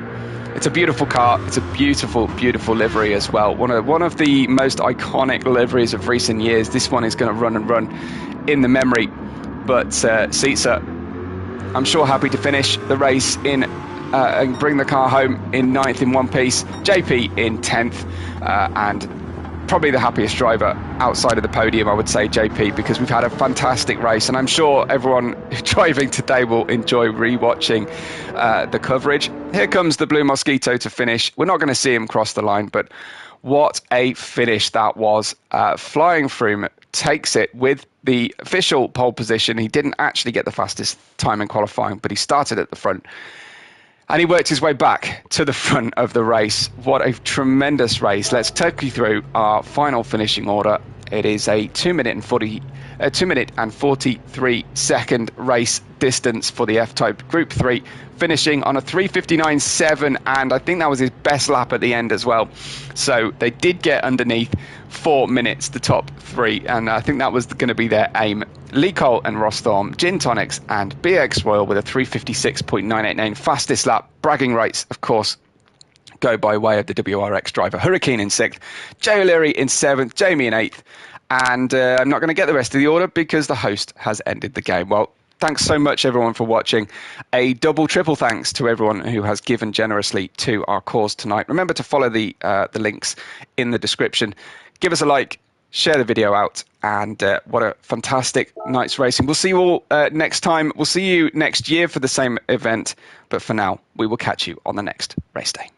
It's a beautiful car. It's a beautiful, beautiful livery as well. One of the most iconic liveries of recent years. This one is going to run in the memory. But Seitzer I'm sure happy to finish the race in and bring the car home in 9th in one piece. JP in 10th, and probably the happiest driver outside of the podium, I would say, JP, because we've had a fantastic race, and I'm sure everyone driving today will enjoy rewatching the coverage. Here comes the Blue Mosquito to finish. We're not going to see him cross the line, but what a finish that was. Flying Froome takes it with the official pole position. He didn't actually get the fastest time in qualifying, but he started at the front. And he worked his way back to the front of the race. What a tremendous race. Let's take you through our final finishing order. It is a 2 minute and 43 second race distance for the F-Type Group 3, finishing on a 3:59.7, and I think that was his best lap at the end as well. So they did get underneath 4 minutes, the top three, and I think that was going to be their aim. Lee Cole and Ross Thorne, Gin Tonics and BX Royal with a 3:56.989 fastest lap. Bragging rights, of course, go by way of the WRX driver. Hurricane in 6th, Jay O'Leary in 7th, Jamie in 8th, and I'm not going to get the rest of the order because the host has ended the game. Well, thanks so much, everyone, for watching. A double, triple thanks to everyone who has given generously to our cause tonight. Remember to follow the links in the description. Give us a like, share the video out, and what a fantastic night's racing. We'll see you all next time. We'll see you next year for the same event, but for now, we will catch you on the next race day.